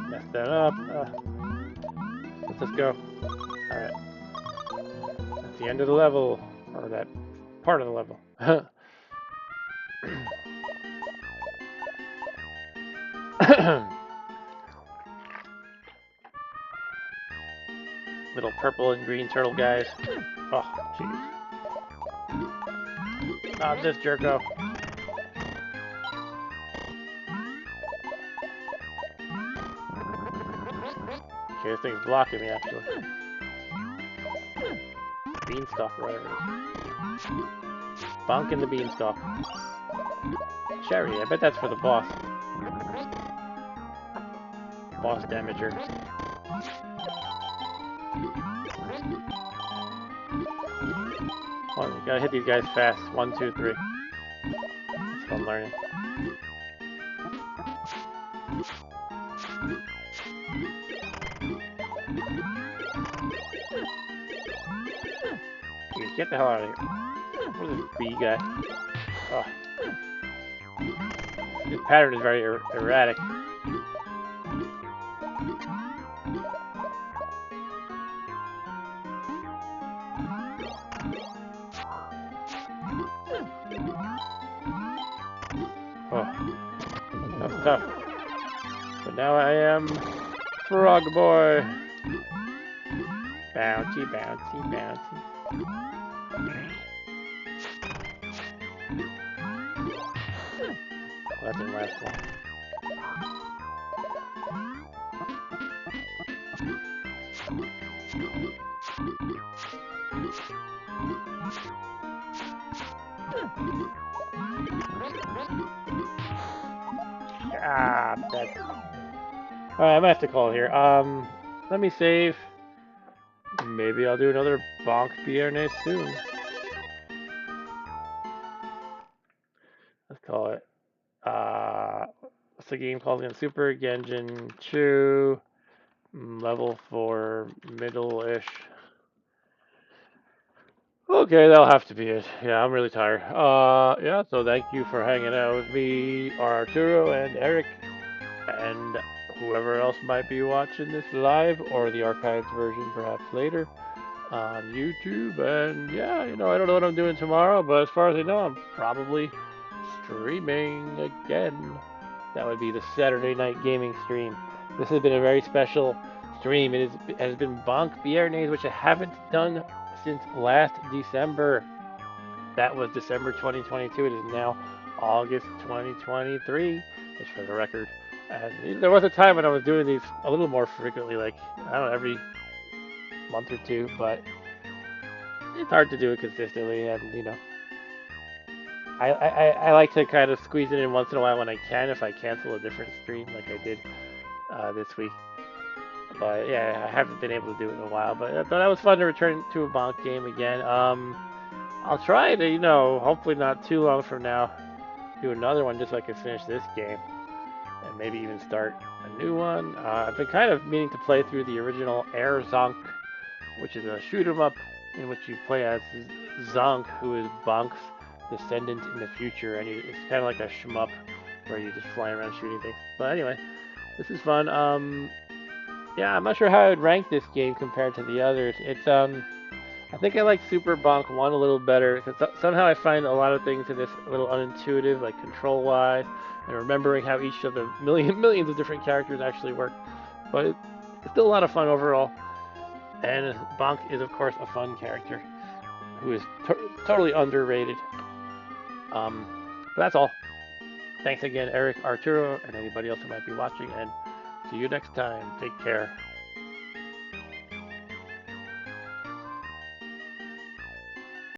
Messed that up. Let's just go. Alright. That's the end of the level. Or that part of the level. Little purple and green turtle guys. Oh, jeez. Not this jerko. Okay, this thing's blocking me actually. Beanstalk or whatever it is. Bonk in the beanstalk. Cherry, I bet that's for the boss. Boss damager. Come on, you gotta hit these guys fast. 1, 2, 3. That's fun learning. Dude, get the hell out of here. What is this bee guy? Oh. His pattern is very erratic. Oh. That was tough. But now I am Frog Boy. Bouncy, bouncy, bouncy. Well, that didn't last long. Ah, that. Alright, I might have to call it here. Let me save. Maybe I'll do another BONK VIERNES soon. Let's call it. What's the game called again? Super Genjin 2. Level 4, middle-ish. Okay, that'll have to be it. Yeah, I'm really tired. Yeah, so thank you for hanging out with me, Arturo and Eric, and whoever else might be watching this live, or the archived version perhaps later on YouTube. And yeah, I don't know what I'm doing tomorrow, but as far as I know, I'm probably streaming again. That would be the Saturday night gaming stream. This has been a very special stream. It has been BONK VIERNES, which I haven't done since last December. That was December 2022. It is now August 2023, just for the record. And there was a time when I was doing these a little more frequently, like, I don't know, every month or two, but it's hard to do it consistently, and I like to kind of squeeze it in once in a while when I can, if I cancel a different stream like I did this week. But yeah, I haven't been able to do it in a while, but that was fun to return to a BONK game again. I'll try to, hopefully not too long from now, do another one just so I can finish this game. And maybe even start a new one. I've been kind of meaning to play through the original Air Zonk, which is a shoot 'em up in which you play as Zonk, who is BONK's descendant in the future, and it's kind of like a shmup where you just fly around shooting things. But anyway, this is fun. Yeah, I'm not sure how I'd rank this game compared to the others. It's I think I like Super BONK 1 a little better, because somehow I find a lot of things in this a little unintuitive, like control-wise, and remembering how each of the millions of different characters actually work. But it's still a lot of fun overall. And BONK is, of course, a fun character who is totally underrated. But that's all. Thanks again, Eric, Arturo, and anybody else who might be watching, and see you next time. Take care.